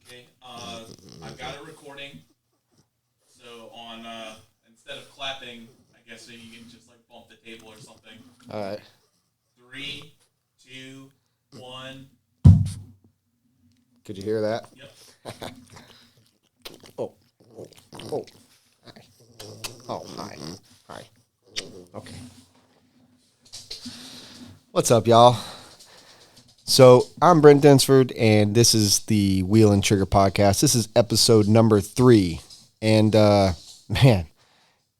Okay, I've got it recording. So on instead of clapping, I guess so you can just like bump the table or something. All right. 3, 2, 1. Could you hear that? Yep. Oh. Hi. Oh, hi. Hi. Okay. What's up, y'all? So I'm Brent Densford, and this is the Wheel and Trigger Podcast. This is episode number 3, and man,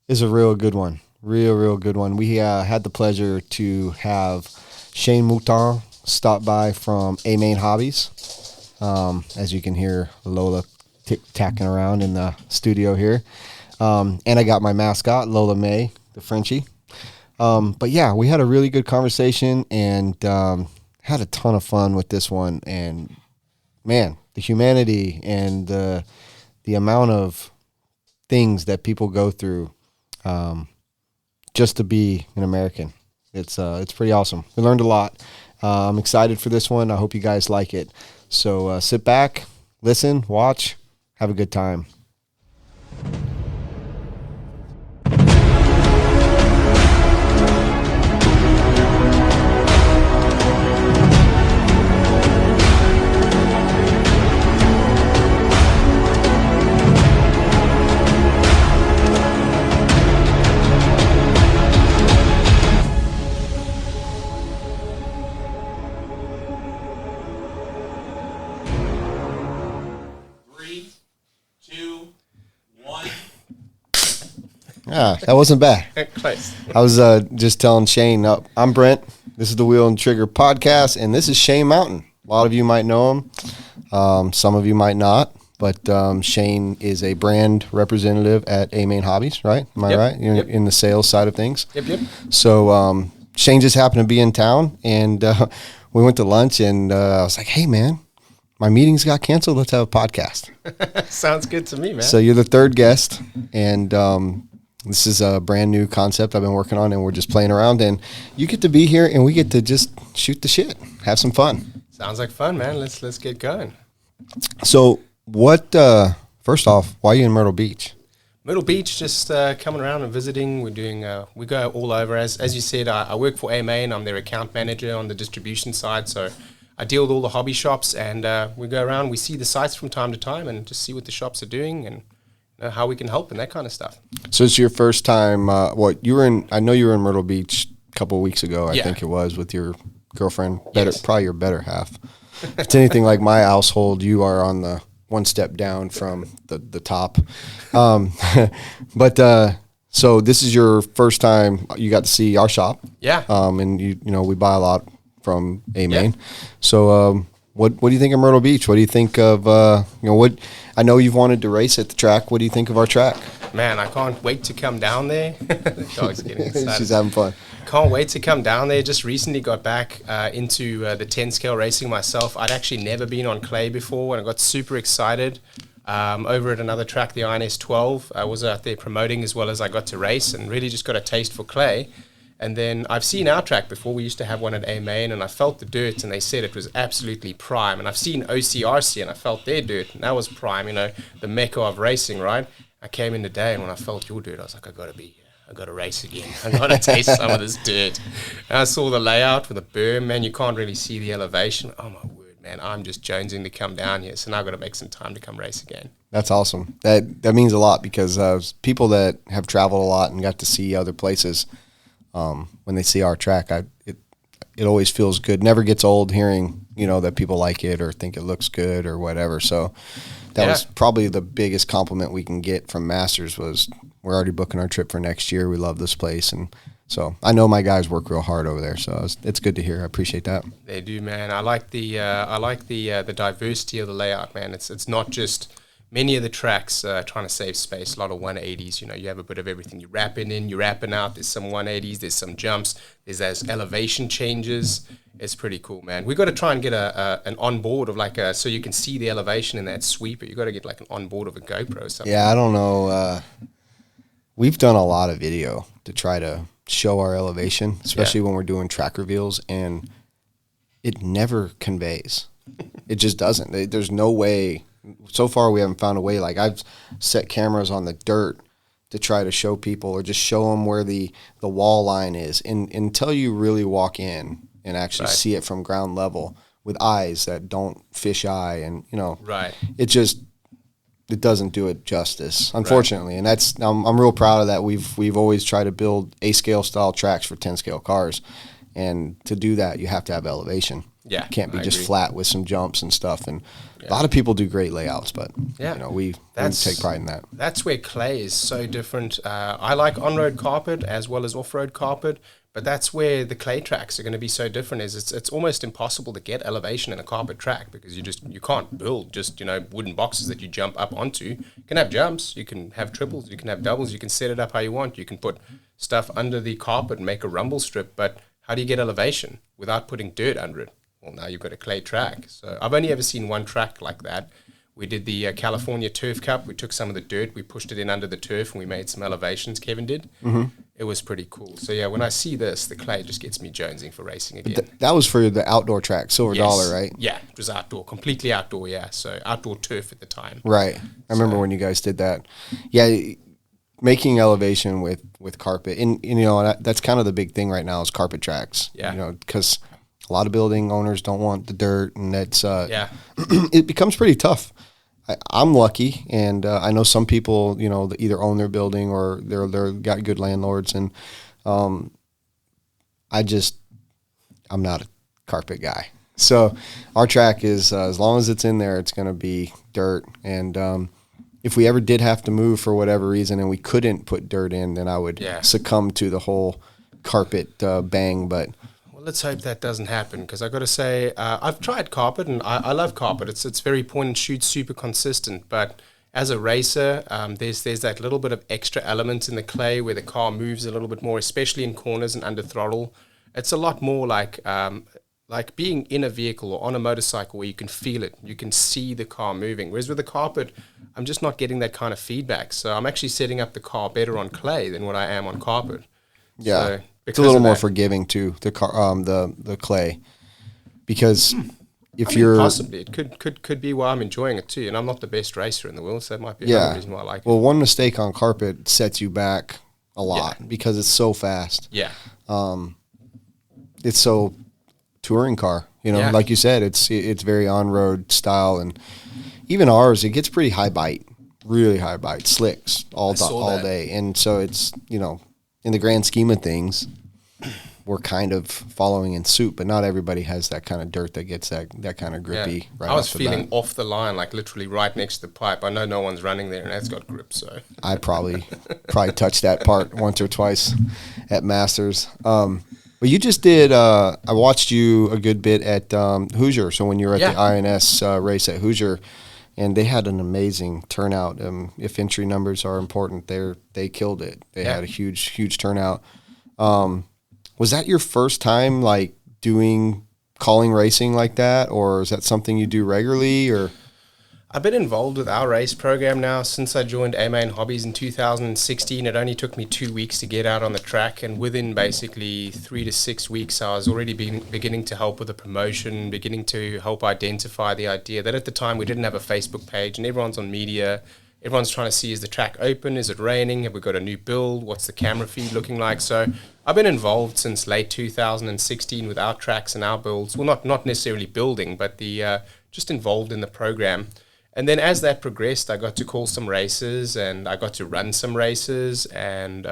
it's a real good one. Real good one. We had the pleasure to have Shane Mouton stop by from Amain Hobbies. As you can hear, Lola tick-tacking around in the studio here. And I got my mascot, Lola May, the Frenchie. But yeah, we had a really good conversation and had a ton of fun with this one. And man, the humanity and the amount of things that people go through just to be an American. It's pretty awesome. We learned a lot. I'm excited for this one. I hope you guys like it. So sit back, listen, watch, have a good time. That wasn't bad. Close. I was just telling Shane, I'm Brent. This is the Wheel and Trigger Podcast, and this is Shane Mouton. A lot of you might know him. Some of you might not, but Shane is a brand representative at Amain Hobbies, right? Am I right? You're in the sales side of things. Yep. So Shane just happened to be in town, and we went to lunch, and I was like, hey, man, my meetings got canceled. Let's have a podcast. Sounds good to me, man. So you're the third guest, and this is a brand new concept I've been working on, and we're just playing around. And you get to be here, and we get to just shoot the shit, have some fun. Sounds like fun, man. Let's get going. So what? First off, why are you in Myrtle Beach? Myrtle Beach, just coming around and visiting. We're doing. We go all over. As you said, I work for Amain. I'm their account manager on the distribution side. So I deal with all the hobby shops, and we go around. We see the sites from time to time, and just see what the shops are doing and how we can help and that kind of stuff. So it's your first time. You were in? I know you were in Myrtle Beach a couple of weeks ago. I think it was with your girlfriend. Probably your better half. If it's anything like my household, you are on the one step down from the top. But so this is your first time you got to see our shop. Yeah. And you know we buy a lot from Amain. Yeah. So what do you think of Myrtle Beach? What do you think of what? I know you've wanted to race at the track. What do you think of our track? Man, I can't wait to come down there. The dog's getting excited. She's having fun. Can't wait to come down there. Just recently got back into the 10 scale racing myself. I'd actually never been on clay before, and I got super excited over at another track, the INS 12. I was out there promoting as well as I got to race, and really just got a taste for clay. And then I've seen our track before. We used to have one at Amain, and I felt the dirt, and they said it was absolutely prime. And I've seen OCRC, and I felt their dirt, and that was prime, the mecca of racing, right? I came in today, and when I felt your dirt, I was like, I got to be here. I got to race again. I got to taste some of this dirt. And I saw the layout with the berm, man. You can't really see the elevation. Oh, my word, man. I'm just jonesing to come down here, so now I've got to make some time to come race again. That's awesome. That means a lot because people that have traveled a lot and got to see other places, when they see our track, it always feels good. Never gets old hearing, that people like it or think it looks good or whatever. So that was probably the biggest compliment we can get from Masters was we're already booking our trip for next year. We love this place. And so I know my guys work real hard over there. So it's good to hear. I appreciate that. They do, man. I like the diversity of the layout, man. It's not just many of the tracks trying to save space, a lot of 180s. You have a bit of everything. You're wrapping in, you're wrapping out. There's some 180s, there's some jumps, there's those elevation changes. It's pretty cool, man. We got to try and get an onboard of so you can see the elevation in that sweeper. You got to get like an onboard of a GoPro or something. Yeah, I don't know. We've done a lot of video to try to show our elevation, especially when we're doing track reveals, and it never conveys. It just doesn't. There's no way so far we haven't found a way. Like I've set cameras on the dirt to try to show people or just show them where the wall line is. And until you really walk in and actually see it from ground level with eyes that don't fish eye and, it doesn't do it justice, unfortunately. And that's, I'm real proud of that. We've always tried to build A-scale style tracks for 10-scale cars. And to do that, you have to have elevation. Yeah, it can't be just flat with some jumps and stuff. And a lot of people do great layouts, but we take pride in that. That's where clay is so different. I like on-road carpet as well as off-road carpet, but that's where the clay tracks are going to be so different. It's almost impossible to get elevation in a carpet track because you can't build just wooden boxes that you jump up onto. You can have jumps, you can have triples, you can have doubles, you can set it up how you want. You can put stuff under the carpet and make a rumble strip, but how do you get elevation without putting dirt under it? Well, now you've got a clay track. So I've only ever seen one track like that. We did the California Turf Cup. We took some of the dirt, we pushed it in under the turf, and we made some elevations. Kevin did. Mm-hmm. It was pretty cool. So yeah, when I see this, the clay just gets me jonesing for racing again. That was for the outdoor track, Silver Dollar, right? Yeah, it was outdoor, completely outdoor. Yeah, so outdoor turf at the time. Right. I remember when you guys did that. Yeah. Making elevation with carpet, and that's kind of the big thing right now is carpet tracks. Yeah, because a lot of building owners don't want the dirt, and it's it becomes pretty tough. I'm lucky, and I know some people that either own their building or they're got good landlords, and I'm not a carpet guy. So our track is as long as it's in there, it's going to be dirt, and if we ever did have to move for whatever reason and we couldn't put dirt in, then I would succumb to the whole carpet bang. But let's hope that doesn't happen, because I got to say I've tried carpet and I love carpet. It's very point and shoot, super consistent. But as a racer, there's that little bit of extra element in the clay where the car moves a little bit more, especially in corners and under throttle. It's a lot more like being in a vehicle or on a motorcycle where you can feel it, you can see the car moving. Whereas with the carpet, I'm just not getting that kind of feedback. So I'm actually setting up the car better on clay than what I am on carpet. Yeah, so it's a little more forgiving too, the clay, because possibly it could be why I'm enjoying it too. And I'm not the best racer in the world, so that might be another reason why I like it. Well, one mistake on carpet sets you back a lot because it's so fast. Yeah, it's so touring car. Like you said, it's very on-road style, and even ours, it gets pretty high bite, really high bite, slicks all day. And so it's, in the grand scheme of things, we're kind of following in suit, but not everybody has that kind of dirt that gets that kind of grippy. Right, I was feeling off the line, like literally right next to the pipe. I know no one's running there, and that's got grip. So I probably touched that part once or twice at Masters. But you just did. I watched you a good bit at Hoosier. So when you were at the INS race at Hoosier, and they had an amazing turnout. If entry numbers are important, they killed it. They had a huge turnout. Was that your first time calling racing like that, or is that something you do regularly? Or I've been involved with our race program now since I joined Amain Hobbies in 2016. It only took me 2 weeks to get out on the track, and within basically 3 to 6 weeks, I was already beginning to help with the promotion, beginning to help identify the idea that at the time we didn't have a Facebook page, and everyone's on media. Everyone's trying to see, is the track open? Is it raining? Have we got a new build? What's the camera feed looking like? So I've been involved since late 2016 with our tracks and our builds. Well, not necessarily building, but just involved in the program. And then as that progressed, I got to call some races and I got to run some races and,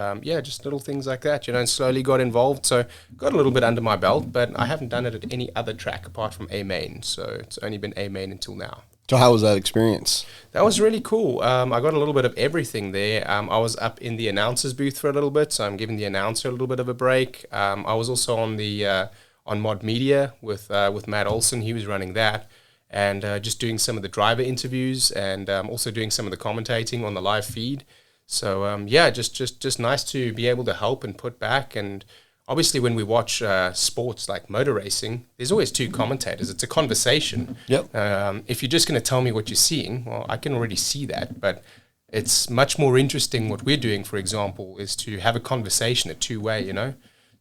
just little things like that, and slowly got involved. So got a little bit under my belt, but I haven't done it at any other track apart from Amain. So it's only been Amain until now. So how was that experience? That was really cool. I got a little bit of everything there. I was up in the announcer's booth for a little bit, so I'm giving the announcer a little bit of a break. I was also on the on Mod Media with Matt Olson. He was running that. And just doing some of the driver interviews and also doing some of the commentating on the live feed. So, just nice to be able to help and put back. And obviously when we watch sports like motor racing, there's always two commentators. It's a conversation. Yep. If you're just going to tell me what you're seeing, well, I can already see that. But it's much more interesting what we're doing, for example, is to have a conversation, a two-way,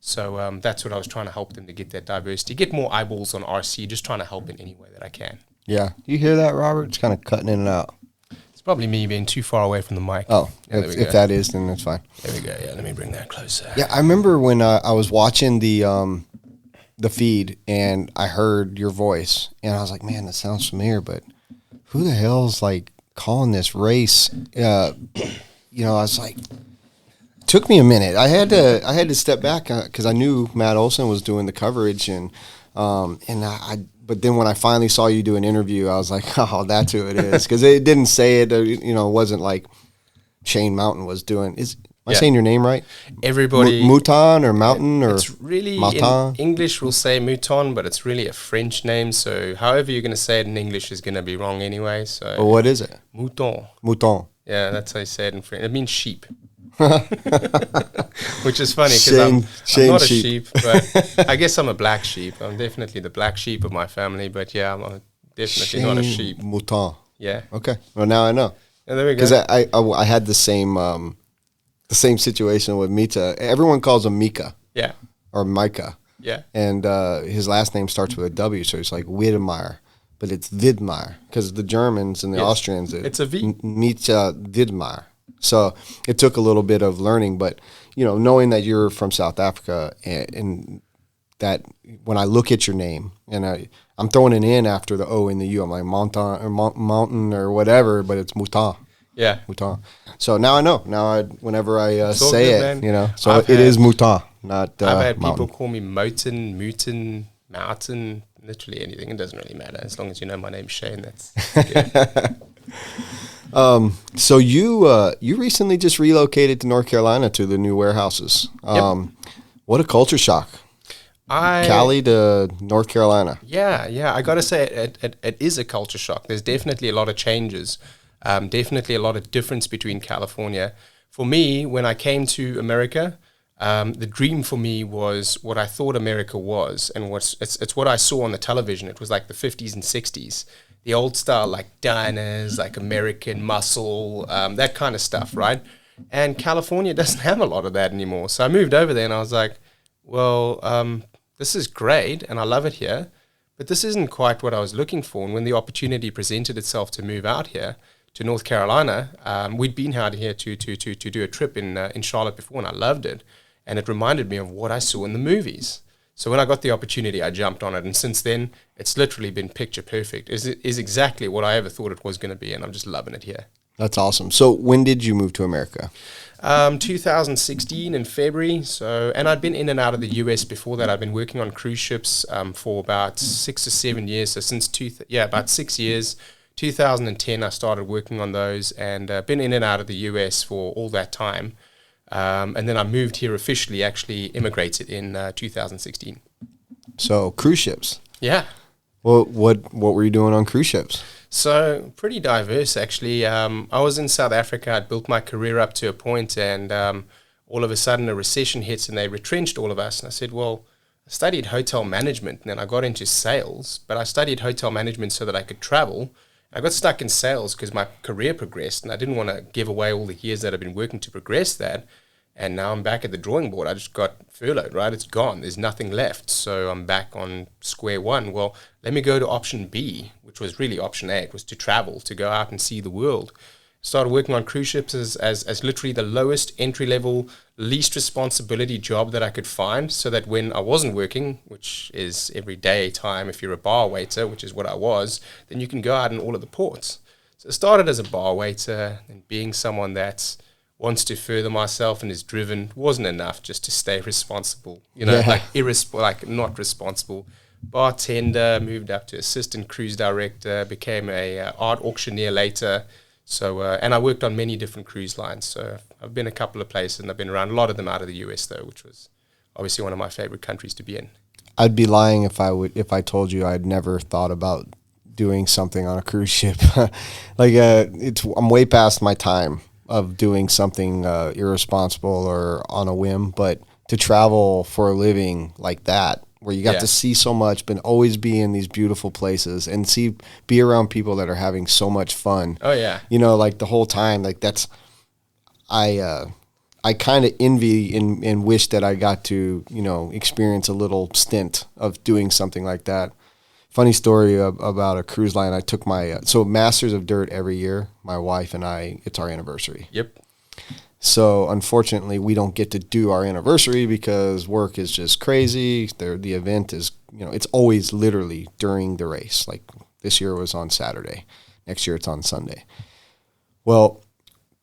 So that's what I was trying to help them to get that diversity, get more eyeballs on RC, just trying to help in any way that I can. Yeah. You hear that, Robert? It's kind of cutting in and out. It's probably me being too far away from the mic. Oh, Yeah, if that is, then that's fine. There we go. Yeah, let me bring that closer. Yeah, I remember when I was watching the feed and I heard your voice and I was like, man, that sounds familiar, but who the hell's like calling this race? I was like, it took me a minute. I had to step back because I knew Matt Olson was doing the coverage but then when I finally saw you do an interview, I was like, oh, that's who it is. Because it didn't say it, it wasn't like Shane Mouton was doing. Am I saying your name right? Everybody. Mouton or Mountain or it's really, Mouton? in English we'll say Mouton, but it's really a French name. So however you're going to say it in English is going to be wrong anyway. So. Well, what is it? Mouton. Mouton. Yeah, that's how you say it in French. It means sheep. Which is funny because I'm not a sheep, but I guess I'm a black sheep. I'm definitely the black sheep of my family, but yeah, I'm definitely not a sheep. Mouton. Yeah. Okay. Well, now I know. Yeah, there we go. Because I had the same situation with Mita. Everyone calls him Mika. Yeah. Or Micah. Yeah. And his last name starts with a W, so it's like Widmeyer, but it's Widmeyer because the Germans and the Austrians. It's a V. Mita Widmeyer. So it took a little bit of learning, but knowing that you're from South Africa and that when I look at your name and I'm throwing an N after the O and the U, I'm like mountain or whatever, but it's Mouton. Yeah. Mouton. So now I know. Now whenever I say good, it, man. so it is Mouton, not I've had Mountain. people call me Mouton, literally anything. It doesn't really matter as long as you know my name's Shane. That's good. So you recently just relocated to North Carolina to the new warehouses. What a culture shock. Cali to North Carolina. Yeah. I got to say it is a culture shock. There's definitely a lot of changes. Definitely a lot of difference between California. For me, when I came to America, the dream for me was what I thought America was, and it's what I saw on the television. It was like the 50s and 60s. The old style, like diners, like American muscle, that kind of stuff, right? And California doesn't have a lot of that anymore. So I moved over there and I was like, well, this is great and I love it here, but this isn't quite what I was looking for. And when the opportunity presented itself to move out here to North Carolina, we'd been out here to do a trip in Charlotte before and I loved it. And it reminded me of what I saw in the movies. So when I got the opportunity, I jumped on it. And since then, it's literally been picture perfect. It is exactly what I ever thought it was going to be. And I'm just loving it here. That's awesome. So when did you move to America? 2016 in February. And I'd been in and out of the US before that. I'd been working on cruise ships for about 6 or 7 years. So since about 6 years. 2010, I started working on those and been in and out of the US for all that time. And then I moved here officially, actually immigrated in 2016. So cruise ships. Yeah. Well, what were you doing on cruise ships? So pretty diverse, actually. I was in South Africa. I'd built my career up to a point, and all of a sudden a recession hits and they retrenched all of us. And I said, well, I studied hotel management, and then I got into sales, but I studied hotel management so that I could travel. I got stuck in sales because my career progressed, and I didn't want to give away all the years that I've been working to progress that. And now I'm back at the drawing board. I just got furloughed, right? It's gone. There's nothing left. So I'm back on square one. Well, let me go to option B, which was really option A. It was to travel, to go out and see the world. Started working on cruise ships as literally the lowest entry-level, least responsibility job that I could find, so that when I wasn't working, which is every day time if you're a bar waiter, which is what I was, then you can go out in all of the ports. So I started as a bar waiter, and being someone that's wants to further myself and is driven wasn't enough just to stay responsible, like not responsible. Bartender, moved up to assistant cruise director, became a art auctioneer later. So and I worked on many different cruise lines. So I've been a couple of places, and I've been around a lot of them out of the US though, which was obviously one of my favorite countries to be in. I'd be lying if I told you I'd never thought about doing something on a cruise ship. I'm way past my time of doing something irresponsible or on a whim, but to travel for a living like that, where you got to see so much, but always be in these beautiful places and be around people that are having so much fun. Oh yeah. Like the whole time, like that's, I kind of envy and wish that I got to, experience a little stint of doing something like that. Funny story about a cruise line. I took my so Masters of Dirt every year. My wife and I, it's our anniversary. Yep. So unfortunately, we don't get to do our anniversary because work is just crazy. The event is, it's always literally during the race. Like this year was on Saturday. Next year it's on Sunday. Well,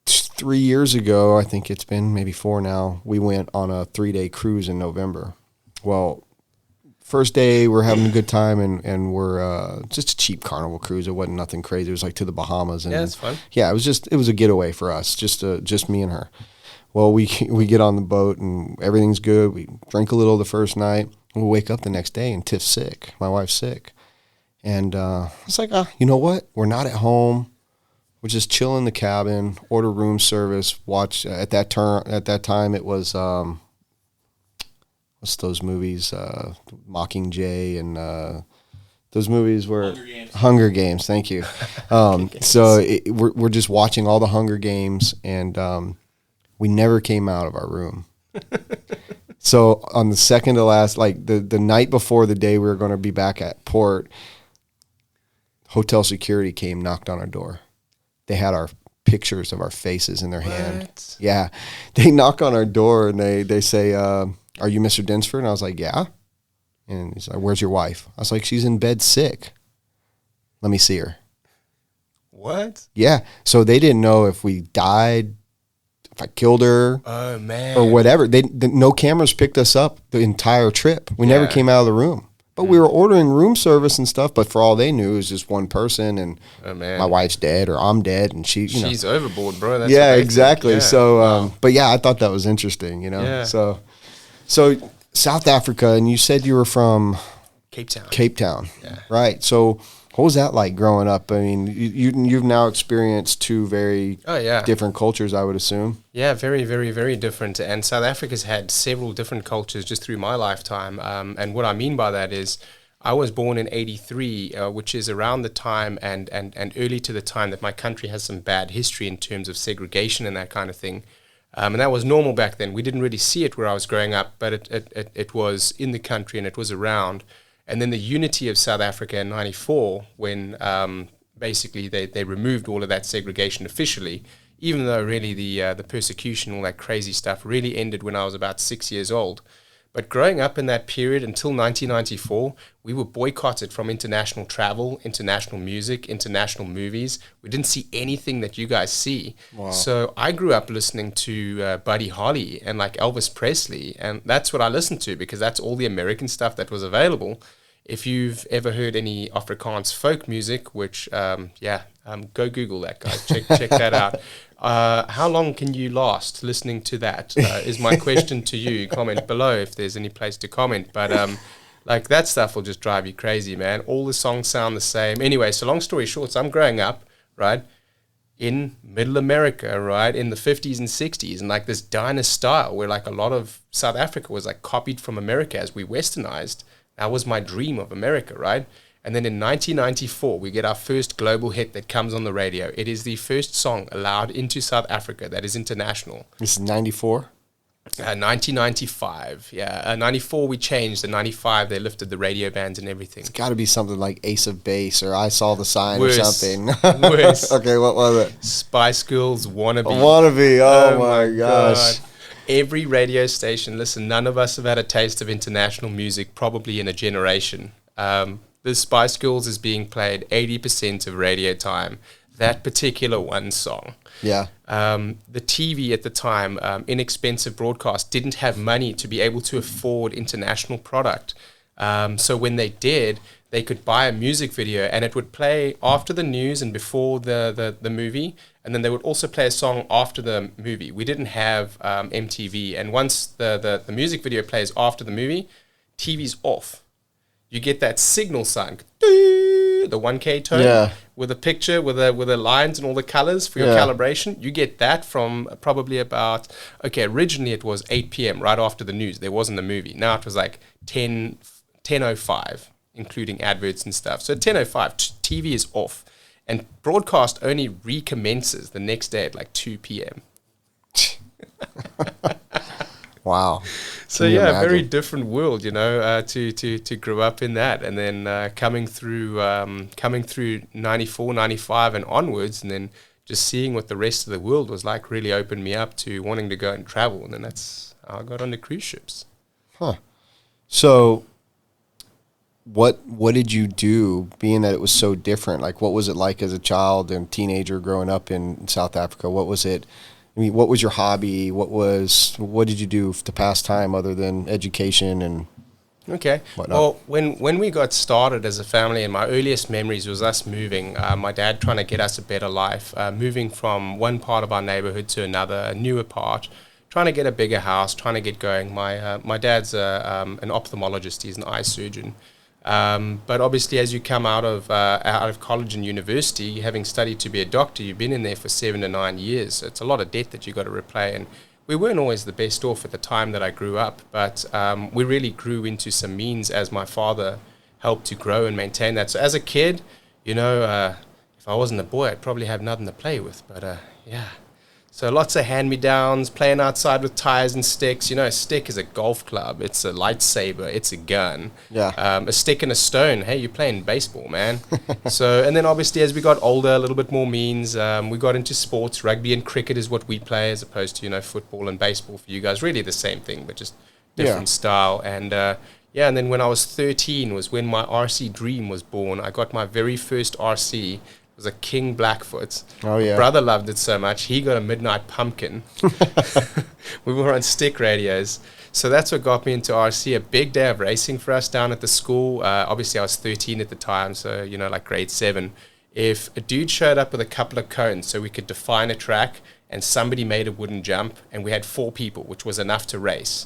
3 years ago, I think it's been maybe 4 now, we went on a 3-day cruise in November. Well, first day we're having a good time and we're just a cheap Carnival cruise. It wasn't nothing crazy. It was like to the Bahamas. And, Yeah, it's fun. Yeah, it was a getaway for us, just me and her. Well, we get on the boat and everything's good. We drink a little the first night. We wake up the next day and Tiff's sick. My wife's sick. And it's like, you know what? We're not at home. We're just chill in the cabin, order room service, watch. At that time, it was what's those movies? Mockingjay and those movies were Hunger Games. Thank you. So we're just watching all the Hunger Games, and we never came out of our room. So on the second to last, like the night before the day we were going to be back at port, hotel security came, knocked on our door. They had our pictures of our faces in their hand. Yeah. They knock on our door and they say, are you Mr. Densford? And I was like, yeah. And he's like, where's your wife? I was like, she's in bed sick. Let me see her. What? Yeah. So they didn't know if we died, if I killed her. Oh, man. Or whatever. No cameras picked us up the entire trip. We never came out of the room. But we were ordering room service and stuff, but for all they knew, it was just one person, and my wife's dead, or I'm dead, and she's overboard, bro. That's exactly. Yeah. So, but yeah, I thought that was interesting, Yeah. So South Africa, and you said you were from Cape Town, right? So what was that like growing up? I mean, you've now experienced 2 very different cultures, I would assume. Yeah, very, very, very different. And South Africa's had several different cultures just through my lifetime. And what I mean by that is I was born in 83, which is around the time and early to the time that my country has some bad history in terms of segregation and that kind of thing. And that was normal back then. We didn't really see it where I was growing up, but it was in the country and it was around. And then the unity of South Africa in 94, when basically they removed all of that segregation officially, even though really the persecution, all that crazy stuff really ended when I was about 6 years old. But growing up in that period until 1994, we were boycotted from international travel, international music, international movies. We didn't see anything that you guys see. Wow. So I grew up listening to Buddy Holly and like Elvis Presley, and that's what I listened to because that's all the American stuff that was available. If you've ever heard any Afrikaans folk music, which, go Google that, guys. Check that out. How long can you last listening to that is my question to you. Comment below if there's any place to comment. But like that stuff will just drive you crazy, man. All the songs sound the same. Anyway, so long story short, so I'm growing up, right, in middle America, right, in the 50s and 60s, and like this diner style where like a lot of South Africa was like copied from America as we westernized. That was my dream of America, right? And then in 1994, we get our first global hit that comes on the radio. It is the first song allowed into South Africa that is international. This is 94? 1995, yeah. 94 we changed. In 95 they lifted the radio bans and everything. It's got to be something like Ace of Base or I Saw the Sign Worse. or something. Worse. Okay, what was it? Spice Girls Wannabe. Wannabe, oh my gosh. God. Every radio station, listen, none of us have had a taste of international music probably in a generation. The Spice Girls is being played 80% of radio time. That particular one song. Yeah. The TV at the time, inexpensive broadcast, didn't have money to be able to afford international product. So when they did, they could buy a music video and it would play after the news and before the movie. And then they would also play a song after the movie. We didn't have MTV. And once the music video plays after the movie, TV's off. You get that signal sign, the 1K tone, with a picture, with the lines and all the colors for your calibration. You get that from probably about, originally it was 8 p.m. right after the news. There wasn't a movie. Now it was like 10:05, including adverts and stuff. So at 10:05, TV is off. And broadcast only recommences the next day at like 2 p.m. Wow. So Can you yeah, very imagine? different world, to grow up in that, and then coming through 94, 95 and onwards, and then just seeing what the rest of the world was like really opened me up to wanting to go and travel, and then that's how I got on the cruise ships. Huh. So what did you do, being that it was so different? Like, what was it like as a child and teenager growing up in South Africa? What was it? I mean, what was your hobby? What did you do to pass time other than education and Okay. whatnot? Well, when we got started as a family, and my earliest memories was us moving, my dad trying to get us a better life, moving from one part of our neighborhood to another, a newer part, trying to get a bigger house, trying to get going. My dad's an ophthalmologist. He's an eye surgeon. But obviously, as you come out of college and university, having studied to be a doctor, you've been in there for 7 to 9 years. So it's a lot of debt that you got to repay. And we weren't always the best off at the time that I grew up, but we really grew into some means as my father helped to grow and maintain that. So as a kid, if I wasn't a boy, I'd probably have nothing to play with. But yeah. So lots of hand-me-downs, playing outside with tires and sticks. A stick is a golf club. It's a lightsaber. It's a gun. Yeah. A stick and a stone. Hey, you're playing baseball, man. And then obviously as we got older, a little bit more means, we got into sports. Rugby and cricket is what we play as opposed to, football and baseball for you guys. Really the same thing, but just different style. And and then when I was 13 was when my RC dream was born. I got my very first RC. Was a King Blackfoot. Oh, yeah. My brother loved it so much, he got a Midnight Pumpkin. We were on stick radios. So that's what got me into RC, a big day of racing for us down at the school. Obviously, I was 13 at the time, so, like grade 7. If a dude showed up with a couple of cones so we could define a track and somebody made a wooden jump and we had 4 people, which was enough to race,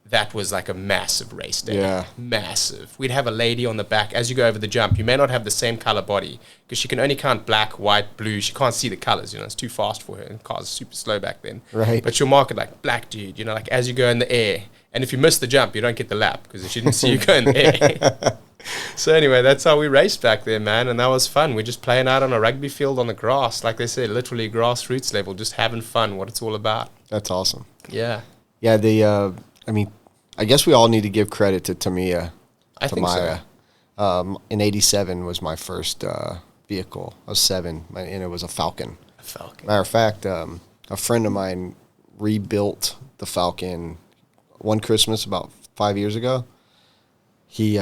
that was like a massive race day. Yeah. Massive. We'd have a lady on the back. As you go over the jump, you may not have the same color body because she can only count black, white, blue. She can't see the colors. It's too fast for her. And cars are super slow back then. Right. But she'll mark it like black dude, like as you go in the air. And if you miss the jump, you don't get the lap because she didn't see you go in the air. So anyway, that's how we raced back there, man. And that was fun. We're just playing out on a rugby field on the grass. Like they said, literally grassroots level, just having fun, what it's all about. That's awesome. Yeah. Yeah, I guess we all need to give credit to Tamia. I think so. In 87 was my first vehicle. I was 7, and it was a Falcon. A Falcon. Matter of fact, a friend of mine rebuilt the Falcon one Christmas about 5 years ago. He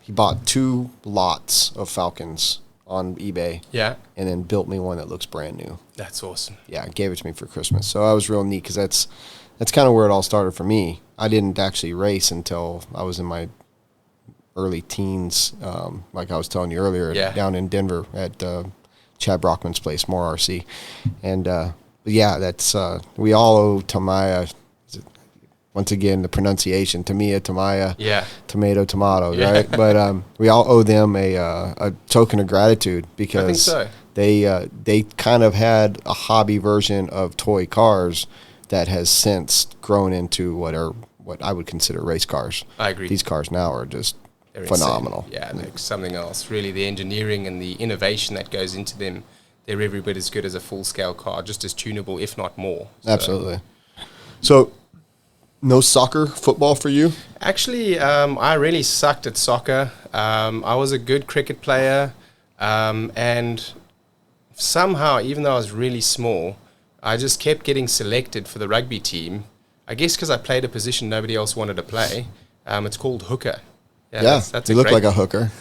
bought 2 lots of Falcons on eBay. Yeah. And then built me one that looks brand new. That's awesome. Yeah, gave it to me for Christmas. So that was real neat because that's kind of where it all started for me. I didn't actually race until I was in my early teens, like I was telling you earlier, down in Denver at Chad Brockman's place, More RC. And, but yeah, that's we all owe Tamaya, once again, the pronunciation, Tamaya, tomato, right? But we all owe them a token of gratitude because I think so. They kind of had a hobby version of toy cars that has since grown into what I would consider race cars. I agree. These cars now are just They're phenomenal. Insane. Yeah, they're something else. Really, the engineering and the innovation that goes into them, they're every bit as good as a full-scale car, just as tunable, if not more. So. Absolutely. So, no football for you? Actually, I really sucked at soccer. I was a good cricket player, and somehow, even though I was really small, I just kept getting selected for the rugby team. I guess because I played a position nobody else wanted to play. It's called hooker. Yeah, that's you look like a hooker.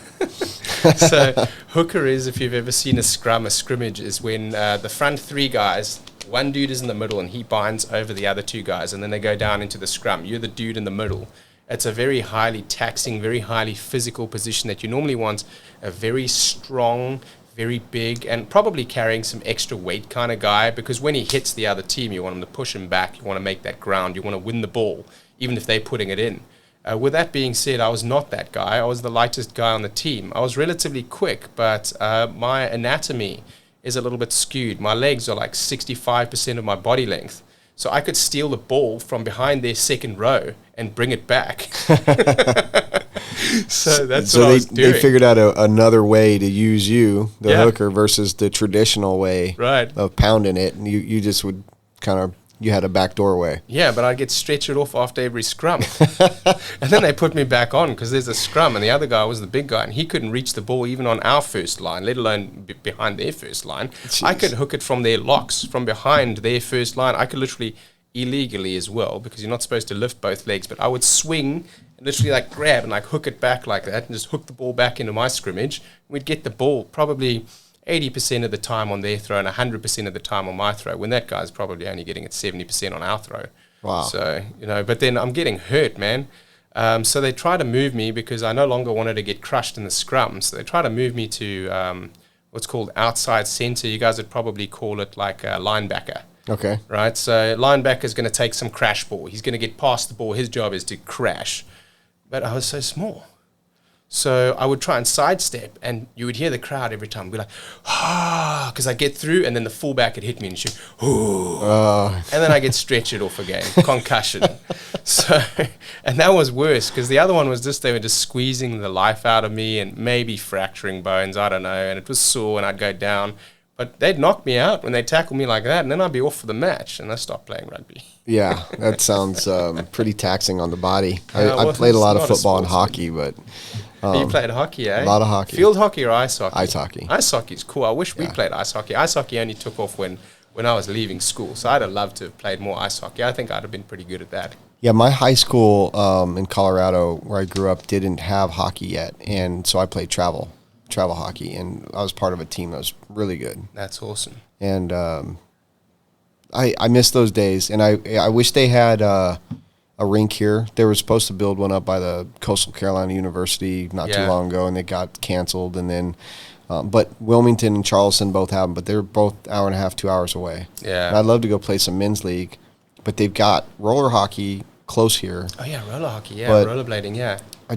So hooker is, if you've ever seen a scrimmage, is when the front 3 guys, one dude is in the middle and he binds over the other 2 guys, and then they go down into the scrum. You're the dude in the middle. It's a very highly taxing, very highly physical position that you normally want a very strong, very big, and probably carrying some extra weight kind of guy, because when he hits the other team, you want him to push him back, you want to make that ground, you want to win the ball, even if they're putting it in. With that being said, I was not that guy. I was the lightest guy on the team. I was relatively quick, but my anatomy is a little bit skewed. My legs are like 65% of my body length. So I could steal the ball from behind their second row and bring it back. So that's what I was doing. They figured out another way to use you, the hooker, versus the traditional way right. of pounding it. And you just would kind of you had a back doorway. Yeah, but I'd get stretchered off after every scrum. And then they put me back on because there's a scrum, and the other guy was the big guy, and he couldn't reach the ball even on our first line, let alone behind their first line. Jeez. I could hook it from their locks, from behind their first line. I could literally, illegally as well, because you're not supposed to lift both legs, but I would swing and literally like grab and like hook it back like that and just hook the ball back into my scrimmage. We'd get the ball probably 80% of the time on their throw and 100% of the time on my throw, when that guy's probably only getting it 70% on our throw. Wow. So, but then I'm getting hurt, man. So they try to move me because I no longer wanted to get crushed in the scrum. So they try to move me to what's called outside center. You guys would probably call it like a linebacker. Okay. Right? So linebacker's going to take some crash ball. He's going to get past the ball. His job is to crash. But I was so small. So I would try and sidestep, and you would hear the crowd every time be like, because I get through, and then the fullback would hit me and shoot, and then I get stretchered off again, concussion. So, and that was worse because the other one was they were just squeezing the life out of me and maybe fracturing bones, I don't know, and it was sore and I'd go down. But they'd knock me out when they tackle me like that, and then I'd be off for the match, and I stopped playing rugby. Yeah, that sounds pretty taxing on the body. Yeah, I played a lot of football and hockey, but... you played hockey, eh? A lot of hockey. Field hockey or ice hockey? Ice hockey. Ice hockey is cool. I wish we played ice hockey. Ice hockey only took off when I was leaving school, so I'd have loved to have played more ice hockey. I think I'd have been pretty good at that. Yeah, my high school in Colorado, where I grew up, didn't have hockey yet, and so I played travel hockey, and I was part of a team that was really good. That's awesome. And I miss those days, and I wish they had a rink here. They were supposed to build one up by the Coastal Carolina University not too long ago, and they got canceled. And then, but Wilmington and Charleston both have them, but they're both hour and a half, 2 hours away. Yeah. And I'd love to go play some men's league, but they've got roller hockey close here. Oh yeah, roller hockey. Yeah, But rollerblading. Yeah. I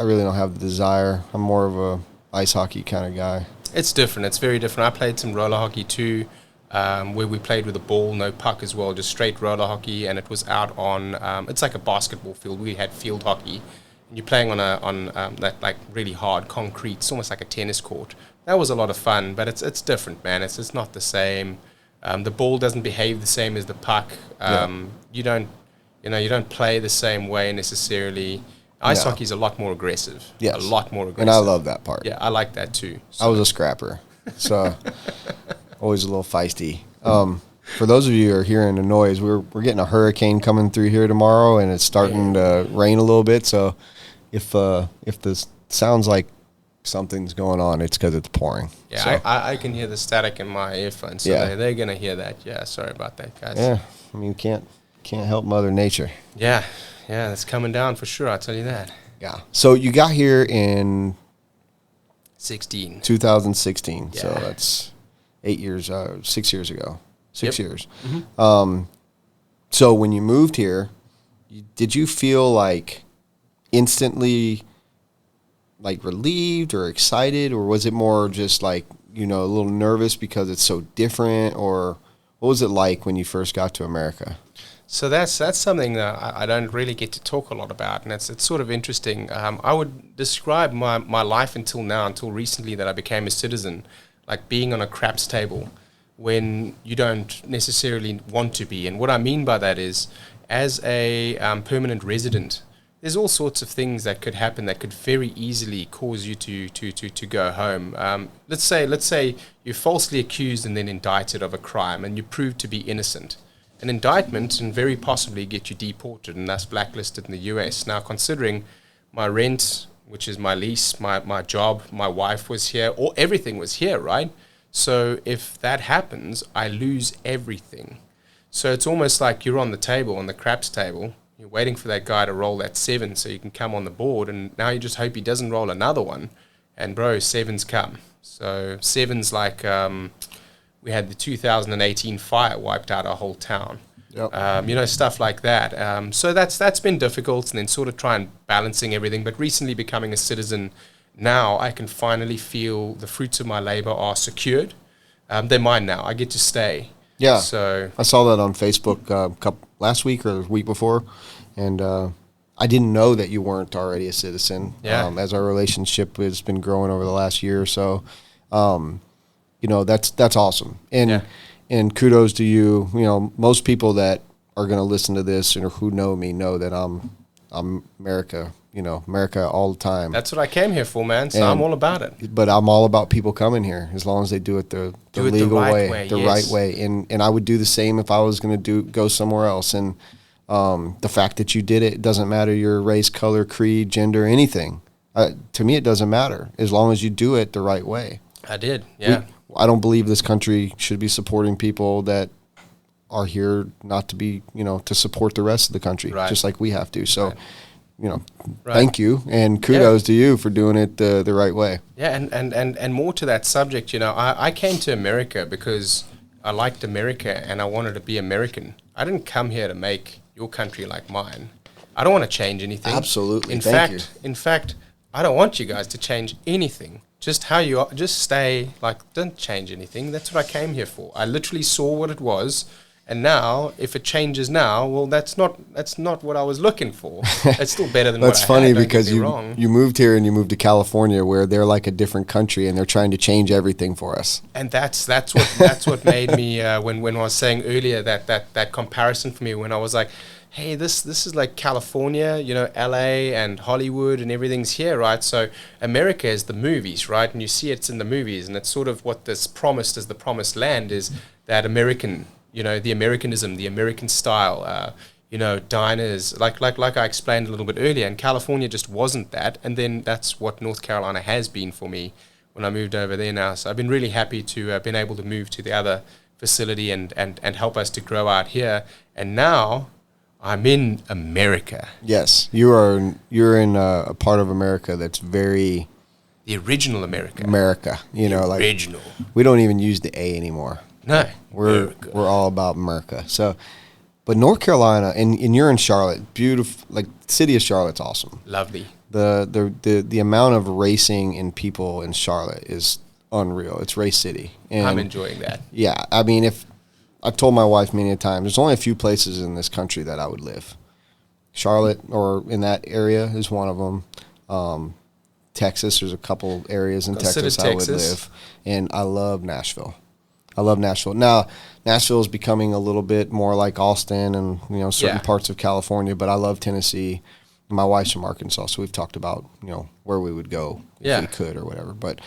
really don't have the desire. I'm more of a ice hockey kind of guy. It's different. It's very different. I played some roller hockey too, where we played with a ball, no puck as well, just straight roller hockey, and it was out on. It's like a basketball field. We had field hockey, and you're playing on that like really hard concrete. It's almost like a tennis court. That was a lot of fun, but it's different, man. It's not the same. The ball doesn't behave the same as the puck. You don't play the same way necessarily. Ice hockey is a lot more aggressive. Yes. A lot more aggressive. And I love that part. Yeah, I like that too. So. I was a scrapper, so always a little feisty. For those of you who are hearing the noise, we're getting a hurricane coming through here tomorrow, and it's starting to rain a little bit. So if this sounds like something's going on, it's because it's pouring. Yeah, so. I can hear the static in my earphones, so they're going to hear that. Yeah, sorry about that, guys. Yeah, I mean, can't help Mother Nature. Yeah, it's coming down for sure, I'll tell you that. Yeah. So you got here in 2016. Yeah. So that's 6 years ago. 6 years. Mm-hmm. So when you moved here, did you feel like instantly like relieved or excited, or was it more just like, a little nervous because it's so different, or what was it like when you first got to America? So that's something that I don't really get to talk a lot about, and it's sort of interesting. I would describe my life until recently that I became a citizen, like being on a craps table when you don't necessarily want to be. And what I mean by that is, as a permanent resident, there's all sorts of things that could happen that could very easily cause you to go home. Let's say you're falsely accused and then indicted of a crime, and you prove to be innocent. An indictment can very possibly get you deported and thus blacklisted in the US. Now, considering my rent, which is my lease, my job, my wife was here, or everything was here, right? So if that happens, I lose everything. So it's almost like you're on the table, on the craps table, you're waiting for that guy to roll that 7 so you can come on the board, and now you just hope he doesn't roll another one. And bro, 7's come. So 7's like... we had the 2018 fire wiped out our whole town. Yep. Stuff like that. So that's been difficult, and then sort of try and balancing everything. But recently becoming a citizen, now I can finally feel the fruits of my labor are secured. They're mine now. I get to stay. Yeah. So I saw that on Facebook last week or the week before, and I didn't know that you weren't already a citizen. Yeah. As our relationship has been growing over the last year or so. That's awesome. And and kudos to you. You know, most people that are going to listen to this or who know me know that I'm America. You know, America all the time. That's what I came here for, man. So I'm all about it. But I'm all about people coming here as long as they do it the legal way, the right way. And I would do the same if I was going to go somewhere else. And the fact that you did it doesn't matter your race, color, creed, gender, anything. To me, it doesn't matter as long as you do it the right way. I did, yeah. I don't believe this country should be supporting people that are here not to be, you know, to support the rest of the country, just like we have to. So. Right. You know, thank you and kudos to you for doing it the right way. Yeah, and more to that subject, you know, I came to America because I liked America and I wanted to be American. I didn't come here to make your country like mine. I don't want to change anything. Absolutely. In fact, I don't want you guys to change anything. Just how you are, just stay like, don't change anything. That's what I came here for. I literally saw what it was. And now, if it changes now, well, that's not what I was looking for. It's still better than what I had. That's funny because you moved here and you moved to California, where they're like a different country and they're trying to change everything for us. And that's what made me when I was saying earlier that comparison for me, when I was like, hey, this is like California, you know, LA and Hollywood and everything's here, right? So America is the movies, right? And you see it's in the movies, and it's sort of what this promised as the promised land is, that American. You know, the Americanism, the American style, you know, diners, like I explained a little bit earlier, and California just wasn't that. And then that's what North Carolina has been for me when I moved over there now. So I've been really happy to have been able to move to the other facility and help us to grow out here. And now I'm in America. Yes, you're in a part of America that's very... The original America. America, you know, like... Original. We don't even use the A anymore. No, we're all about America. So, but North Carolina, and you're in Charlotte, beautiful. Like, the city of Charlotte's awesome. Lovely. The amount of racing and people in Charlotte is unreal. It's Race City. And I'm enjoying that. Yeah, I mean, if I've told my wife many times, there's only a few places in this country that I would live. Charlotte, or in that area, is one of them. Texas, there's a couple areas in Texas I would live, and I love Nashville. I love Nashville. Now, Nashville is becoming a little bit more like Austin and, you know, certain parts of California, but I love Tennessee. My wife's from Arkansas, so we've talked about, you know, where we would go if we could or whatever. But,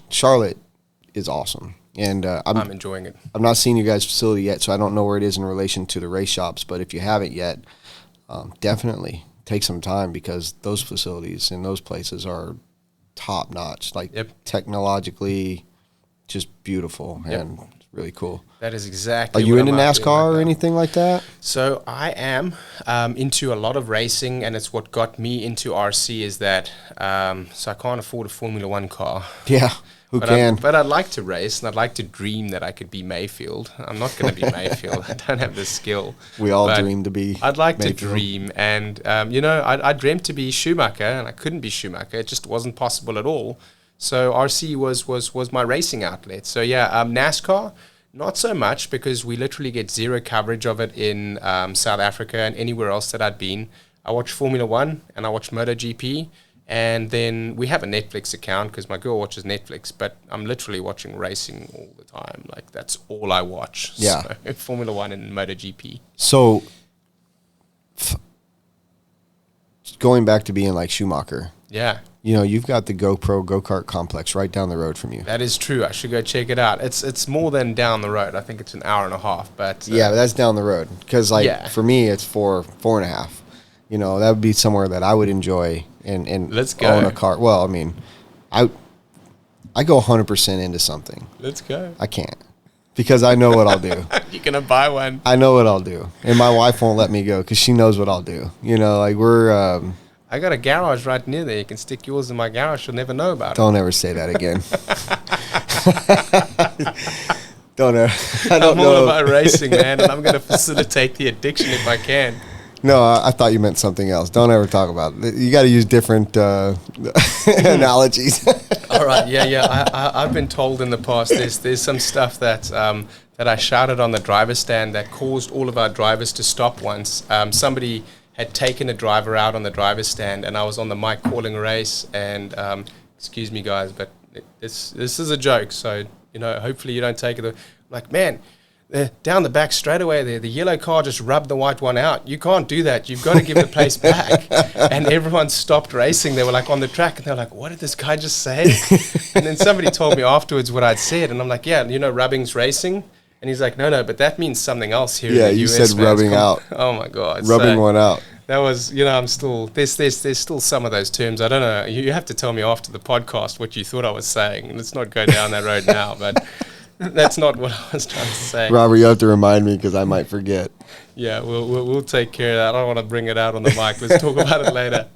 Charlotte is awesome. And I'm enjoying it. I've not seen you guys' facility yet, so I don't know where it is in relation to the race shops. But if you haven't yet, definitely take some time, because those facilities and those places are top-notch, like technologically just beautiful and really cool. That is exactly. Are you into NASCAR or anything like that? So I am into a lot of racing, and it's what got me into RC. Is that so I can't afford a Formula One car. Yeah, who can? But I'd like to race, and I'd like to dream that I could be Mayfield. I'm not going to be Mayfield. I don't have the skill. We all dream to be. I'd like Mayfield. to dream, and you know, I dreamt to be Schumacher, and I couldn't be Schumacher. It just wasn't possible at all. So RC was my racing outlet. So NASCAR, not so much, because we literally get zero coverage of it in South Africa and anywhere else that I'd been. I watch Formula One and I watch MotoGP, and then we have a Netflix account because my girl watches Netflix, but I'm literally watching racing all the time. Like, that's all I watch. Yeah. So, Formula One and MotoGP. So going back to being like Schumacher. Yeah. You know, you've got the GoPro go-kart complex right down the road from you. That is true. I should go check it out. It's more than down the road. I think it's an hour and a half. But but that's down the road. Because, for me, it's 4.5. You know, that would be somewhere that I would enjoy and Let's go. Own a car. Well, I mean, I go 100% into something. Let's go. I can't. Because I know what I'll do. You're going to buy one. I know what I'll do. And my wife won't let me go because she knows what I'll do. You know, like we're... I got a garage right near there. You can stick yours in my garage. You'll never know about it. Don't ever say that again. I'm all about racing, man, and I'm going to facilitate the addiction if I can. No, I thought you meant something else. Don't ever talk about it. You got to use different analogies. All right, I've been told in the past there's some stuff that I shouted on the driver's stand that caused all of our drivers to stop once. Somebody had taken a driver out on the driver's stand, and I was on the mic calling a race, and excuse me guys, but this is a joke, so you know, hopefully you don't take it. like, man, down the back straightaway there, the yellow car just rubbed the white one out. You can't do that. You've got to give the place back. And everyone stopped racing. They were like on the track, and they were like, what did this guy just say? And then somebody told me afterwards what I'd said, and I'm like, yeah, rubbing's racing. And he's like, no, but that means something else here. Yeah, in the you US, said man. rubbing out. Oh my God. Rubbing one out. That was, I'm still, there's still some of those terms. I don't know. You have to tell me after the podcast what you thought I was saying. Let's not go down that road now, but that's not what I was trying to say. Robert, you have to remind me because I might forget. Yeah, we'll take care of that. I don't want to bring it out on the mic. Let's talk about it later.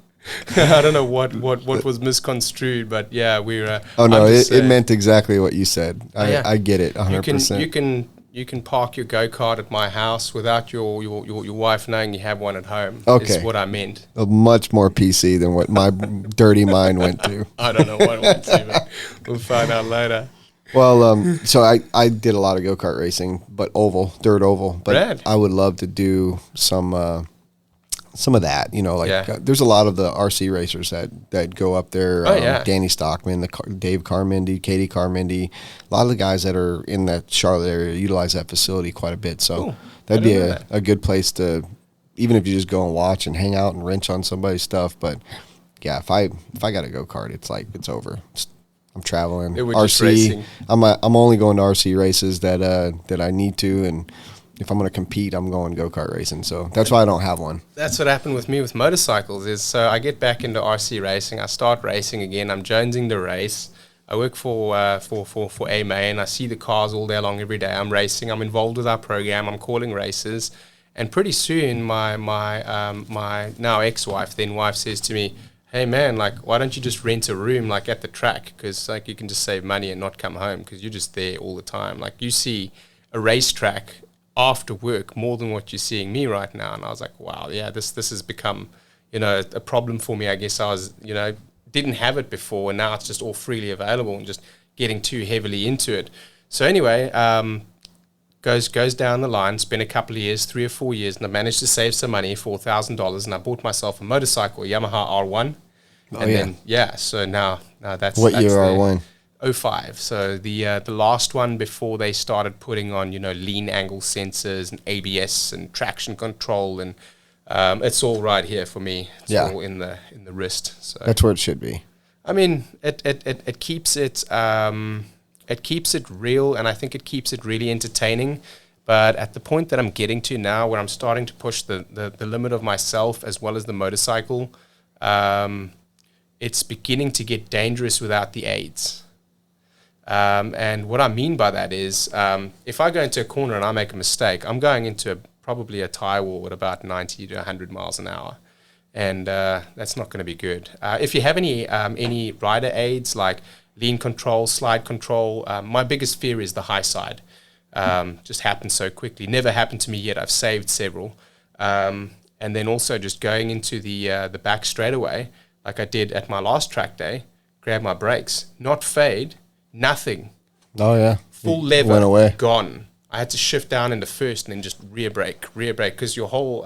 I don't know what was misconstrued, but yeah, we're. Oh no, it meant exactly what you said. I get it 100%. You can park your go-kart at my house without your wife knowing you have one at home. Okay. Is what I meant. Much more PC than what my dirty mind went to. I don't know what it went to, but we'll find out later. Well, so I did a lot of go-kart racing, but dirt oval. But Rad. I would love to do some of that. There's a lot of the RC racers that go up there. Danny Stockman, Dave Carmindy, Katie Carmindy. A lot of the guys that are in that Charlotte area utilize that facility quite a bit. So cool. That'd be a good place to, even if you just go and watch and hang out and wrench on somebody's stuff. But yeah, if I got a go-kart, it's like it's over. I'm traveling. RC. I'm only going to RC races that I need to, and if I'm going to compete, I'm going go-kart racing. So that's why I don't have one. That's what happened with me with motorcycles. Is so I get back into RC racing. I start racing again. I'm jonesing to race. I work for Amain. I see the cars all day long, every day. I'm racing. I'm involved with our program. I'm calling races, and pretty soon my now ex-wife, then wife, says to me, hey man, like, why don't you just rent a room like at the track? Because like you can just save money and not come home because you're just there all the time. Like you see a racetrack after work more than what you're seeing me right now. And I was like, wow, yeah, this has become, a problem for me. I guess I was, didn't have it before, and now it's just all freely available and just getting too heavily into it. So anyway, goes down the line, spent a couple of years, 3 or 4 years, and I managed to save some money, $4,000, and I bought myself a motorcycle, a Yamaha R1. So now that's what year R1? 05. So the last one before they started putting on lean angle sensors and ABS and traction control, and it's all right here for me. It's all in the wrist. So that's where it should be. I mean, it keeps it real, and I think it keeps it really entertaining. But at the point that I'm getting to now, where I'm starting to push the limit of myself as well as the motorcycle, it's beginning to get dangerous without the aids. And what I mean by that is, if I go into a corner and I make a mistake, I'm going into probably a tire wall at about 90 to 100 miles an hour. And that's not going to be good. If you have any rider aids like lean control, slide control, my biggest fear is the high side. Just happens so quickly. Never happened to me yet. I've saved several. And then also just going into the back straightaway, like I did at my last track day, grab my brakes, not fade, nothing. Oh, yeah. Full lever, went away. Gone. I had to shift down into first and then just rear brake, because your whole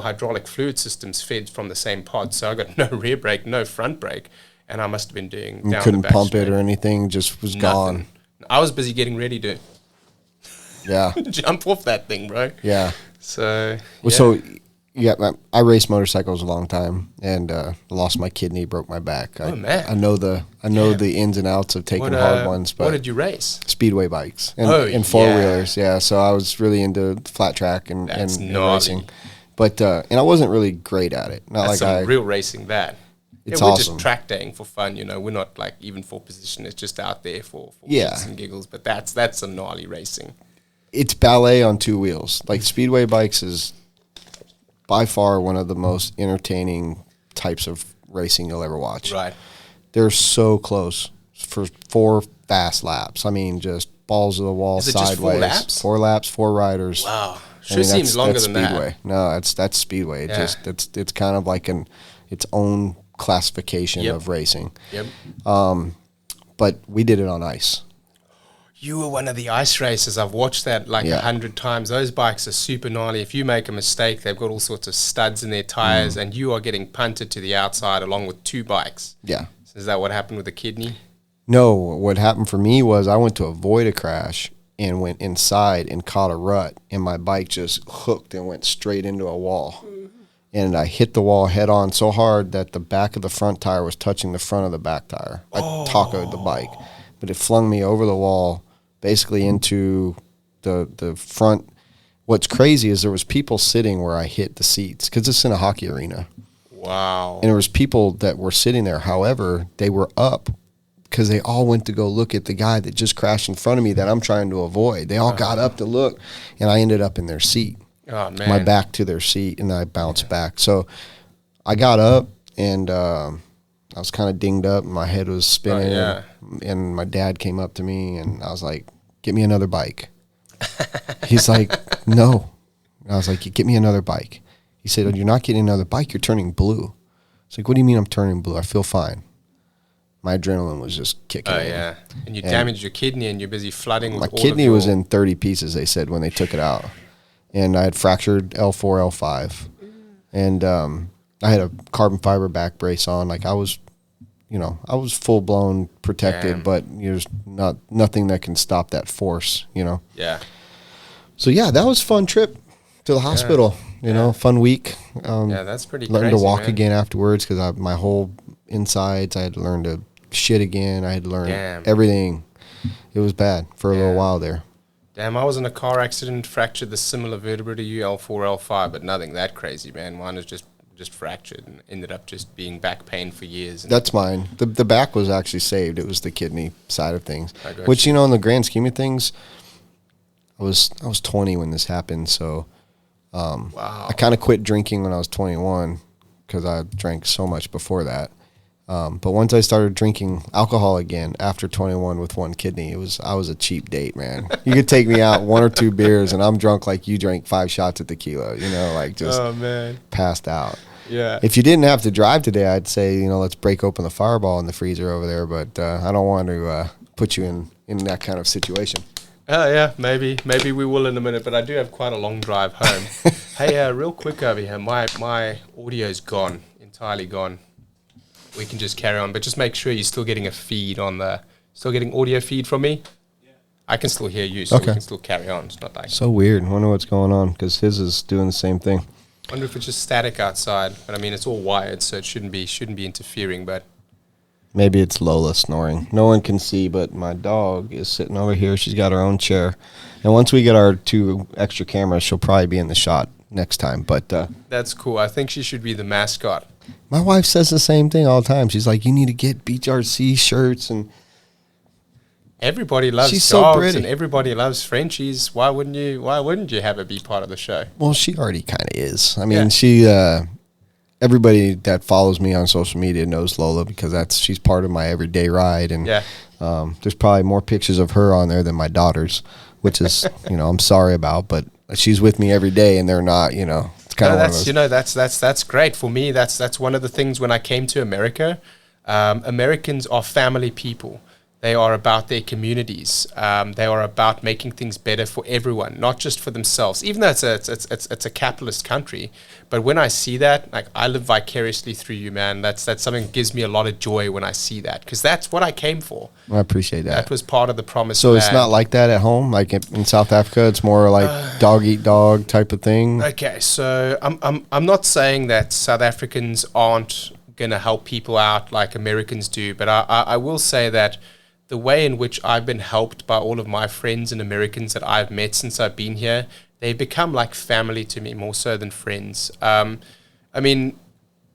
hydraulic fluid system's fed from the same pod. So I got no rear brake, no front brake, and I must have been doing you down couldn't the back pump straight. it or anything, just was gone. I was busy getting ready to jump off that thing, bro. Yeah. So I raced motorcycles a long time, and lost my kidney, broke my back. Man. I know the ins and outs of taking hard ones. But what did you race? Speedway bikes and four wheelers. Yeah, so I was really into flat track and racing, but and I wasn't really great at it. That's some real racing. We're awesome. just track daying for fun. We're not like even for position. It's just out there for shits and giggles. But that's some gnarly racing. It's ballet on two wheels. Like Speedway bikes is by far one of the most entertaining types of racing you'll ever watch. Right. They're so close for 4 fast laps. I mean, just balls of the wall, is it sideways. Just 4 laps? 4 laps, 4 riders. Wow. Seems longer than Speedway. that. No, that's Speedway. It's kind of like its own classification of racing. Yep. But we did it on ice. You were one of the ice racers. I've watched that 100 times. Those bikes are super gnarly. If you make a mistake, they've got all sorts of studs in their tires, and you are getting punted to the outside along with 2 bikes. Yeah. So is that what happened with the kidney? No, what happened for me was I went to avoid a crash, and went inside and caught a rut, and my bike just hooked and went straight into a wall. And I hit the wall head on so hard that the back of the front tire was touching the front of the back tire. I tacoed the bike, but it flung me over the wall, basically into the front. What's crazy is there was people sitting where I hit the seats, because it's in a hockey arena. Wow. And there was people that were sitting there. However, they were up because they all went to go look at the guy that just crashed in front of me that I'm trying to avoid. They all got up to look, and I ended up in their seat. Oh, man. My back to their seat, and I bounced back. So I got up, and I was kind of dinged up, and my head was spinning. And my dad came up to me, and I was like, "Get me another bike." He's like, "No." I was like, "Get me another bike." He said, "Oh, you're not getting another bike. You're turning blue." It's like, "What do you mean I'm turning blue? I feel fine." My adrenaline was just kicking in. Oh, yeah. And you damaged your kidney, and you're busy flooding with My all kidney of your... was in 30 pieces, they said, when they took it out. And I had fractured L4, L5. And I had a carbon fiber back brace on. Like, I was full-blown protected, but there's nothing that can stop that force, Yeah. So, yeah, that was a fun trip to the hospital. Fun week. Yeah, that's pretty learned crazy, to walk man. again afterwards, because my whole insides, I had to learn to shit again. I had to learn everything. It was bad for a little while there. Damn, I was in a car accident, fractured the similar vertebra to you, L4, L5, but nothing that crazy, man. Mine was just fractured and ended up just being back pain for years. That's mine. The back was actually saved. It was the kidney side of things, which, you. in the grand scheme of things, I was 20 when this happened, so Wow. I kind of quit drinking when I was 21 because I drank so much before that. But once I started drinking alcohol again after 21 with one kidney, I was a cheap date, man. You could take me out 1 or 2 beers, and I'm drunk like you drank 5 shots of tequila, like just passed out. Yeah. If you didn't have to drive today, I'd say, let's break open the Fireball in the freezer over there, but I don't want to put you in that kind of situation. Oh, yeah, maybe we will in a minute, but I do have quite a long drive home. Hey, real quick over here, my audio's gone, entirely gone. We can just carry on, but just make sure you're still getting a feed still getting audio feed from me? Yeah. I can still hear you, so we can still carry on. It's not like... So weird. I wonder what's going on, because his is doing the same thing. I wonder if it's just static outside, but I mean, it's all wired, so it shouldn't be interfering, but... Maybe it's Lola snoring. No one can see, but my dog is sitting over here. She's got her own chair. And once we get our 2 extra cameras, she'll probably be in the shot next time. But that's cool. I think she should be the mascot. My wife says the same thing all the time. She's like, "You need to get Beach RC shirts." And everybody loves she's dogs, so pretty, and everybody loves Frenchies. Why wouldn't you have her be part of the show? Well, she already kind of is. I mean, she... everybody that follows me on social media knows Lola, because she's part of my everyday ride. And there's probably more pictures of her on there than my daughters, which is, I'm sorry about, but she's with me every day, and they're not, it's kind of one of those. That's great for me. That's one of the things when I came to America. Americans are family people. They are about their communities. They are about making things better for everyone, not just for themselves. Even though it's a capitalist country, but when I see that, like, I live vicariously through you, man. That's something that gives me a lot of joy when I see that, because that's what I came for. I appreciate that. That was part of the promise. So it's not like that at home, like in South Africa. It's more like dog eat dog type of thing. Okay, so I'm not saying that South Africans aren't gonna help people out like Americans do, but I will say that the way in which I've been helped by all of my friends and Americans that I've met since I've been here, they've become like family to me, more so than friends. I mean,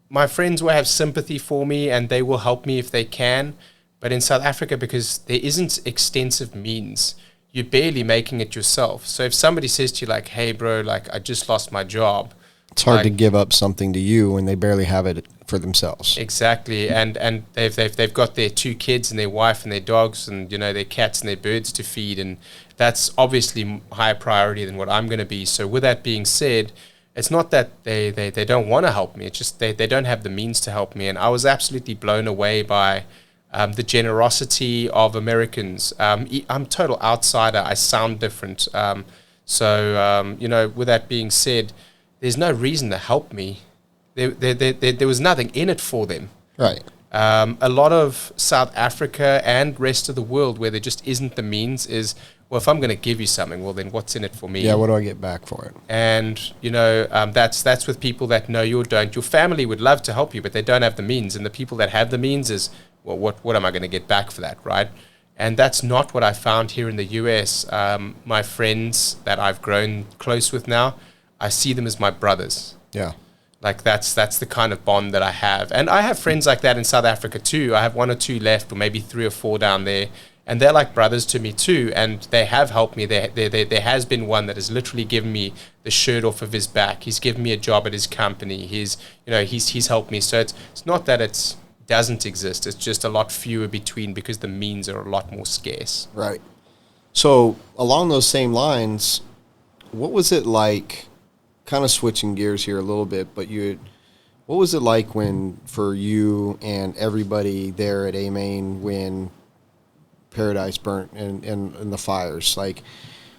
my friends will have sympathy for me, and they will help me if they can. But in South Africa, because there isn't extensive means, you're barely making it yourself. So if somebody says to you like, "Hey bro, like, I just lost my job," it's hard to give up something to you when they barely have it for themselves. Exactly. And they've got their 2 kids and their wife and their dogs and, their cats and their birds to feed. And that's obviously higher priority than what I'm going to be. So with that being said, it's not that they don't want to help me. It's just they don't have the means to help me. And I was absolutely blown away by the generosity of Americans. I'm total outsider. I sound different. With that being said, there's no reason to help me. There was nothing in it for them. Right. A lot of South Africa and rest of the world where there just isn't the means is, well, if I'm going to give you something, well, then what's in it for me? Yeah, what do I get back for it? And, that's with people that know you or don't. Your family would love to help you, but they don't have the means. And the people that have the means is, well, what am I going to get back for that, right? And that's not what I found here in the US. My friends that I've grown close with now, I see them as my brothers. Yeah. Like that's the kind of bond that I have. And I have friends like that in South Africa too. I have 1 or 2 left, or maybe 3 or 4 down there. And they're like brothers to me too. And they have helped me. There has been one that has literally given me the shirt off of his back. He's given me a job at his company. He's helped me. So it's not that it doesn't exist. It's just a lot fewer between because the means are a lot more scarce. Right. So along those same lines, what was it like, kind of switching gears here a little bit, but what was it like for you and everybody there at Amain when Paradise burnt and the fires? Like,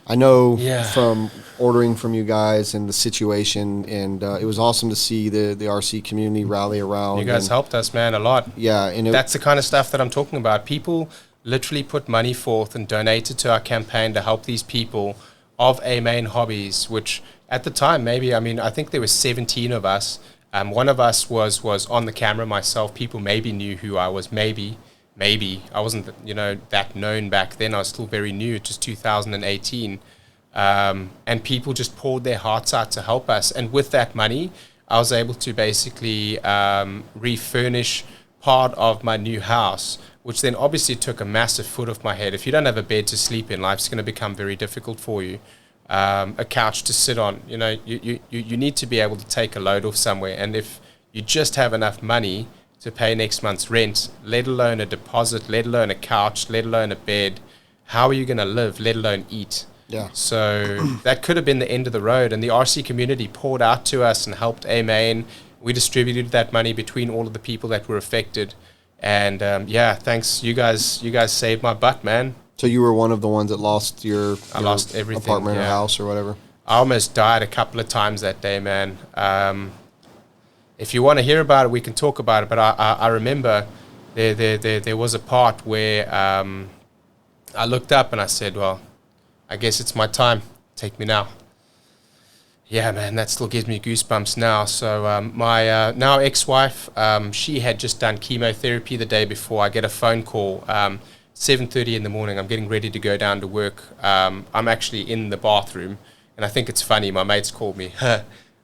I know from ordering from you guys and the situation, and it was awesome to see the RC community rally around. You guys helped us, man, a lot. Yeah. And that's the kind of stuff that I'm talking about. People literally put money forth and donated to our campaign to help these people of Amain hobbies, which at the time, I think there were 17 of us. One of us was on the camera, myself. People maybe knew who I was, maybe. I wasn't, that known back then. I was still very new. It was 2018. And people just poured their hearts out to help us. And with that money, I was able to basically refurnish part of my new house, which then obviously took a massive foot off my head. If you don't have a bed to sleep in, life's going to become very difficult for you. A couch to sit on, you need to be able to take a load off somewhere. And if you just have enough money to pay next month's rent, let alone a deposit, let alone a couch, let alone a bed, how are you going to live, let alone eat? Yeah. So that could have been the end of the road. And the RC community poured out to us and helped Amain. We distributed that money between all of the people that were affected. And thanks. You guys saved my butt, man. So you were one of the ones that lost your lost everything, apartment or house or whatever? I almost died a couple of times that day, man. If you want to hear about it, we can talk about it. But I remember there was a part where I looked up and I said, well, I guess it's my time. Take me now. Yeah, man, that still gives me goosebumps now. So my now ex-wife, she had just done chemotherapy the day before. I get a phone call, 7:30 in the morning. I'm getting ready to go down to work. I'm actually in the bathroom, and I think it's funny. My mates called me.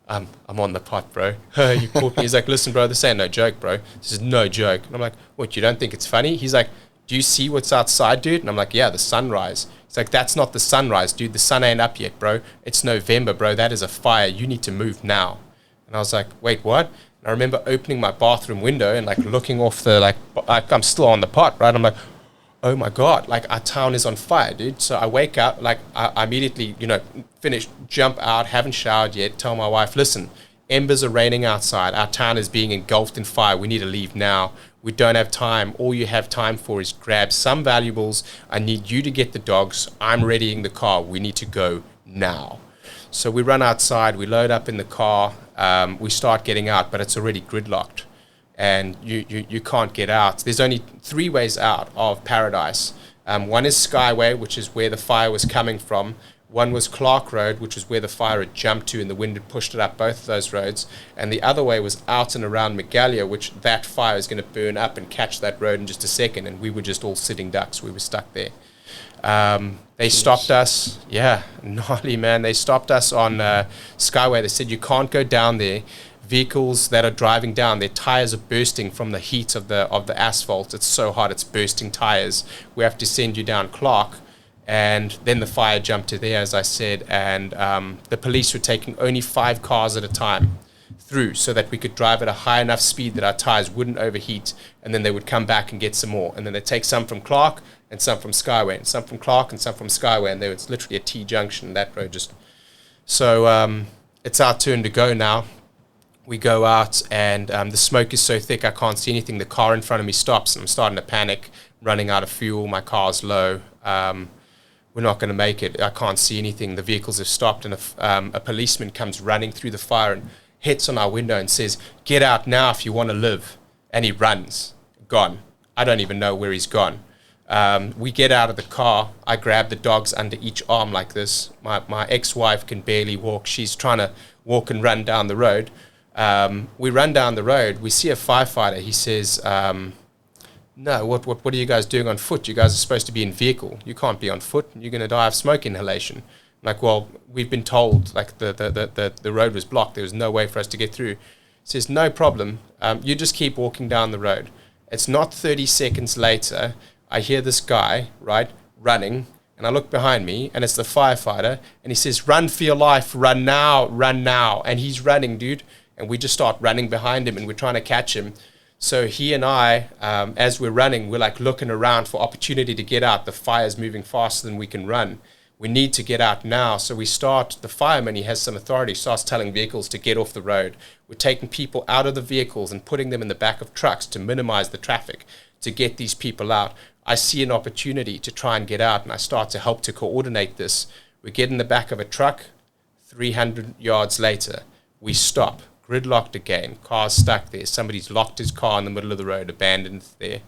I'm on the pot, bro. You caught me. He's like, listen, bro, this ain't no joke, bro. This is no joke. And I'm like, what, you don't think it's funny? He's like, do you see what's outside, dude? And I'm like, yeah, the sunrise. He's like, that's not the sunrise, dude. The sun ain't up yet, bro. It's November, bro. That is a fire. You need to move now. And I was like, wait, what? And I remember opening my bathroom window and like looking off like I'm still on the pot, right? I'm like, oh my God, like our town is on fire, dude. So I wake up, like I immediately, finish, jump out, haven't showered yet, tell my wife, listen, embers are raining outside. Our town is being engulfed in fire. We need to leave now. We don't have time. All you have time for is grab some valuables. I need you to get the dogs. I'm readying the car. We need to go now. So we run outside. We load up in the car. We start getting out, but it's already gridlocked. And you can't get out. There's only 3 ways out of Paradise. One is Skyway, which is where the fire was coming from. One was Clark Road, which is where the fire had jumped to and the wind had pushed it up both of those roads. And the other way was out and around Magalia, which that fire is going to burn up and catch that road in just a second. And we were just all sitting ducks. We were stuck there. They stopped us. Yeah, gnarly, man. They stopped us on Skyway. They said, you can't go down there. Vehicles that are driving down, their tires are bursting from the heat of the asphalt. It's so hot, it's bursting tires. We have to send you down Clark. And then the fire jumped to there, as I said, and the police were taking only 5 cars at a time through so that we could drive at a high enough speed that our tires wouldn't overheat, and then they would come back and get some more. And then they'd take some from Clark and some from Skyway, and some from Clark and some from Skyway, and there was literally a T-junction, that road just... So it's our turn to go now. We go out, and the smoke is so thick I can't see anything. The car in front of me stops, and I'm starting to panic, running out of fuel. My car's low. We're not going to make it. I can't see anything. The vehicles have stopped, and a policeman comes running through the fire and hits on our window and says, get out now if you want to live. And he runs. gone. I don't even know where he's gone. We get out of the car. I grab the dogs under each arm like this. My ex-wife can barely walk. She's trying to walk and run down the road. We run down the road. We see a firefighter. He says, no, what are you guys doing on foot? You guys are supposed to be in vehicle. You can't be on foot. You're going to die of smoke inhalation. I'm like, well, we've been told like the road was blocked. There was no way for us to get through. He says, no problem. You just keep walking down the road. It's not 30 seconds later. I hear this guy, right, running, and I look behind me, and it's the firefighter, and he says, run for your life, run now, and he's running, dude, and we just start running behind him, and we're trying to catch him. So he and I, as we're running, we're like looking around for opportunity to get out. The fire's moving faster than we can run. We need to get out now. So we start, the fireman, he has some authority, starts telling vehicles to get off the road. We're taking people out of the vehicles and putting them in the back of trucks to minimize the traffic, to get these people out. I see an opportunity to try and get out, and I start to help to coordinate this. We get in the back of a truck. 300 yards later, we stop, gridlocked again, car's stuck there. Somebody's locked his car in the middle of the road, abandoned there.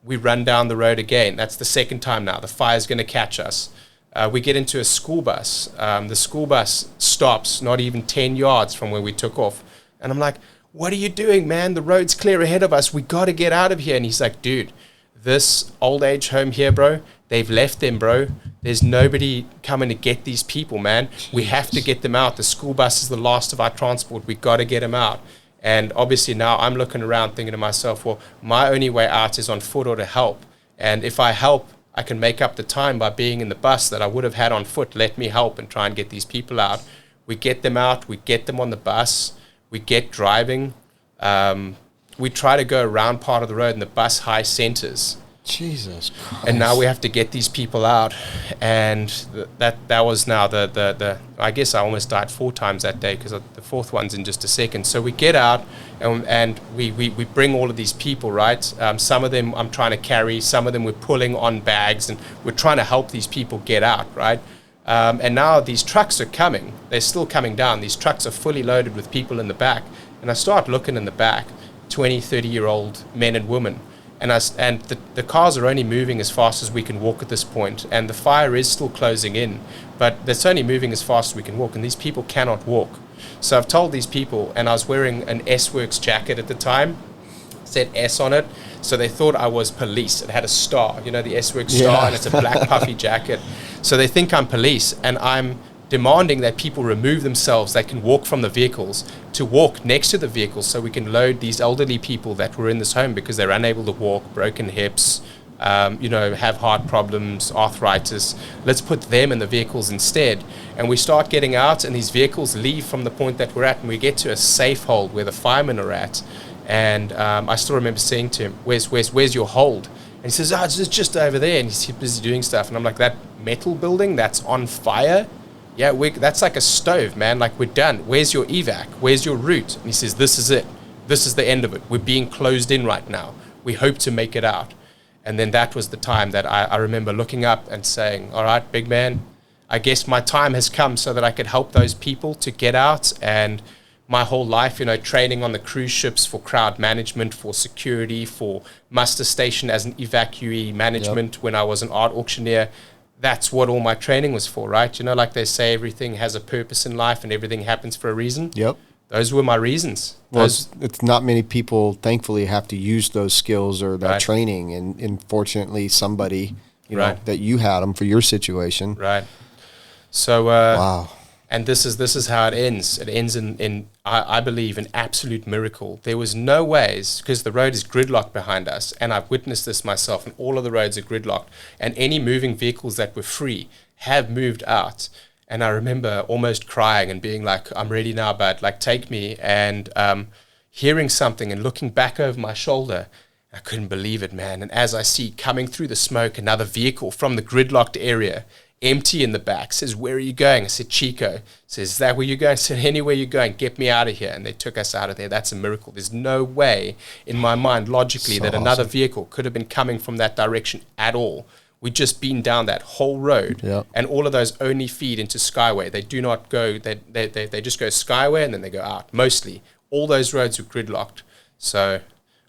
We run down the road again. That's the second time now. The fire's going to catch us. We get into a school bus. The school bus stops not even 10 yards from where we took off. And I'm like, what are you doing, man? The road's clear ahead of us. We got to get out of here. And he's like, dude, this old age home here, bro, they've left them, bro. There's nobody coming to get these people, man. We have to get them out. The school bus is the last of our transport. We got to get them out. And obviously now I'm looking around thinking to myself, well, my only way out is on foot or to help. And if I help, I can make up the time by being in the bus that I would have had on foot. Let me help and try and get these people out. We get them out. We get them on the bus. We get driving. We try to go around part of the road, and the bus high centers. Jesus Christ. And now we have to get these people out. And that was now the I guess I almost died 4 times that day, because the fourth one's in just a second. So we get out, and we bring all of these people, right? Some of them I'm trying to carry. Some of them we're pulling on bags, and we're trying to help these people get out, right? And now these trucks are coming. They're still coming down. These trucks are fully loaded with people in the back. And I start looking in the back, 20, 30-year-old men and women. And the cars are only moving as fast as we can walk at this point. And the fire is still closing in. But it's only moving as fast as we can walk. And these people cannot walk. So I've told these people, and I was wearing an S-Works jacket at the time. It said S on it. So they thought I was police. It had a star, you know, the S-Works star, and it's a black puffy jacket. So they think I'm police, and I'm demanding that people remove themselves. They can walk from the vehicles, to walk next to the vehicles so we can load these elderly people that were in this home because they're unable to walk, broken hips, have heart problems, arthritis. Let's put them in the vehicles instead. And we start getting out, and these vehicles leave from the point that we're at, and we get to a safe hold where the firemen are at. And I still remember saying to him, where's your hold? And he says, it's just over there. And he's busy doing stuff. And I'm like, that metal building that's on fire? Yeah, that's like a stove, man. Like, we're done. Where's your evac? Where's your route? And he says, this is it. This is the end of it. We're being closed in right now. We hope to make it out. And then that was the time that I remember looking up and saying, all right, big man, I guess my time has come so that I could help those people to get out. And my whole life, training on the cruise ships for crowd management, for security, for muster station as an evacuee management, when I was an art auctioneer, that's what all my training was for, right? Like they say, everything has a purpose in life and everything happens for a reason. Yep. Those were my reasons. Well, it's not many people, thankfully, have to use those skills or that training. And fortunately, somebody, know, that you had them for your situation. Right. So, wow. And this is how it ends. It ends in I believe, an absolute miracle. There was no ways, because the road is gridlocked behind us, and I've witnessed this myself, and all of the roads are gridlocked, and any moving vehicles that were free have moved out. And I remember almost crying and being like, I'm ready now, bud, like, take me. And hearing something and looking back over my shoulder, I couldn't believe it, man. And as I see coming through the smoke another vehicle from the gridlocked area, empty in the back, says, where are you going? I said, Chico. Says, is that where you're going? I said, anywhere you're going, get me out of here. And they took us out of there. That's a miracle. There's no way in my mind, logically, that another vehicle could have been coming from that direction at all. We'd just been down that whole road, and all of those only feed into Skyway. They do not go, they just go Skyway and then they go out, mostly. All those roads were gridlocked. So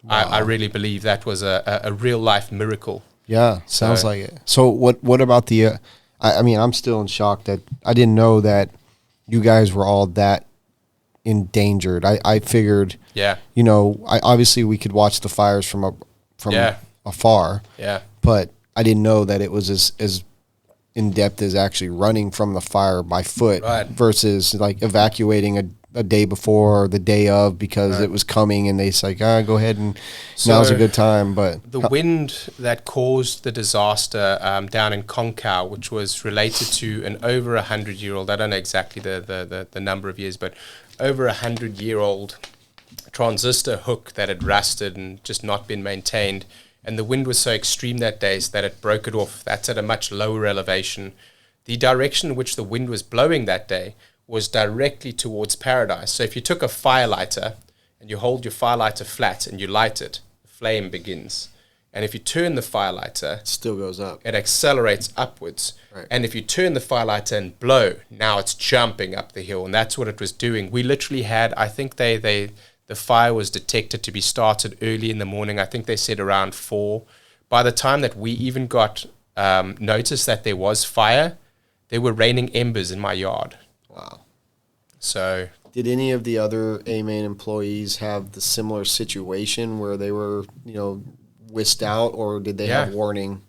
I really believe that was a real life miracle. Yeah, sounds like it. So what about the? I mean, I'm still in shock that I didn't know that you guys were all that endangered. I figured, you know, obviously we could watch the fires from afar. Yeah. But I didn't know that it was as in depth as actually running from the fire by foot versus like evacuating a day before or the day of because it was coming and they say, go ahead and now's a good time. But the wind that caused the disaster down in Concow, which was related to an over 100-year-old, I don't know exactly the number of years, but over 100-year-old transistor hook that had rusted and just not been maintained. And the wind was so extreme that day that it broke it off. That's at a much lower elevation. The direction in which the wind was blowing that day was directly towards Paradise. So if you took a firelighter and you hold your firelighter flat and you light it, the flame begins. And if you turn the firelighter, it still goes up. It accelerates upwards. Right. And if you turn the firelighter and blow, now it's jumping up the hill. And that's what it was doing. We literally had, I think the fire was detected to be started early in the morning. I think they said around 4. By the time that we even got notice that there was fire, there were raining embers in my yard. Wow. So did any of the other Amain employees have the similar situation where they were, you know, whisked out, or did they have warning?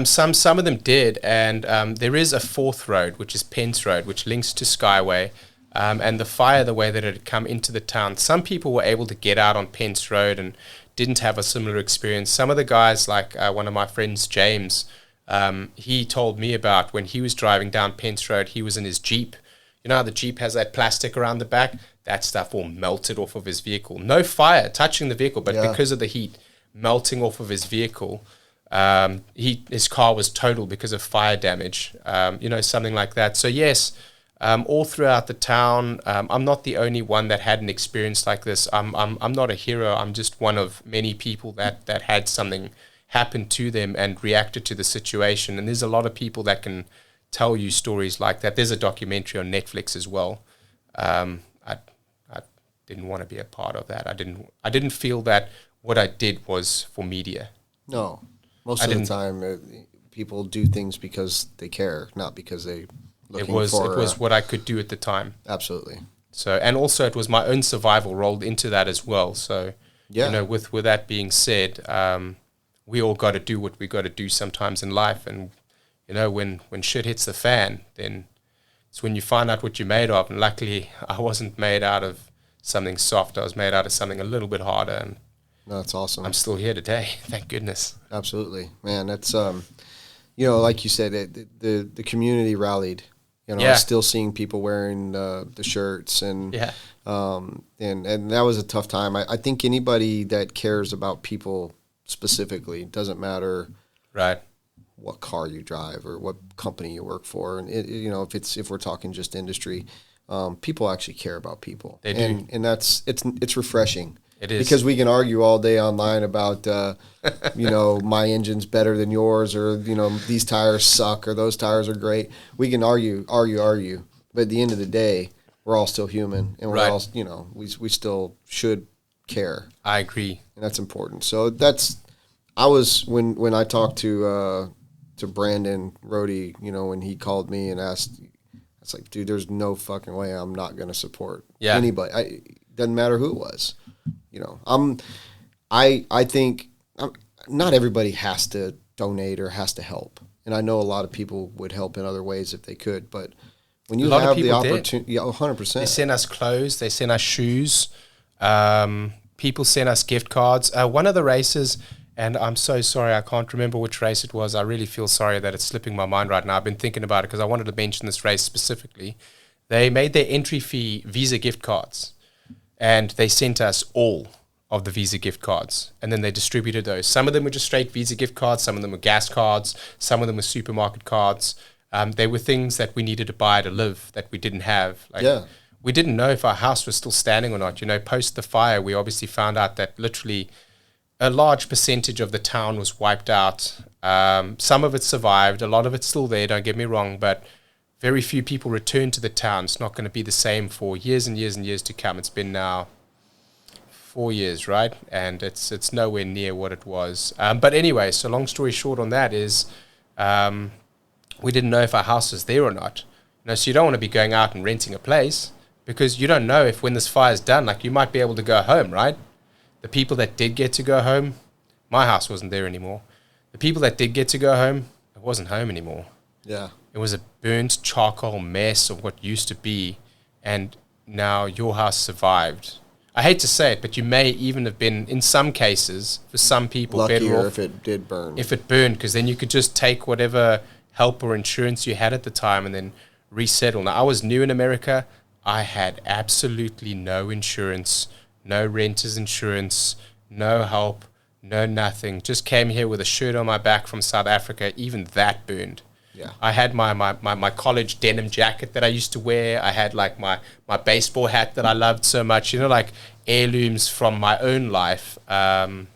Some of them did, and there is a 4th road, which is Pence Road, which links to Skyway. And the fire, the way that it had come into the town, some people were able to get out on Pence Road and didn't have a similar experience. Some of the guys, like one of my friends, James, he told me about when he was driving down Pence Road, he was in his Jeep. You know how the Jeep has that plastic around the back? That stuff all melted off of his vehicle. No fire touching the vehicle, but because of the heat melting off of his vehicle, his car was totaled because of fire damage, you know, something like that. So yes, all throughout the town, I'm not the only one that had an experience like this. I'm not a hero. I'm just one of many people that had something happen to them and reacted to the situation. And there's a lot of people that can tell you stories like that. There's a documentary on Netflix as well. I didn't want to be a part of that. I didn't feel that what I did was for media. No, most of the time people do things because they care, not because they. It was what I could do at the time. Absolutely. So, and also it was my own survival rolled into that as well. So, you know, with that being said, we all got to do what we got to do sometimes in life. And, you know, when shit hits the fan, then it's when you find out what you're made of. And luckily, I wasn't made out of something soft. I was made out of something a little bit harder. And that's awesome. I'm still here today. Thank goodness. Absolutely, man. That's, you know, like you said, the community rallied. You know, still seeing people wearing the shirts and that was a tough time. I think anybody that cares about people specifically, doesn't matter what car you drive or what company you work for, and you know, if we're talking just industry, people actually care about people. They do, and it's refreshing. It is. Because we can argue all day online about, you know, my engine's better than yours, or, you know, these tires suck or those tires are great. We can argue. But at the end of the day, we're all still human, and we're all, you know, we still should care. I agree. And that's important. So when I talked to Brandon Rhodey, you know, when he called me and asked, it's like, dude, there's no fucking way I'm not going to support anybody. Doesn't matter who it was. You know, I think not everybody has to donate or has to help. And I know a lot of people would help in other ways if they could, but when you have the opportunity, 100%. They send us clothes, they send us shoes, people send us gift cards. One of the races, and I'm so sorry, I can't remember which race it was. I really feel sorry that it's slipping my mind right now. I've been thinking about it because I wanted to mention this race specifically. They made their entry fee Visa gift cards. And they sent us all of the Visa gift cards, and then they distributed those. Some of them were just straight Visa gift cards. Some of them were gas cards. Some of them were supermarket cards. They were things that we needed to buy to live that we didn't have. We didn't know if our house was still standing or not. You know, post the fire, we obviously found out that literally a large percentage of the town was wiped out. Some of it survived. A lot of it's still there, don't get me wrong, but very few people return to the town. It's not going to be the same for years and years and years to come. It's been now 4 years, right? And it's nowhere near what it was. But anyway, so long story short on that is, we didn't know if our house was there or not. So you don't want to be going out and renting a place because you don't know if when this fire's done, like you might be able to go home, right? The people that did get to go home, my house wasn't there anymore. The people that did get to go home, it wasn't home anymore. Yeah. It was a burnt charcoal mess of what used to be, and now your house survived. I hate to say it, but you may even have been, in some cases, for some people, better Luckier off if it did burn. if it burned, because then you could just take whatever help or insurance you had at the time and then resettle. Now, I was new in America. I had absolutely no insurance, no renter's insurance, no help, no nothing. Just came here with a shirt on my back from South Africa. Even that burned. Yeah. I had my college denim jacket that I used to wear. I had like my baseball hat that I loved so much, like heirlooms from my own life that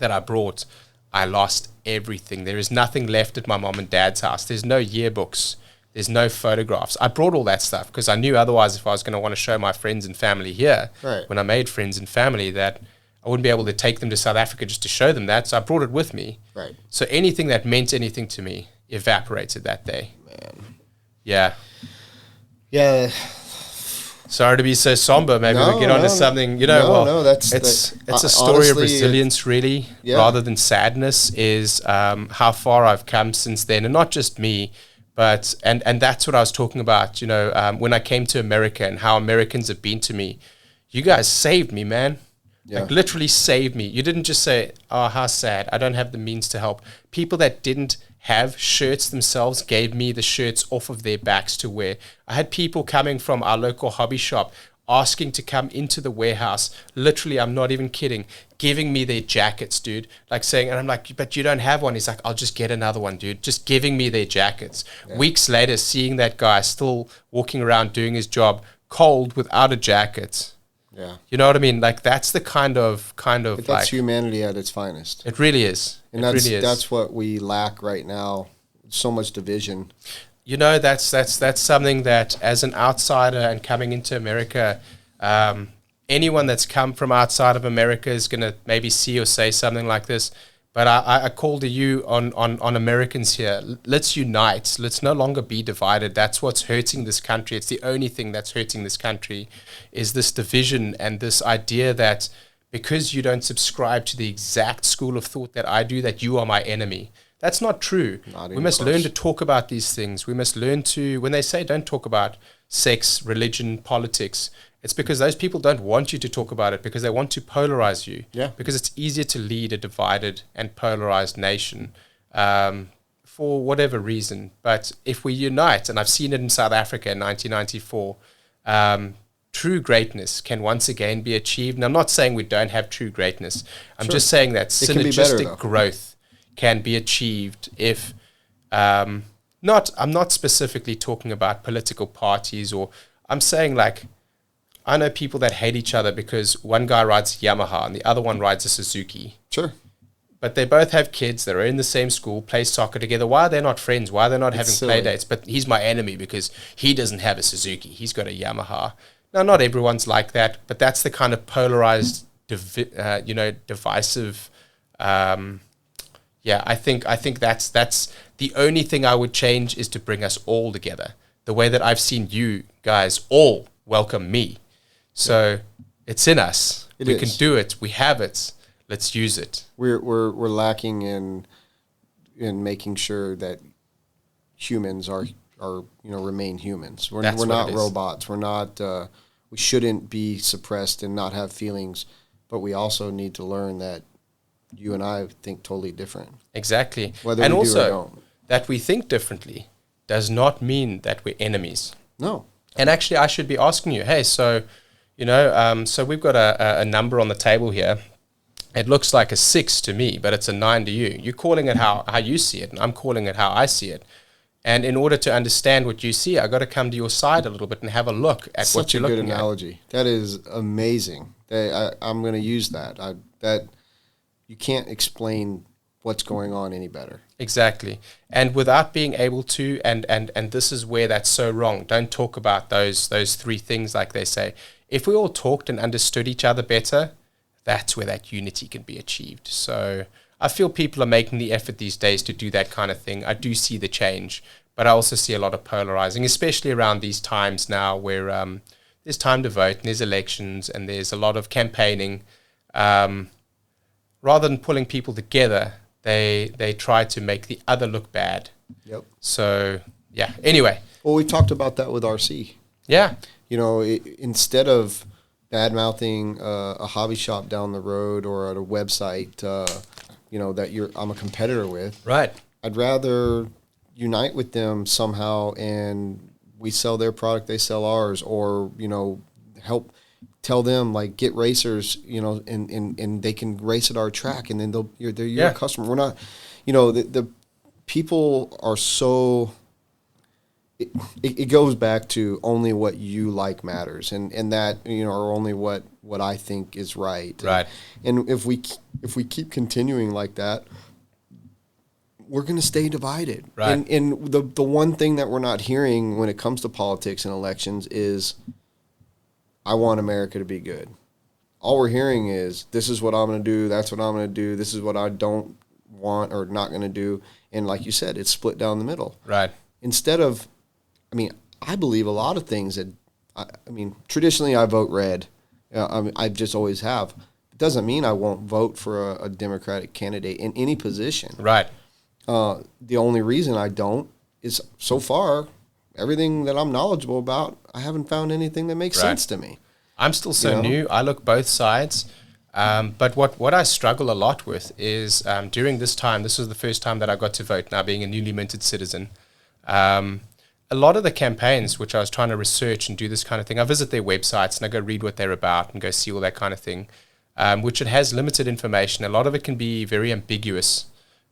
I brought. I lost everything. There is nothing left at my mom and dad's house. There's no yearbooks. There's no photographs. I brought all that stuff because I knew otherwise if I was going to want to show my friends and family here, right, when I made friends and family, that I wouldn't be able to take them to South Africa just to show them that. So I brought it with me. Right. So anything that meant anything to me evaporated that day. Man. Yeah. Yeah. Sorry to be so somber. Maybe we'll get on to something, it's a story of resilience, really, rather than sadness, is how far I've come since then. And not just me, but, and that's what I was talking about, when I came to America and how Americans have been to me. You guys saved me, man. Yeah. Like literally saved me. You didn't just say, oh, how sad, I don't have the means to help. People that didn't have shirts themselves gave me the shirts off of their backs to wear. I had people coming from our local hobby shop asking to come into the warehouse. Literally, I'm not even kidding, giving me their jackets, dude. Like saying, and I'm like, but you don't have one. He's like, I'll just get another one, dude. Just giving me their jackets. Yeah. Weeks later, seeing that guy still walking around doing his job, cold, without a jacket. Yeah. You know what I mean? Like that's the kind of that's like humanity at its finest. It really is. And that's what we lack right now. So much division. That's something that as an outsider and coming into America, anyone that's come from outside of America is going to maybe see or say something like this. But I call to you on Americans here. Let's unite. Let's no longer be divided. That's what's hurting this country. It's the only thing that's hurting this country is this division and this idea that because you don't subscribe to the exact school of thought that I do, that you are my enemy. That's not true. We must learn to talk about these things. We must learn to, when they say don't talk about sex, religion, politics, it's because those people don't want you to talk about it because they want to polarize you. Yeah. Because it's easier to lead a divided and polarized nation for whatever reason. But if we unite, and I've seen it in South Africa in 1994, true greatness can once again be achieved. And I'm not saying we don't have true greatness. I'm just saying that synergistic growth can be achieved if I'm not specifically talking about political parties, or I'm saying like I know people that hate each other because one guy rides a Yamaha and the other one rides a Suzuki. Sure. But they both have kids that are in the same school, play soccer together. Why are they not friends? Why are they not having play dates? But he's my enemy because he doesn't have a Suzuki. He's got a Yamaha. Now, not everyone's like that, but that's the kind of polarized, divisive. I think that's the only thing I would change is to bring us all together. The way that I've seen you guys all welcome me. So it's in us. We can do it. We have it. Let's use it. We're lacking in making sure that humans are remain humans. We're not robots. We're not. We shouldn't be suppressed and not have feelings. But we also need to learn that you and I think totally different. Exactly. Whether and we also, do or don't. That we think differently does not mean that we're enemies. No. And actually, I should be asking you, hey, so, so we've got a number on the table here. It looks like a 6 to me, but it's a 9 to you. You're calling it how you see it, and I'm calling it how I see it. And in order to understand what you see, I got to come to your side a little bit and have a look at what you're looking at. Such a good analogy. That is amazing. I'm going to use that. That you can't explain what's going on any better. Exactly. And without being able to, and this is where that's so wrong. Don't talk about those 3 things like they say. If we all talked and understood each other better, that's where that unity can be achieved. So I feel people are making the effort these days to do that kind of thing. I do see the change, but I also see a lot of polarizing, especially around these times now where there's time to vote and there's elections and there's a lot of campaigning. Rather than pulling people together, they try to make the other look bad. Yep. So, yeah. Anyway. Well, we talked about that with RC. Yeah. You know, instead of bad-mouthing a hobby shop down the road or at a website, you know, that I'm a competitor with. Right. I'd rather unite with them somehow and we sell their product, they sell ours, or, you know, help tell them, like, get racers, you know, and they can race at our track, and then they're your customer. We're not, you know, the people are so, it goes back to only what you like matters, and that, you know, or only what I think is right. Right. And if we keep continuing like that, we're going to stay divided. Right. And the one thing that we're not hearing when it comes to politics and elections is, I want America to be good. All we're hearing is, this is what I'm going to do, that's what I'm going to do, this is what I don't want or not going to do. And like you said, it's split down the middle. Right. Instead of, I mean, I believe a lot of things that, I mean, traditionally I vote red. I just always have. It doesn't mean I won't vote for a Democratic candidate in any position. Right. The only reason I don't is, so far, everything that I'm knowledgeable about, I haven't found anything that makes sense to me. I'm still so new. I look both sides. But what I struggle a lot with is during this time, this was the first time that I got to vote now being a newly minted citizen. A lot of the campaigns, which I was trying to research and do this kind of thing, I visit their websites and I go read what they're about and go see all that kind of thing, which it has limited information. A lot of it can be very ambiguous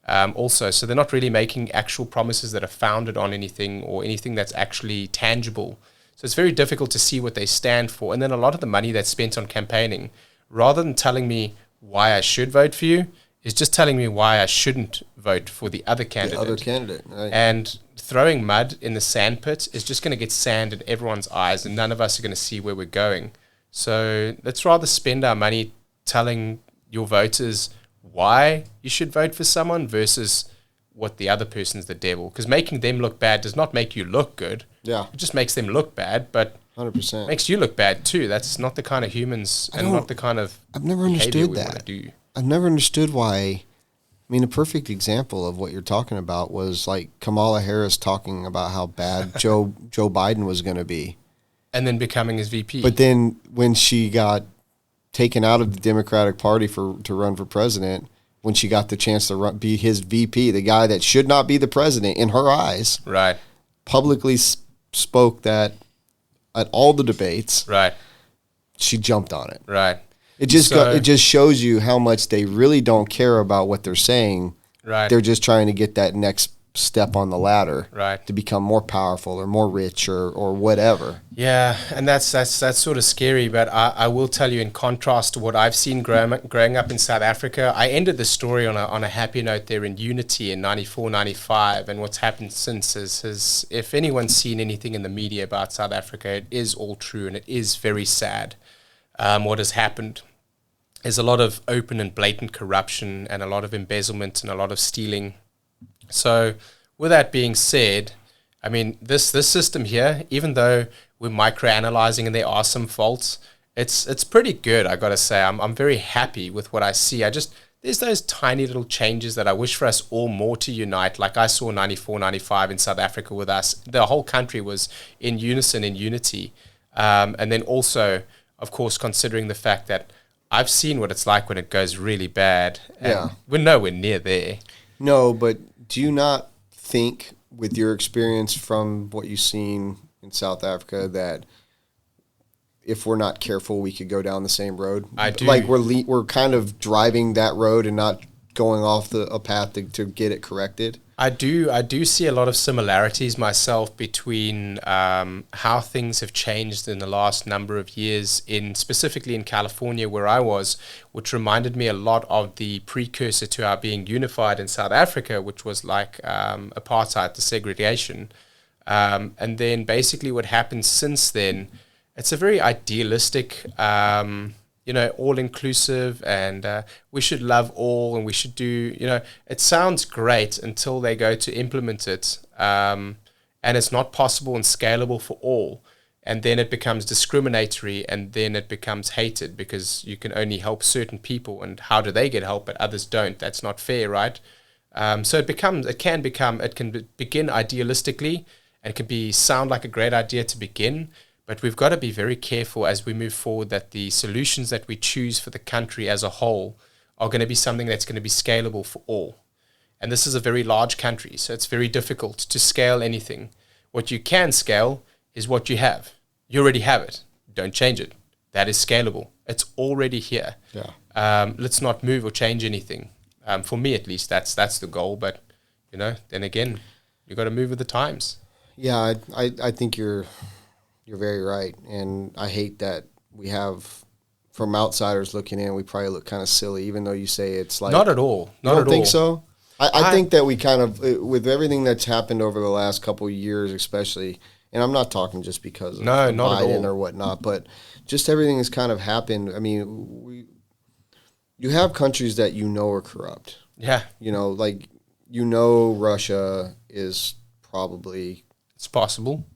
also. So they're not really making actual promises that are founded on anything or anything that's actually tangible. So it's very difficult to see what they stand for. And then a lot of the money that's spent on campaigning, rather than telling me why I should vote for you, is just telling me why I shouldn't vote for the other candidate. Right. And throwing mud in the sandpit is just going to get sand in everyone's eyes, and none of us are going to see where we're going. So let's rather spend our money telling your voters why you should vote for someone versus what the other person's the devil. Because making them look bad does not make you look good. Yeah. It just makes them look bad, but 100%. makes you look bad too. That's not the kind of humans and not the kind of I've never understood that. I've never understood why. I mean, a perfect example of what you're talking about was like Kamala Harris talking about how bad Joe Biden was going to be. And then becoming his VP. But then when she got taken out of the Democratic Party to run for president, when she got the chance to be his VP, the guy that should not be the president in her eyes, right, publicly spoke that at all the debates, right, she jumped on it. Right. It just shows you how much they really don't care about what they're saying. Right. They're just trying to get that next step on the ladder, right, to become more powerful or more rich or whatever. Yeah, and that's sort of scary. But I will tell you, in contrast to what I've seen growing up in South Africa, I ended the story on a happy note there in Unity in 94, 95, and what's happened since is if anyone's seen anything in the media about South Africa, it is all true, and it is very sad. What has happened is a lot of open and blatant corruption and a lot of embezzlement and a lot of stealing. So with that being said, I mean, this system here, even though we're microanalyzing and there are some faults, it's pretty good, I got to say. I'm very happy with what I see. There's those tiny little changes that I wish for us all more to unite. Like I saw 94, 95 in South Africa with us. The whole country was in unison, in unity. And then also, of course, considering the fact that I've seen what it's like when it goes really bad. And we're nowhere near there. No, but do you not think, with your experience from what you've seen in South Africa, that if we're not careful, we could go down the same road? I do. Like we're kind of driving that road and not going off a path to get it corrected? I do see a lot of similarities myself between how things have changed in the last number of years, specifically in California where I was, which reminded me a lot of the precursor to our being unified in South Africa, which was like apartheid, the segregation. And then basically what happened since then, it's a very idealistic all inclusive, and we should love all, and we should do, it sounds great until they go to implement it, and it's not possible and scalable for all. And then it becomes discriminatory, and then it becomes hated because you can only help certain people, and how do they get help but others don't? That's not fair, right? So it can begin idealistically, and it can sound like a great idea to begin, but we've got to be very careful as we move forward that the solutions that we choose for the country as a whole are going to be something that's going to be scalable for all. And this is a very large country, so it's very difficult to scale anything. What you can scale is what you have. You already have it. Don't change it. That is scalable. It's already here. Yeah. Let's not move or change anything. For me, at least, that's the goal. But then again, you got to move with the times. Yeah, I think you're very right, and I hate that we have, from outsiders looking in, we probably look kind of silly, even though you say it's like not at all. Not you at don't think all. so? I think that we kind of, with everything that's happened over the last couple of years, especially. And I'm not talking just because of Biden or whatnot, but just everything that's kind of happened. I mean, you have countries that are corrupt. Yeah. Russia is probably... It's possible.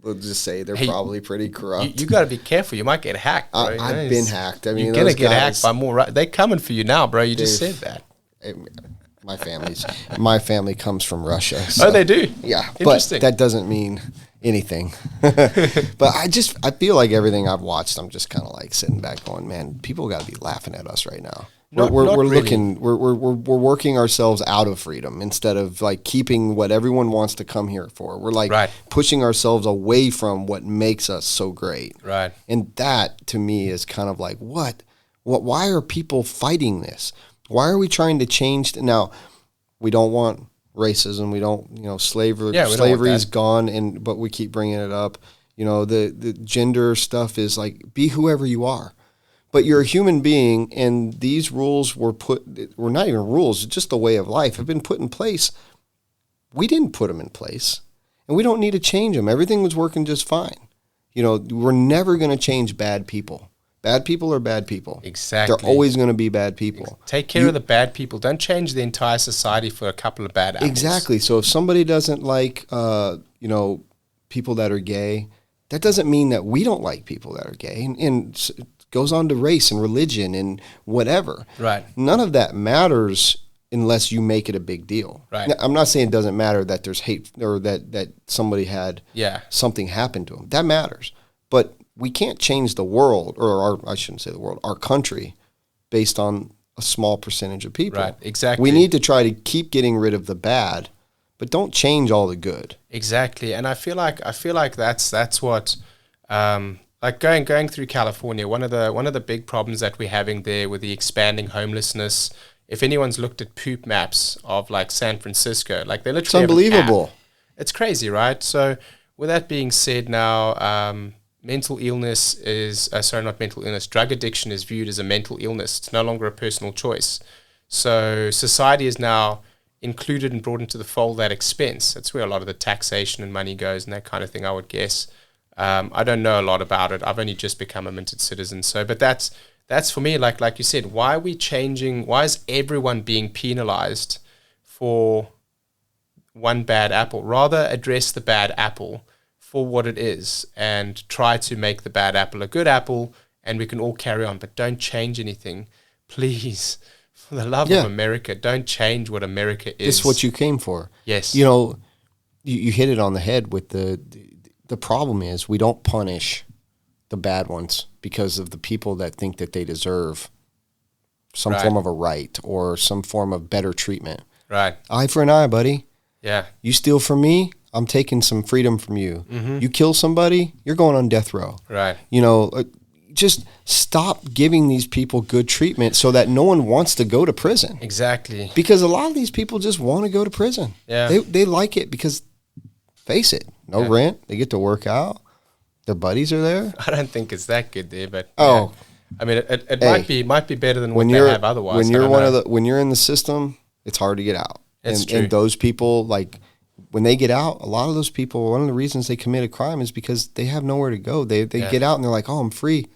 We'll just say they're probably pretty corrupt. You got to be careful. You might get hacked, bro. I've been hacked. I mean, you're going to get hacked by more... They're coming for you now, bro. You just said that. My family comes from Russia. So, oh, they do? Yeah, but that doesn't mean anything. But I feel like everything I've watched, I'm just kind of like sitting back going, man, people got to be laughing at us right now. We're working ourselves out of freedom instead of like keeping what everyone wants to come here for. We're like pushing ourselves away from what makes us so great. Right. And that to me is kind of like, why are people fighting this? Why are we trying to change? Now, we don't want racism. We don't, slavery is gone, but we keep bringing it up. The gender stuff is like, be whoever you are. But you're a human being, and these rules were not even rules, just a way of life, have been put in place. We didn't put them in place, and we don't need to change them. Everything was working just fine. We're never going to change bad people. Bad people are bad people. Exactly. They're always going to be bad people. Take care of the bad people. Don't change the entire society for a couple of bad apples. Exactly. So if somebody doesn't like, people that are gay, that doesn't mean that we don't like people that are gay. And it goes on to race and religion and whatever. Right. None of that matters unless you make it a big deal. Right. Now, I'm not saying it doesn't matter that there's hate or that somebody had something happen to them. That matters. But we can't change the world, I shouldn't say the world, our country, based on a small percentage of people. Right, exactly. We need to try to keep getting rid of the bad, but don't change all the good. Exactly, and I feel like that's what, like going through California. One of the big problems that we're having there with the expanding homelessness. If anyone's looked at poop maps of like San Francisco, like they literally it's unbelievable. It's crazy, right? So with that being said, now. Mental illness is, not mental illness, drug addiction is viewed as a mental illness. It's no longer a personal choice. So society is now included and brought into the fold that expense. That's where a lot of the taxation and money goes and that kind of thing, I would guess. I don't know a lot about it. I've only just become a minted citizen. So, but that's for me, like you said, why are we changing? Why is everyone being penalized for one bad apple? Rather address the bad apple for what it is and try to make the bad apple a good apple, and we can all carry on, but don't change anything. Please, for the love of America, don't change what America is. It's what you came for. Yes. You hit it on the head with the problem is we don't punish the bad ones because of the people that think that they deserve some form of a right or some form of better treatment. Right. Eye for an eye, buddy. Yeah. You steal from me, I'm taking some freedom from you. Mm-hmm. You kill somebody, you're going on death row. Right. Just stop giving these people good treatment so that no one wants to go to prison. Exactly. Because a lot of these people just want to go to prison. Yeah. They like it because, face it, no rent, they get to work out, their buddies are there. I don't think it's that good there, but I mean, it might be better than what they have otherwise. When you're when you're in the system, it's hard to get out. It's true. And those people, like, when they get out, a lot of those people, one of the reasons they commit a crime is because they have nowhere to go. They get out and they're like, oh, I'm free.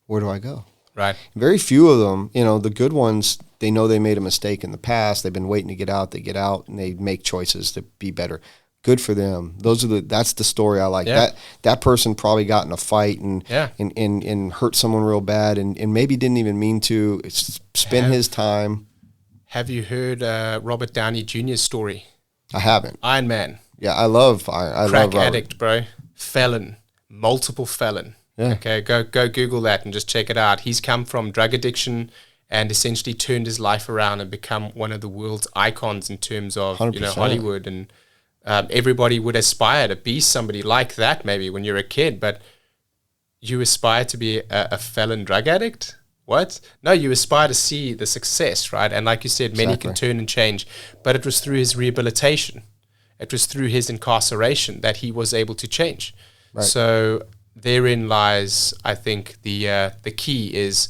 where do I go? Right. Very few of them, the good ones, they know they made a mistake in the past. They've been waiting to get out. They get out and they make choices to be better. Good for them. That's the story I like. Yeah. That person probably got in a fight and hurt someone real bad and maybe didn't even mean to spend his time. Have you heard Robert Downey Jr.'s story? I haven't. Iron Man. Yeah, I love Iron. Crack addict, bro. Felon. Multiple felon. Yeah. Okay, go Google that and just check it out. He's come from drug addiction and essentially turned his life around and become one of the world's icons in terms of 100%. Hollywood, and everybody would aspire to be somebody like that maybe when you're a kid, but you aspire to be a felon drug addict? What? No, you aspire to see the success, right? And like you said, many can turn and change, but it was through his rehabilitation. It was through his incarceration that he was able to change. Right. So therein lies, I think, the key is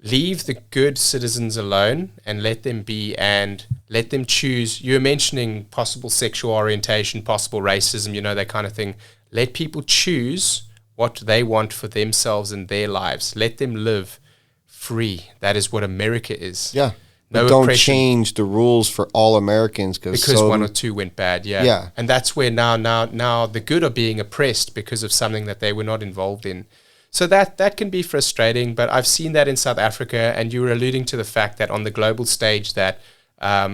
leave the good citizens alone and let them be and let them choose. You were mentioning possible sexual orientation, possible racism, that kind of thing. Let people choose what they want for themselves and their lives. Let them live free. That is what America is. Yeah. No but don't oppression. change the rules for all Americans because one or two went bad. Yeah. Yeah. And that's where now the good are being oppressed because of something that they were not involved in. So that can be frustrating, but I've seen that in South Africa, and you were alluding to the fact that on the global stage that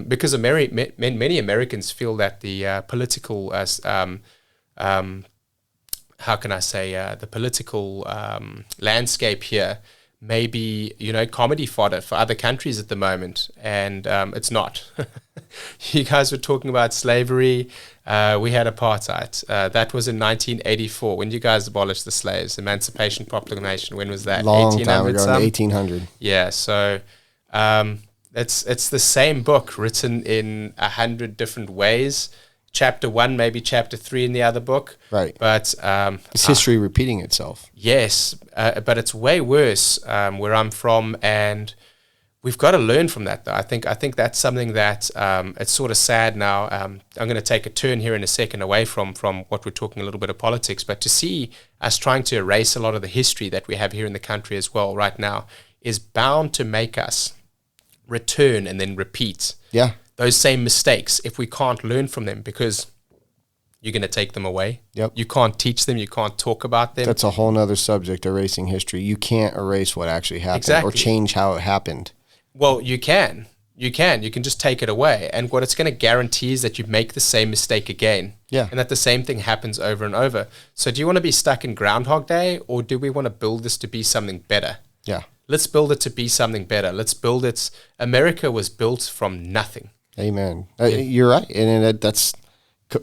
because many Americans feel that the political, how can I say, the political landscape here may be, comedy fodder for other countries at the moment, and it's not. You guys were talking about slavery. We had apartheid. That was in 1984. When you guys abolished the slaves, Emancipation Proclamation, when was that? Long time ago, in 1800. Yeah, so it's the same book written in 100 different ways. Chapter 1, maybe chapter 3 in the other book. Right. But it's history repeating itself. Yes, but it's way worse where I'm from, and we've got to learn from that, though. I think that's something that it's sort of sad now. I'm going to take a turn here in a second away from what we're talking a little bit of politics, but to see us trying to erase a lot of the history that we have here in the country as well right now is bound to make us return and then repeat those same mistakes if we can't learn from them, because you're going to take them away. Yep. You can't teach them. You can't talk about them. That's a whole nother subject, erasing history. You can't erase what actually happened or change how it happened. Well, you can. You can just take it away. And what it's going to guarantee is that you make the same mistake again. Yeah. And that the same thing happens over and over. So do you want to be stuck in Groundhog Day, or do we want to build this to be something better? Yeah. Let's build it to be something better. Let's build it. America was built from nothing. Amen. You're right. And that's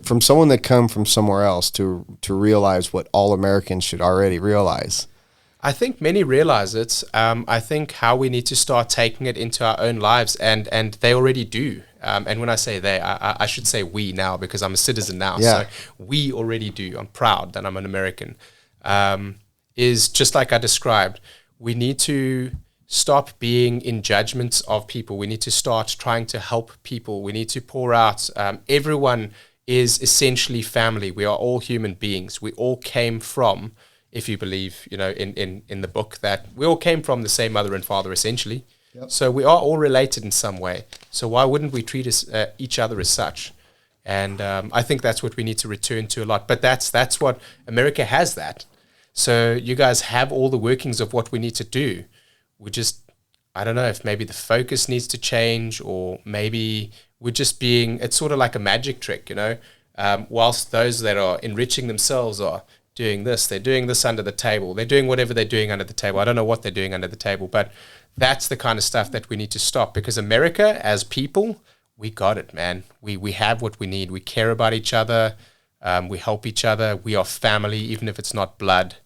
from someone that come from somewhere else to realize what all Americans should already realize. I think many realize it. I think how we need to start taking it into our own lives, and they already do. And when I say they, I should say we now, because I'm a citizen now. Yeah. So we already do. I'm proud that I'm an American. Is just like I described, we need to stop being in judgments of people. We need to start trying to help people. We need to pour out. Everyone is essentially family. We are all human beings. We all came from, if you believe, in the book, that we all came from the same mother and father, essentially. Yep. So we are all related in some way. So why wouldn't we treat each other as such? And I think that's what we need to return to a lot. But that's what America has that. So you guys have all the workings of what we need to do. We just, I don't know if maybe the focus needs to change, or maybe we're just being, it's sort of like a magic trick, whilst those that are enriching themselves are doing this, they're doing this under the table, they're doing whatever they're doing under the table. I don't know what they're doing under the table, but that's the kind of stuff that we need to stop, because America, as people, we got it, man. We have what we need. We care about each other. We help each other. We are family, even if it's not blood.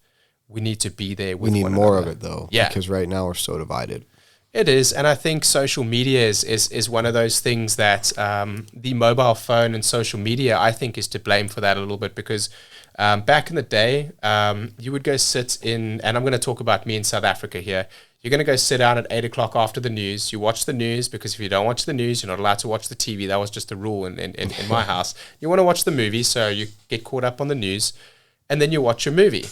We need to be there with one another. We need more of it, though, because right now we're so divided. It is, and I think social media is one of those things that the mobile phone and social media, I think, is to blame for that a little bit, because back in the day, you would go sit in, and I'm going to talk about me in South Africa here, you're going to go sit down at 8 o'clock after the news, you watch the news, because if you don't watch the news, you're not allowed to watch the TV. That was just a rule in my house. You want to watch the movie, so you get caught up on the news, and then you watch your movie.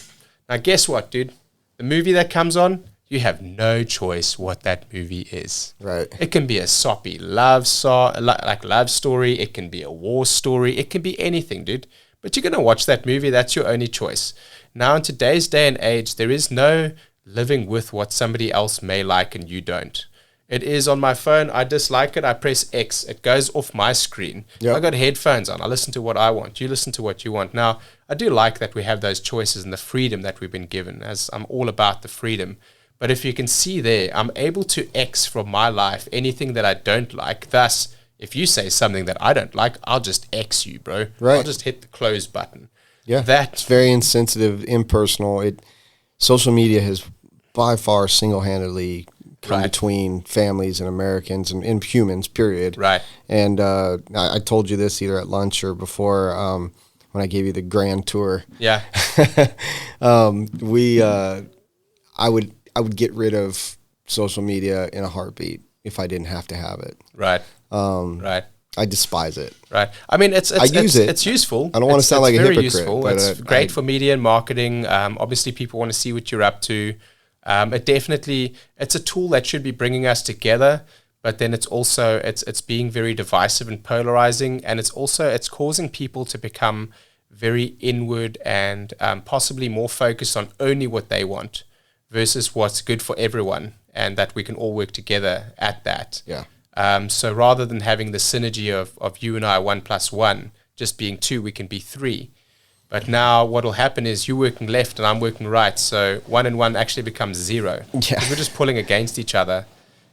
Now, guess what, dude? The movie that comes on, you have no choice what that movie is. Right. It can be a soppy love story. It can be a war story. It can be anything, dude. But you're going to watch that movie. That's your only choice. Now, in today's day and age, there is no living with what somebody else may like and you don't. It is on my phone. I dislike it. I press X. It goes off my screen. Yep. I got headphones on. I listen to what I want. You listen to what you want. Now, I do like that we have those choices and the freedom that we've been given, as I'm all about the freedom. But if you can see there, I'm able to X from my life anything that I don't like. Thus, if you say something that I don't like, I'll just X you, bro. Right. I'll just hit the close button. Yeah. That It's very insensitive, impersonal. Social media has by far single-handedly come Right. between families and Americans and humans, period. Right. And I told you this either at lunch or before when I gave you the grand tour. Yeah. I would get rid of social media in a heartbeat if I didn't have to have it. Right. Right. I despise it. Right. I mean, it's useful. I don't want to sound like a very hypocrite, useful. but It's great for media and marketing. Obviously, people want to see what you're up to. It's a tool that should be bringing us together, but then it's also it's being very divisive and polarizing, and it's causing people to become very inward and possibly more focused on only what they want versus what's good for everyone, and that we can all work together at that. Yeah. So rather than having the synergy of you and I, 1 + 1, just being 2, we can be 3. But now what will happen is you working left and I'm working right. So 1 and 1 actually becomes 0. Yeah. We're just pulling against each other.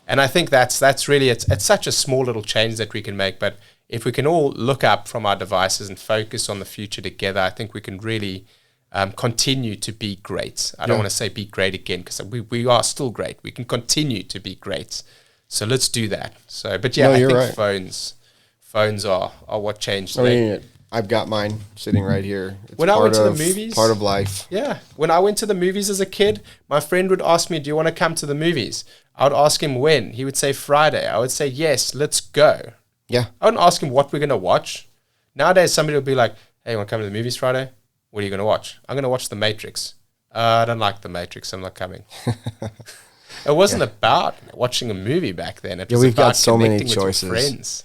And I think that's really, it's such a small little change that we can make. But if we can all look up from our devices and focus on the future together, I think we can really continue to be great. I don't want to say be great again, because we are still great. We can continue to be great. So let's do that. So, but yeah, No, I you're think right. phones are what changed. I mean, I've got mine sitting right here. It's When I went to the movies, part of life. Yeah. When I went to the movies as a kid, my friend would ask me, do you want to come to the movies? I would ask him when. He would say Friday. I would say, yes, let's go. Yeah. I wouldn't ask him what we're going to watch. Nowadays, somebody will be like, hey, you want to come to the movies Friday? What are you going to watch? I'm going to watch The Matrix. I don't like The Matrix. I'm not coming. It wasn't about watching a movie back then. It was we've got about so many connecting with your choices. friends.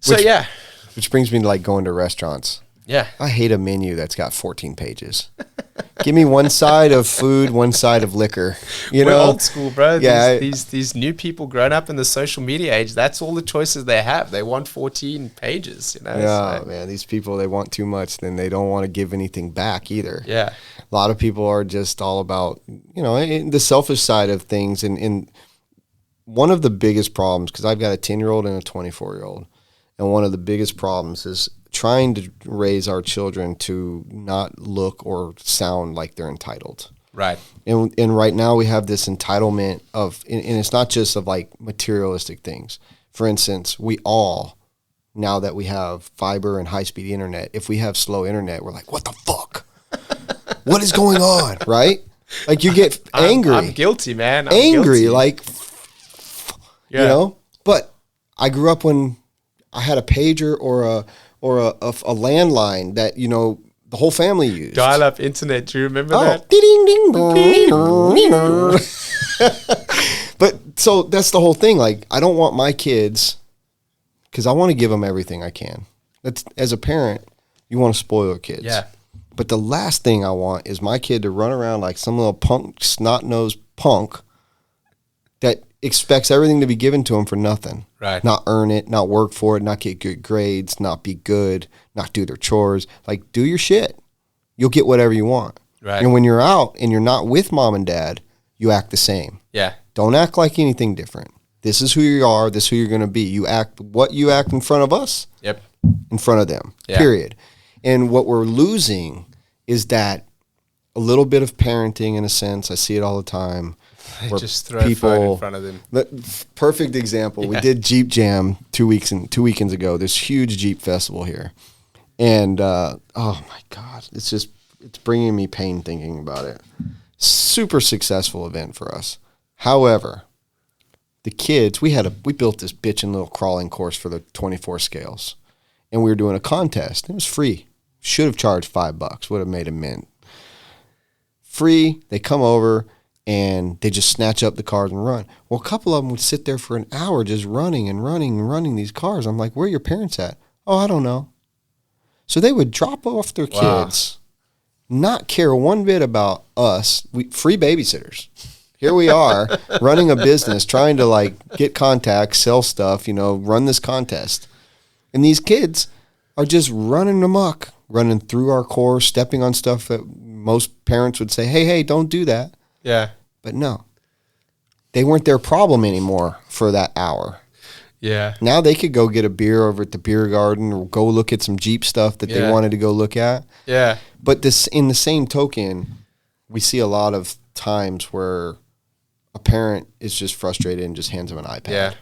So, yeah. Which brings me to like going to restaurants. Yeah. I hate a menu that's got 14 pages. Give me one side of food, one side of liquor. We're old school, bro. Yeah, These new people grown up in the social media age, that's all the choices they have. They want 14 pages, you know. Yeah, so, man. These people, they want too much, then they don't want to give anything back either. yeah. A lot of people are just all about, the selfish side of things. And one of the biggest problems, because I've got a 10-year-old and a 24-year-old, and one of the biggest problems is trying to raise our children to not look or sound like they're entitled. Right. And right now we have this entitlement of, and it's not just of like materialistic things. For instance, we all, now that we have fiber and high-speed internet, if we have slow internet, we're like, what the fuck? What is going on? Right? Like you get angry. I'm guilty, man. I'm angry, guilty. like, Yeah. But I grew up when I had a pager or a landline that, the whole family used. Dial-up internet. Do you remember that? But so that's the whole thing. Like, I don't want my kids, because I want to give them everything I can. That's, as a parent, you want to spoil your kids. Yeah. But the last thing I want is my kid to run around like some little punk, snot-nosed punk that expects everything to be given to him for nothing. Right. Not earn it, not work for it, not get good grades, not be good, not do their chores. Like, do your shit. You'll get whatever you want. Right. And when you're out and you're not with mom and dad, you act the same. Yeah. Don't act like anything different. This is who you are. This is who you're going to be. You act what you act in front of us, Yep. in front of them, Yeah. period. And what we're losing is that a little bit of parenting, in a sense. I see it all the time. where Just throw a phone in front of them. Perfect example. We did Jeep Jam 2 weekends ago. This huge Jeep festival here. And, oh my God, it's bringing me pain thinking about it. Super successful event for us. However, the kids, we built this bitchin' little crawling course for the 24 scales. And we were doing a contest. It was free. Should have charged $5. Would have made a mint. Free. They come over. and they just snatch up the cars and run. Well, a couple of them would sit there for an hour just running and running and running these cars. I'm like, where are your parents at? Oh, I don't know. So they would drop off their kids, not care one bit about us. Free babysitters. Here we are running a business, trying to like get contacts, sell stuff, run this contest. And these kids are just running amok, running through our course, stepping on stuff that most parents would say, hey, don't do that. Yeah. But no, they weren't their problem anymore for that hour. Yeah. Now they could go get a beer over at the beer garden or go look at some Jeep stuff that they wanted to go look at. Yeah. But this, in the same token, we see a lot of times where a parent is just frustrated and just hands them an iPad. Yeah.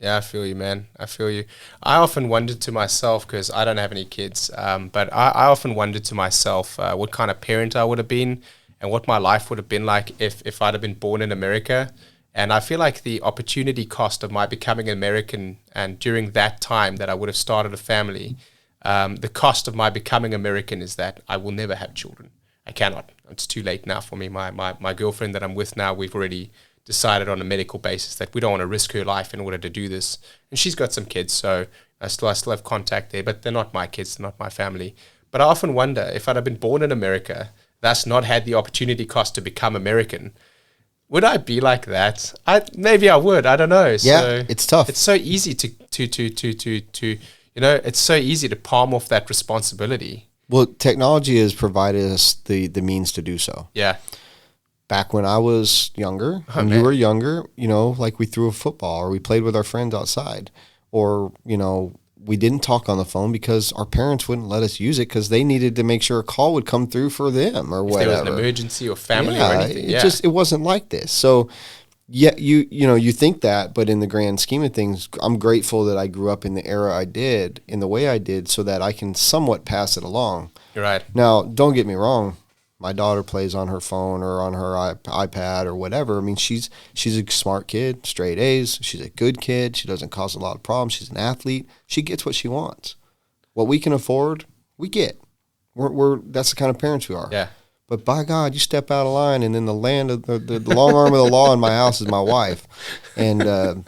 Yeah, I feel you, man. I feel you. I often wondered to myself, because I don't have any kids, but I often wondered to myself what kind of parent I would have been and what my life would have been like if I'd have been born in America. And I feel like the opportunity cost of my becoming an American, and during that time that I would have started a family, the cost of my becoming American is that I will never have children. I cannot. It's too late now for me. My girlfriend that I'm with now, we've already decided on a medical basis that we don't want to risk her life in order to do this. And she's got some kids, so I still have contact there, but they're not my kids, they're not my family. But I often wonder, if I'd have been born in America, thus not had the opportunity cost to become American, would I be like that? Maybe I would. I don't know. Yeah, so it's tough. It's so easy to it's so easy to palm off that responsibility. Well, technology has provided us the means to do so. Yeah. Back when I was younger, when you were younger, like we threw a football or we played with our friends outside, or, we didn't talk on the phone because our parents wouldn't let us use it because they needed to make sure a call would come through for them or whatever. If there was an emergency or family or anything. It wasn't like this. So, yeah, you think that, but in the grand scheme of things, I'm grateful that I grew up in the era I did, in the way I did, so that I can somewhat pass it along. You're right. Now, don't get me wrong. My daughter plays on her phone or on her iPad or whatever. I mean, she's a smart kid, straight A's. She's a good kid. She doesn't cause a lot of problems. She's an athlete. She gets what she wants. What we can afford, we get. That's the kind of parents we are. Yeah. But by God, you step out of line, and then the land of the long arm of the law in my house is my wife, and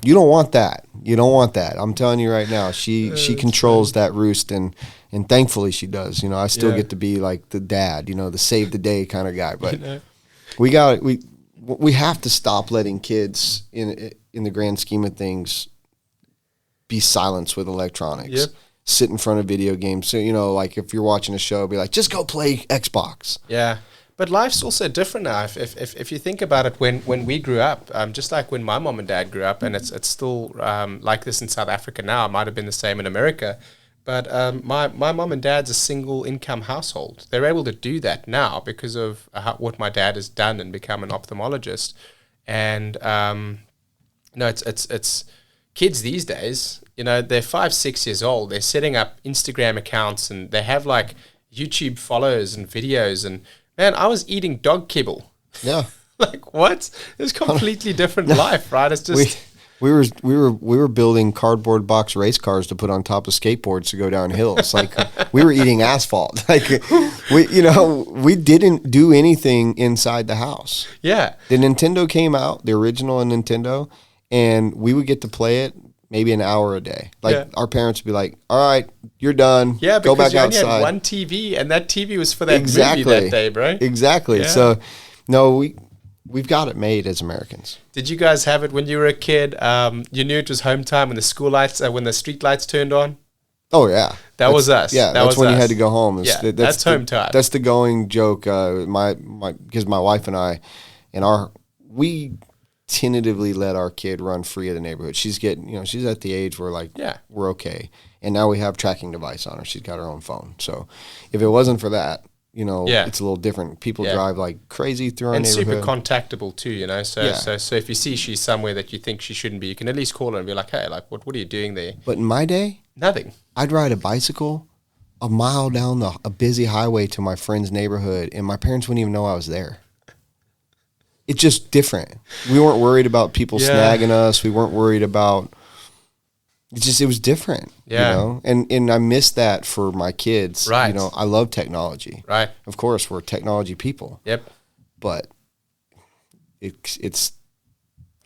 you don't want that. You don't want that. I'm telling you right now. She controls that roost, and thankfully she does. I still get to be like the dad, the save the day kind of guy. But we have to stop letting kids in the grand scheme of things be silenced with electronics. Yep. Sit in front of video games. So, like if you're watching a show, be like, just go play Xbox. Yeah. But life's also different now. If you think about it, when we grew up, just like when my mom and dad grew up, and it's still like this in South Africa now, it might have been the same in America, but my mom and dad's a single income household. They're able to do that now because of what my dad has done and become an ophthalmologist. And it's kids these days, they're 5-6 years old. They're setting up Instagram accounts and they have like YouTube follows and videos. And man, I was eating dog kibble. Yeah. Like what? It's completely different life, right? It's just we were building cardboard box race cars to put on top of skateboards to go down hills. Like we were eating asphalt. Like we didn't do anything inside the house. Yeah. The Nintendo came out, the original Nintendo, and we would get to play it maybe an hour a day. Like our parents would be like, "All right, you're done. Yeah, go back because you only outside." had one TV, and that TV was for that movie that day, bro. Exactly. Yeah. So, no, we've got it made as Americans. Did you guys have it when you were a kid? You knew it was home time when the school lights, when the street lights turned on? Oh, yeah. That was us. Yeah, that's when you had to go home. That's home time. That's the going joke. Because my wife and I, we tentatively let our kid run free of the neighborhood. She's she's at the age where we're okay. And now we have tracking device on her. She's got her own phone. So if it wasn't for that, it's a little different. People drive like crazy through our neighborhood. And super contactable too, So if you see she's somewhere that you think she shouldn't be, you can at least call her and be like, hey, like what are you doing there? But in my day, nothing. I'd ride a bicycle a mile down a busy highway to my friend's neighborhood, and my parents wouldn't even know I was there. It's just different. We weren't worried about people snagging us. We weren't worried about. It was different. Yeah. And I miss that for my kids. Right. I love technology. Right. Of course, we're technology people. Yep. But it's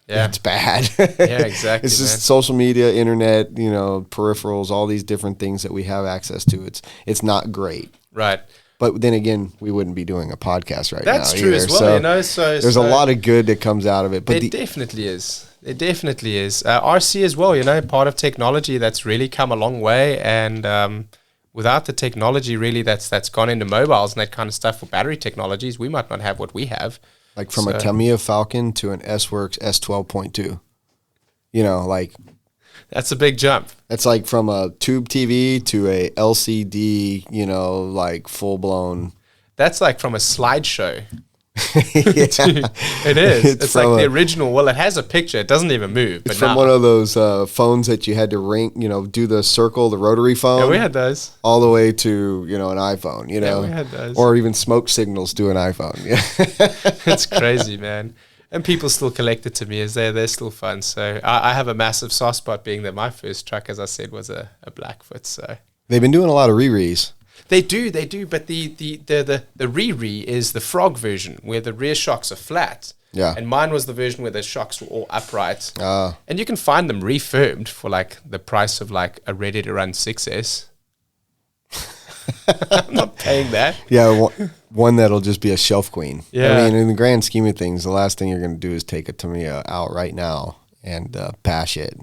Yeah. it's bad. Yeah, exactly. It's just man. social media, internet, peripherals, all these different things that we have access to. It's not great. Right. But then again, we wouldn't be doing a podcast right now. That's true either. as well. So there's a lot of good that comes out of it. But There definitely is. It definitely is. RC as well, part of technology that's really come a long way. And without the technology really that's gone into mobiles and that kind of stuff for battery technologies, we might not have what we have. like from a Tamiya Falcon to an S-Works S12.2. Like That's a big jump. that's like from a tube TV to a LCD, like full blown. That's like from a slideshow. Yeah. It is. It's like from the original. Well, it has a picture. It doesn't even move. But It's from now, one of those phones that you had to ring, do the circle, the rotary phone. yeah, we had those. all the way to, an iPhone, Yeah, we had those. or even smoke signals to an iPhone. Yeah. It's crazy, man. And people still collect it to me as they're still fun. So I have a massive soft spot, being that my first truck, as I said, was a Blackfoot. So They've been doing a lot of re-re's. they do. But the re is the frog version where the rear shocks are flat. Yeah. And mine was the version where the shocks were all upright. Ah. And you can find them refurbed for like the price of like a ready to run 6S. I'm not paying that. Yeah, one that'll just be a shelf queen. Yeah. I mean, in the grand scheme of things, the last thing you're going to do is take a Tamiya out right now and bash it.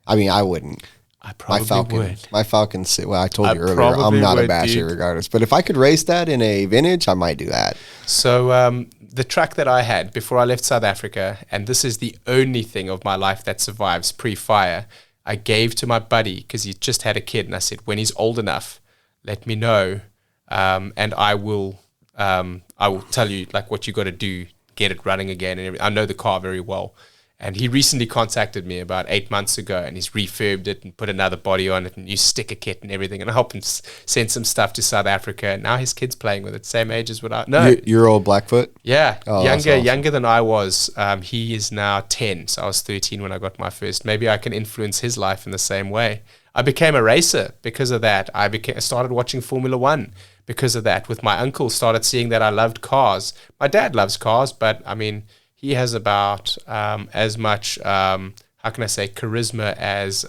I mean, I wouldn't. I probably would. My Falcon, well, I told I you earlier, probably I'm not a would, basher dude. regardless. But if I could race that in a vintage, I might do that. So the truck that I had before I left South Africa, and this is the only thing of my life that survives pre-fire, I gave to my buddy because he just had a kid, and I said, when he's old enough, let me know, and I will tell you like what you got to do, get it running again. And I know the car very well. And he recently contacted me about 8 months ago, and he's refurbed it and put another body on it and new sticker kit and everything. And I helped him send some stuff to South Africa. And now his kid's playing with it, same age as what I. No, Your old Blackfoot? yeah, Oh, that's awesome. younger than I was. He is now 10, so I was 13 when I got my first. Maybe I can influence his life in the same way. I became a racer because of that. I started watching Formula One because of that. With my uncle, started seeing that I loved cars. My dad loves cars, but I mean, he has about as much, how can I say, charisma as,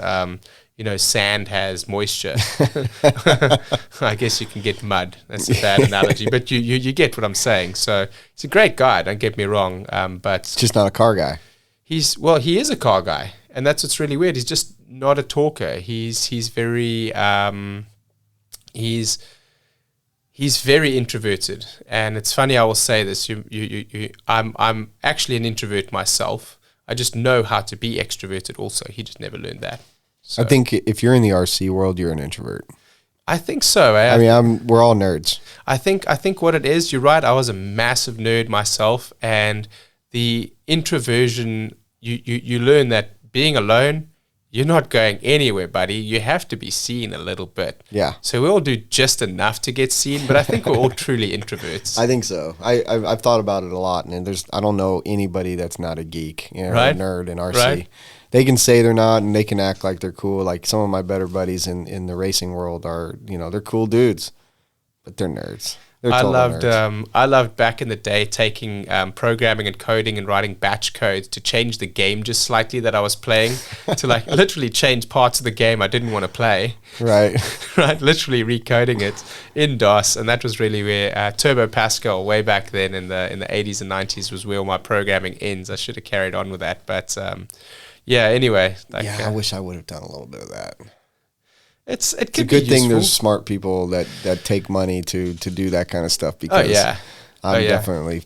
sand has moisture. I guess you can get mud. That's a bad analogy, but you get what I'm saying. So he's a great guy, don't get me wrong, but Just not a car guy. he is a car guy, and that's what's really weird. He's just not a talker. He's very he's very introverted, and it's funny. I will say this: I'm actually an introvert myself. I just know how to be extroverted. Also, he just never learned that. So, I think if you're in the RC world, you're an introvert. I think so. Eh? I mean, we're all nerds. I think what it is, you're right. I was a massive nerd myself, and the introversion, you learn that being alone, you're not going anywhere, buddy. You have to be seen a little bit. Yeah. So we all do just enough to get seen, but I think we're all truly introverts. I think so. I've thought about it a lot, and I don't know anybody that's not a geek, Right. a nerd in RC. Right. They can say they're not, and they can act like they're cool. Like some of my better buddies in the racing world are, they're cool dudes, but they're nerds. They're total nerds. I loved back in the day taking programming and coding and writing batch codes to change the game just slightly that I was playing to like literally change parts of the game I didn't want to play. Right. Right, literally recoding it in DOS, and that was really where Turbo Pascal way back then in the 80s and 90s was where all my programming ends. I should have carried on with that, but yeah. Anyway, I wish I would have done a little bit of that. It's It's a good thing there's smart people that take money to do that kind of stuff, because I'm definitely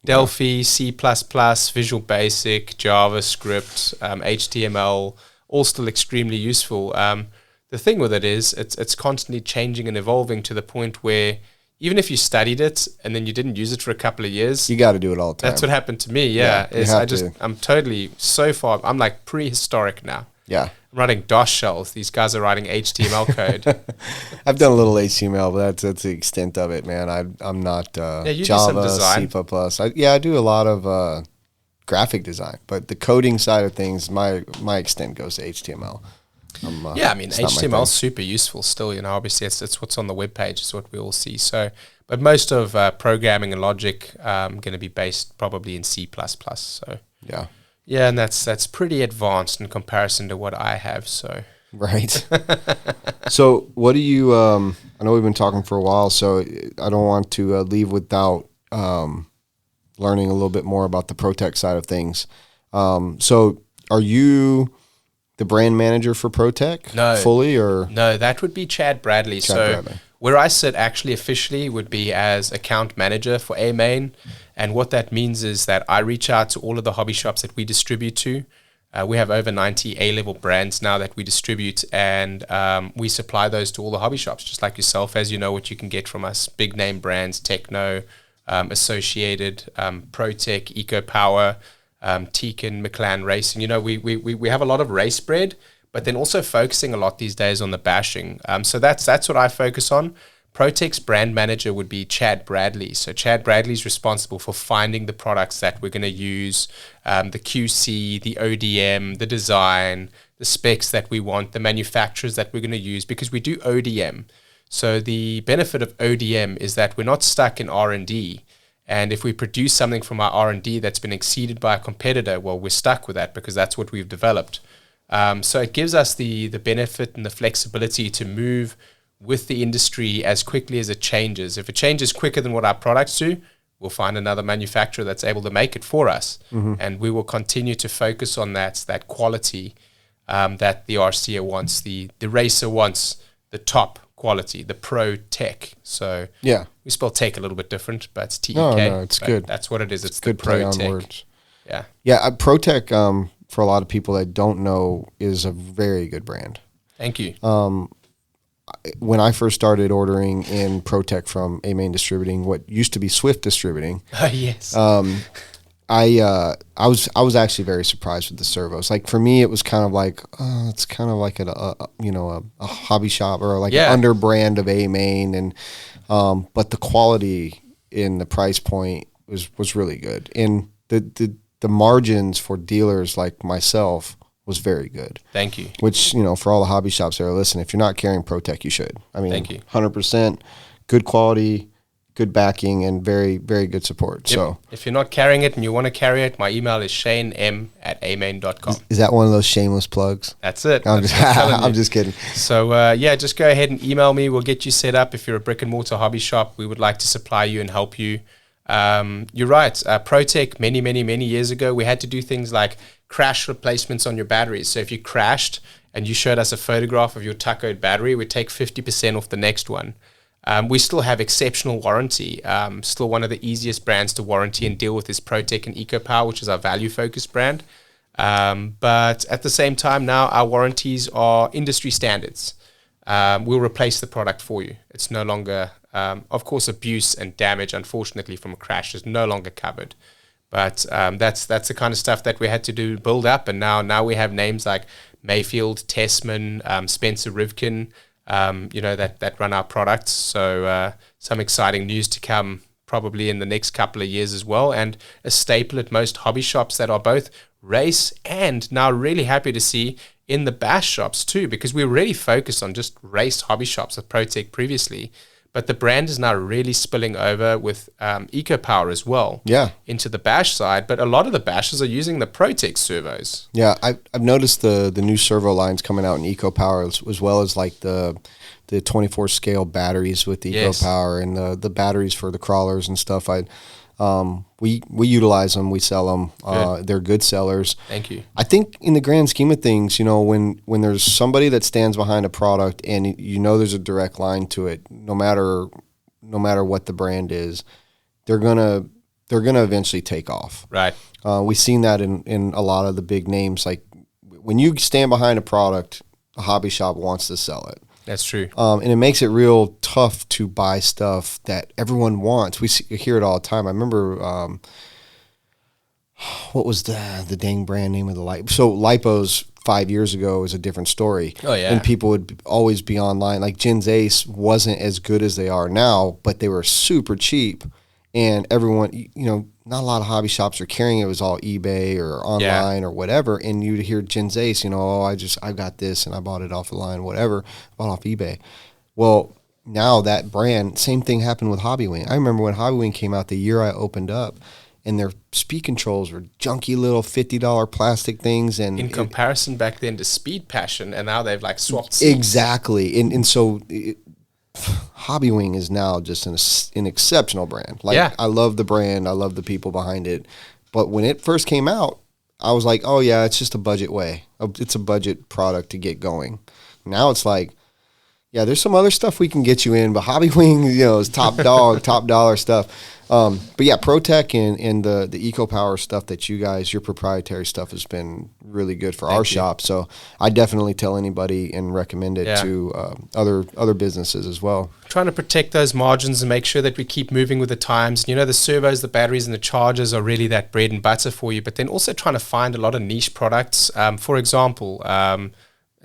Delphi, C++, Visual Basic, JavaScript, HTML, all still extremely useful. The thing with it is it's constantly changing and evolving to the point where even if you studied it and then you didn't use it for a couple of years, you got to do it all the time. that's what happened to me. Yeah, you have I'm totally so far. I'm like prehistoric now. Yeah. I'm writing DOS shells. These guys are writing HTML code. I've done a little HTML, but that's the extent of it, man. I'm not you do some Java, design. C++. I do a lot of graphic design, but the coding side of things, my extent goes to HTML. Yeah, I mean, it's not my HTML is thing. super useful still, obviously it's what's on the web page, it's what we all see. So, but most of programming and logic going to be based probably in C++. So, Yeah. yeah, and that's pretty advanced in comparison to what I have. So, Right. So what do you, I know we've been talking for a while, so I don't want to leave without learning a little bit more about the ProTech side of things. So are you the brand manager for ProTech fully, or? No, that would be Chad Bradley. Bradley. Where I sit actually officially would be as account manager for Amain. And what that means is that I reach out to all of the hobby shops that we distribute to. We have over 90 A-level brands now that we distribute, and we supply those to all the hobby shops, just like yourself, as you know what you can get from us. Big name brands, Techno, Associated, ProTech, EcoPower, Tekin, McLaren Racing. We have a lot of race bread, but then also focusing a lot these days on the bashing. So that's what I focus on. ProTech's brand manager would be Chad Bradley. So Chad Bradley is responsible for finding the products that we're going to use, the QC, the ODM, the design, the specs that we want, the manufacturers that we're going to use, because we do ODM. So the benefit of ODM is that we're not stuck in R&D. And if we produce something from our R&D that's been exceeded by a competitor, well, we're stuck with that because that's what we've developed. So it gives us the benefit and the flexibility to move with the industry as quickly as it changes. If it changes quicker than what our products do, we'll find another manufacturer that's able to make it for us. Mm-hmm. And we will continue to focus on that quality that the RCer wants, the racer wants, the top quality, the pro tech. So yeah, we spell tech a little bit different, but it's TEK. No, it's good. That's what it is. It's good the pro play tech. on words. Yeah. Yeah, ProTech, for a lot of people that don't know, is a very good brand. Thank you. When I first started ordering in ProTech from Amain Distributing, what used to be Swift Distributing, Yes. I was actually very surprised with the servos. Like for me, it was kind of like it's kind of like a hobby shop or like an under brand of Amain, and but the quality in the price point was really good, and the margins for dealers like myself was very good. Thank you. Which, for all the hobby shops that are listening, if you're not carrying ProTech, you should. I mean, Thank you. 100% good quality, good backing, and very, very good support. Yep. So if you're not carrying it and you want to carry it, my email is shanem@amain.com. Is that one of those shameless plugs? That's it. I'm just kidding. So, just go ahead and email me. We'll get you set up. If you're a brick and mortar hobby shop, we would like to supply you and help you. You're right. ProTech, many, many, many years ago, we had to do things like crash replacements on your batteries. So if you crashed and you showed us a photograph of your Tuckoed battery, we'd take 50% off the next one. We still have exceptional warranty. Still one of the easiest brands to warranty and deal with is ProTech and EcoPower, which is our value-focused brand. But at the same time now, our warranties are industry standards. We'll replace the product for you. It's no longer, of course, abuse and damage, unfortunately, from a crash is no longer covered. But that's the kind of stuff that we had to do, build up. And now we have names like Mayfield, Tessman, Spencer Rivkin, that run our products. So some exciting news to come probably in the next couple of years as well. And a staple at most hobby shops that are both race and now really happy to see in the bash shops too, because we were really focused on just race hobby shops with ProTech previously. But the brand is now really spilling over with EcoPower as well into the bash side. But a lot of the bashes are using the ProTech servos. Yeah, I've noticed the new servo lines coming out in EcoPower as well as like the 24 scale batteries with EcoPower and the batteries for the crawlers and stuff. We utilize them, we sell them. They're good sellers. Thank you. I think in the grand scheme of things, when there's somebody that stands behind a product and there's a direct line to it, no matter what the brand is, they're gonna eventually take off. Right. We've seen that in a lot of the big names. Like when you stand behind a product, a hobby shop wants to sell it. That's true. And it makes it real tough to buy stuff that everyone wants. We hear it all the time. I remember, what was the dang brand name of the lipo? So lipos 5 years ago is a different story. Oh, yeah. And people would always be online. Like Jins Ace wasn't as good as they are now, but they were super cheap. and everyone, not a lot of hobby shops are carrying it. It was all eBay or online or whatever. And you'd hear Jen's Ace, I got this and I bought it off the line, whatever, bought off eBay. Well, now that brand, same thing happened with Hobbywing. I remember when Hobbywing came out the year I opened up, and their speed controls were junky little $50 plastic things. And in comparison back then to Speed Passion, and now they've like swapped seats. Exactly. And so Hobbywing is now just an exceptional brand. I love the brand. I love the people behind it. But when it first came out, I was like, oh yeah, it's just a budget way. It's a budget product to get going. Now it's like, yeah, there's some other stuff we can get you in, but Hobbywing, is top dog, top dollar stuff. But yeah, ProTech and the EcoPower stuff that your proprietary stuff has been really good for our shop. So I definitely tell anybody and recommend it to other businesses as well. Trying to protect those margins and make sure that we keep moving with the times. The servos, the batteries, and the chargers are really that bread and butter for you. But then also trying to find a lot of niche products. For example,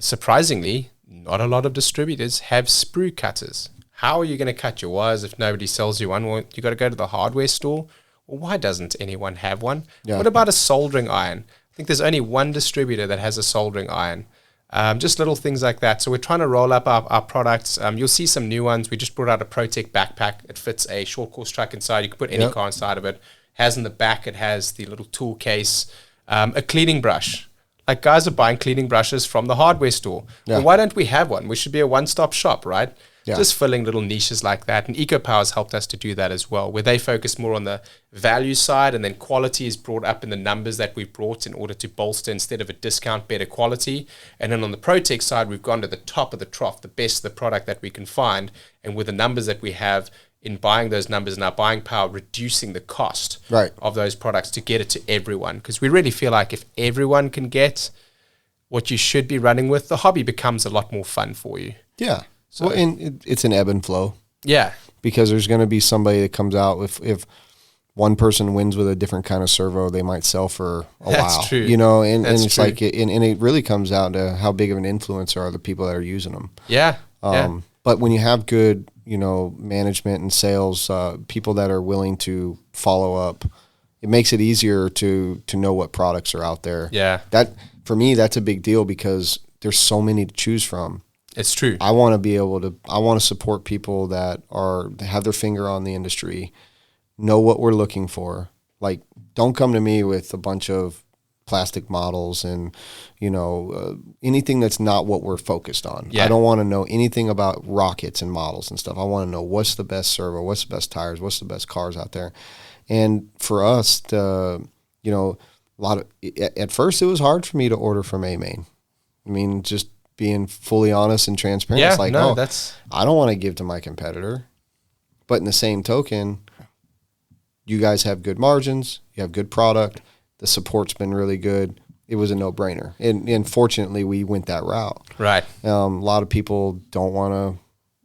surprisingly, not a lot of distributors have sprue cutters. How are you going to cut your wires if nobody sells you one? Well, you got to go to the hardware store. Well, why doesn't anyone have one? Yeah. What about a soldering iron? I think there's only one distributor that has a soldering iron. Just little things like that. So we're trying to roll up our products. You'll see some new ones. We just brought out a ProTech backpack. It fits a short course truck inside. You can put any car inside of it. Has in the back, it has the little tool case. A cleaning brush. Like guys are buying cleaning brushes from the hardware store. Yeah. Well, why don't we have one? We should be a one-stop shop, right? Yeah. Just filling little niches like that. And EcoPower's helped us to do that as well, where they focus more on the value side, and then quality is brought up in the numbers that we've brought in order to bolster, instead of a discount, better quality. And then on the ProTech side, we've gone to the top of the trough, the best of the product that we can find. And with the numbers that we have, in buying those numbers and our buying power, reducing the cost of those products to get it to everyone. Because we really feel like if everyone can get what you should be running with, the hobby becomes a lot more fun for you. Yeah. So, well, and it's an ebb and flow. Yeah. Because there's going to be somebody that comes out, if one person wins with a different kind of servo, they might sell for a while. That's true. And it's true. And it really comes down to how big of an influencer are the people that are using them. Yeah. But when you have good, management and sales, people that are willing to follow up, it makes it easier to know what products are out there. Yeah. That, for me, that's a big deal because there's so many to choose from. It's true. I want to support people that have their finger on the industry, know what we're looking for. Like, don't come to me with a bunch of plastic models and, anything that's not what we're focused on. Yeah. I don't want to know anything about rockets and models and stuff. I want to know what's the best servo, what's the best tires, what's the best cars out there. And for us to, at first it was hard for me to order from Amain. I mean, just being fully honest and transparent. Yeah, it's like, I don't want to give to my competitor. But in the same token, you guys have good margins, you have good product, the support's been really good. It was a no-brainer. And fortunately, we went that route. Right. A lot of people don't want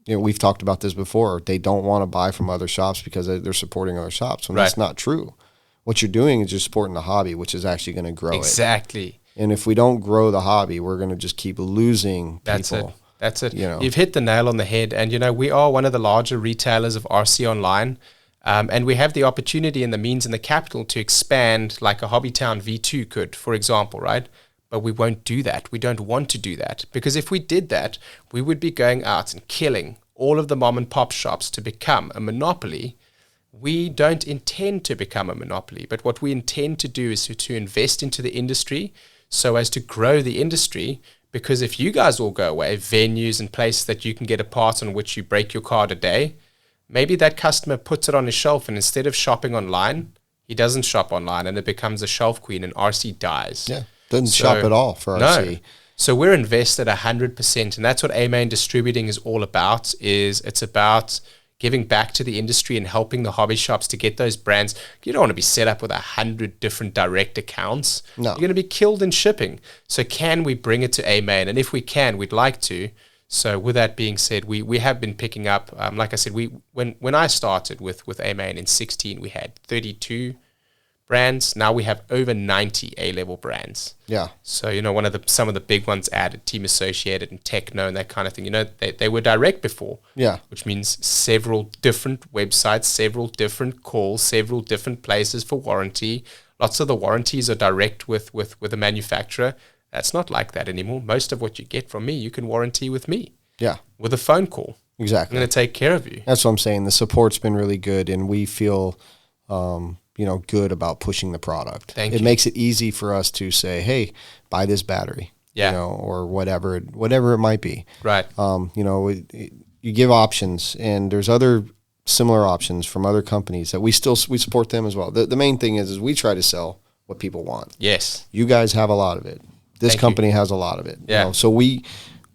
to, we've talked about this before, they don't want to buy from other shops because they're supporting other shops. When that's not true. What you're doing is just supporting the hobby, which is actually going to grow it. Exactly. And if we don't grow the hobby, we're going to just keep losing people. That's it. You've hit the nail on the head. And, we are one of the larger retailers of RC online. And we have the opportunity and the means and the capital to expand like a Hobbytown V2 could, for example, right? But we won't do that. We don't want to do that. Because if we did that, we would be going out and killing all of the mom and pop shops to become a monopoly. We don't intend to become a monopoly. But what we intend to do is to invest into the industry so as to grow the industry. Because if you guys all go away, venues and places that you can get a part on which you break your card a day, maybe that customer puts it on his shelf, and instead of shopping online, he doesn't shop online, and it becomes a shelf queen, and RC dies. Yeah, doesn't shop at all for RC. No. So we're invested 100%, and that's what Amain Distributing is all about. It's about giving back to the industry and helping the hobby shops to get those brands. You don't want to be set up with 100 different direct accounts. No. You're going to be killed in shipping. So can we bring it to Amain? And if we can, we'd like to. So with that being said, we have been picking up, like I said, when I started with Amain in 2016, we had 32 brands. Now we have over 90 A-level brands. Yeah. So, some of the big ones added, Team Associated and Techno and that kind of thing. They were direct before. Yeah. Which means several different websites, several different calls, several different places for warranty. Lots of the warranties are direct with the manufacturer. That's not like that anymore. Most of what you get from me, you can warranty with me. Yeah. With a phone call. Exactly. I'm going to take care of you. That's what I'm saying. The support's been really good, and we feel, good about pushing the product. It makes it easy for us to say, hey, buy this battery, or whatever it might be. Right. You give options, and there's other similar options from other companies that we support them as well. The main thing is we try to sell what people want. Yes. You guys have a lot of it. This company has a lot of it. Yeah. So we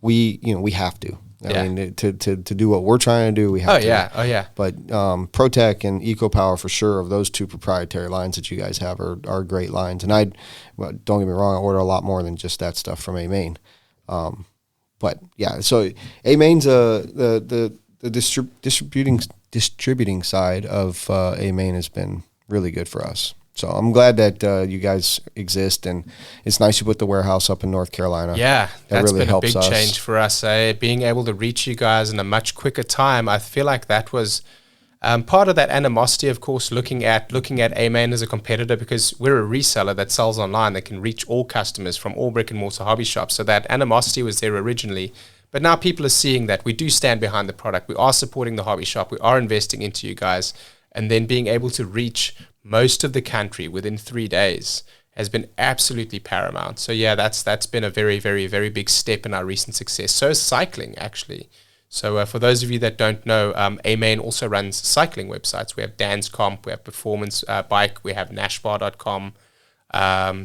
have to. I mean, to do what we're trying to do, we have to. Oh, yeah. But ProTech and EcoPower, for sure, of those two proprietary lines that you guys have are great lines. And don't get me wrong, I order a lot more than just that stuff from Amain. But yeah, so Amain's the distributing side of Amain has been really good for us. So I'm glad that you guys exist, and it's nice you put the warehouse up in North Carolina. Yeah, that's really been a big us. change for us. Being able to reach you guys in a much quicker time, I feel like that was part of that animosity, of course, looking at Amain as a competitor, because we're a reseller that sells online that can reach all customers from all brick and mortar hobby shops. So that animosity was there originally. But now people are seeing that we do stand behind the product. We are supporting the hobby shop. We are investing into you guys. And then being able to reach most of the country within 3 days has been absolutely paramount. So yeah, that's been a very, very, very big step in our recent success. So is cycling, actually. So for those of you that don't know, Amain also runs cycling websites. We have Dan's Comp, we have Performance Bike, we have nashbar.com.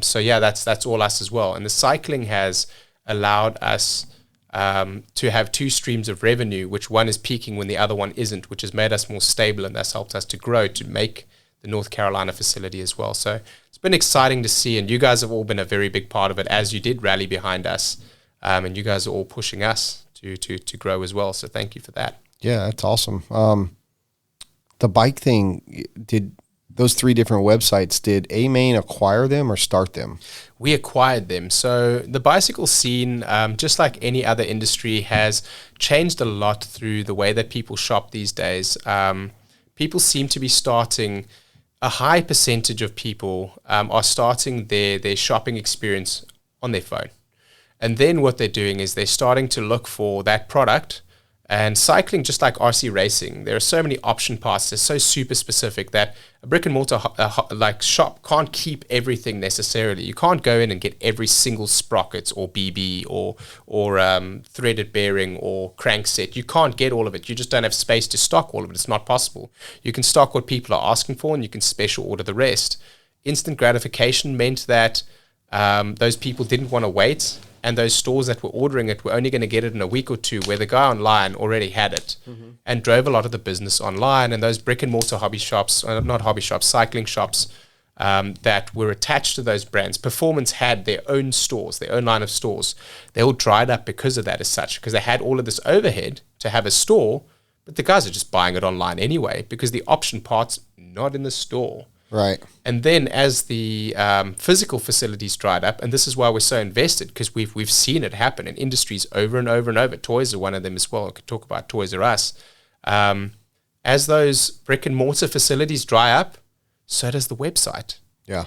So yeah, that's all us as well. And the cycling has allowed us to have two streams of revenue, which one is peaking when the other one isn't, which has made us more stable, and that's helped us to grow to make the North Carolina facility as well. So it's been exciting to see, and you guys have all been a very big part of it, as you did rally behind us, and you guys are all pushing us to grow as well. So thank you for that. Yeah, that's awesome. The bike thing, did those three different websites, did Amain acquire them or start them? We acquired them. So the bicycle scene, just like any other industry, has changed a lot through the way that people shop these days. People seem to be starting, a high percentage of people are starting their shopping experience on their phone. And then what they're doing is they're starting to look for that product. And cycling, just like RC racing, there are so many option parts. They're so super specific that a brick and mortar like shop can't keep everything necessarily. You can't go in and get every single sprocket or BB or threaded bearing or crankset. You can't get all of it. You just don't have space to stock all of it. It's not possible. You can stock what people are asking for, and you can special order the rest. Instant gratification meant that those people didn't want to wait. And those stores that were ordering it were only going to get it in a week or two, where the guy online already had it, and drove a lot of the business online. And those brick and mortar hobby shops, not hobby shops, cycling shops that were attached to those brands, Performance had their own stores, their own line of stores. They all dried up because of that as such, because they had all of this overhead to have a store, but the guys are just buying it online anyway, because the option part's not in the store. Right. And then as the physical facilities dried up, and this is why we're so invested, because we've seen it happen in industries over and over and over. Toys are one of them as well. I could talk about Toys R Us. As those brick and mortar facilities dry up, so does the website. Yeah.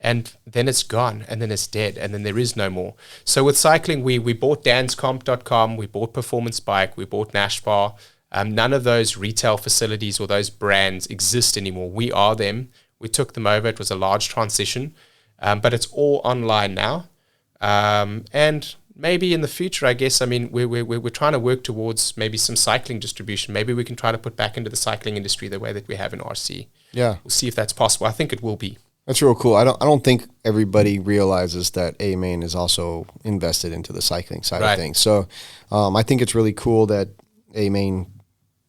And then it's gone, and then it's dead, and then there is no more. So with cycling, we bought danscomp.com, we bought Performance Bike, we bought Nashbar. None of those retail facilities or those brands exist anymore. We are them. We took them over. It was a large transition, but it's all online now. And maybe in the future, I guess, I mean, we're trying to work towards maybe some cycling distribution. Maybe we can try to put back into the cycling industry the way that we have in RC. Yeah. We'll see if that's possible. I think it will be. That's real cool. I don't think everybody realizes that Amain is also invested into the cycling side of things. So I think it's really cool that Amain,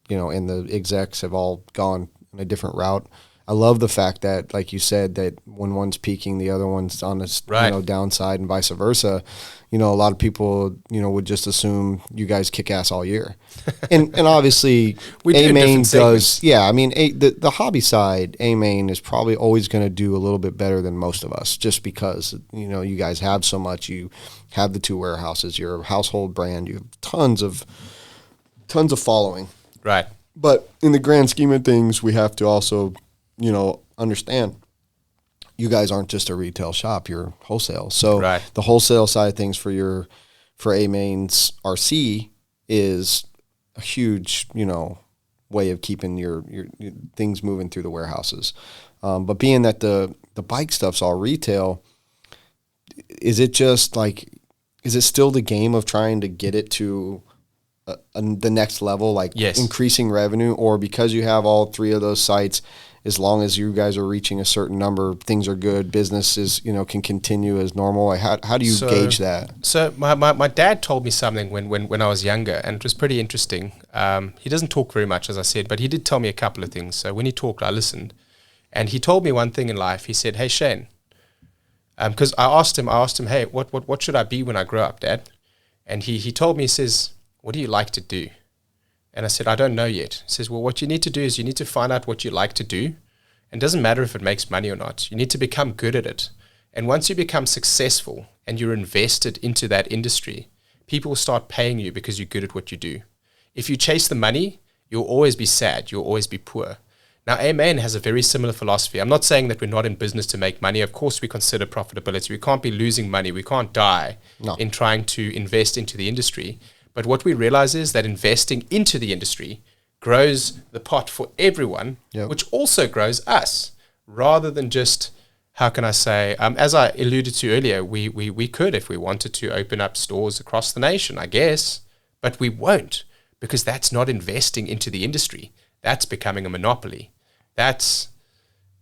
and the execs have all gone in a different route. I love the fact that, like you said, that when one's peaking, the other one's on the downside, and vice versa. A lot of people, would just assume you guys kick ass all year, and obviously Amain does. Yeah, I mean, the hobby side, Amain is probably always going to do a little bit better than most of us, just because you guys have so much. You have the 2 warehouses. You're a household brand. You have tons of following. Right. But in the grand scheme of things, we have to also, understand you guys aren't just a retail shop, you're wholesale. So the wholesale side of things for Amain's RC is a huge, way of keeping your things moving through the warehouses. But being that the bike stuff's all retail, is it still the game of trying to get it to the next level, increasing revenue, or because you have all 3 of those sites, as long as you guys are reaching a certain number, things are good, businesses, can continue as normal? Like how do you gauge that? So my dad told me something when I was younger, and it was pretty interesting. He doesn't talk very much, as I said, but he did tell me a couple of things. So when he talked, I listened. And he told me one thing in life. He said, "Hey, Shane," because I asked him, "Hey, what should I be when I grow up, Dad?" And he told me, he says, "What do you like to do?" And I said, "I don't know yet." He says, "Well, what you need to do is you need to find out what you like to do. And it doesn't matter if it makes money or not. You need to become good at it. And once you become successful and you're invested into that industry, people will start paying you because you're good at what you do. If you chase the money, you'll always be sad. You'll always be poor." Now, Amain has a very similar philosophy. I'm not saying that we're not in business to make money. Of course, we consider profitability. We can't be losing money. We can't die in trying to invest into the industry. But what we realize is that investing into the industry grows the pot for everyone, which also grows us, rather than just, how can I say, as I alluded to earlier, we could, if we wanted to, open up stores across the nation, I guess, but we won't, because that's not investing into the industry. That's becoming a monopoly. That's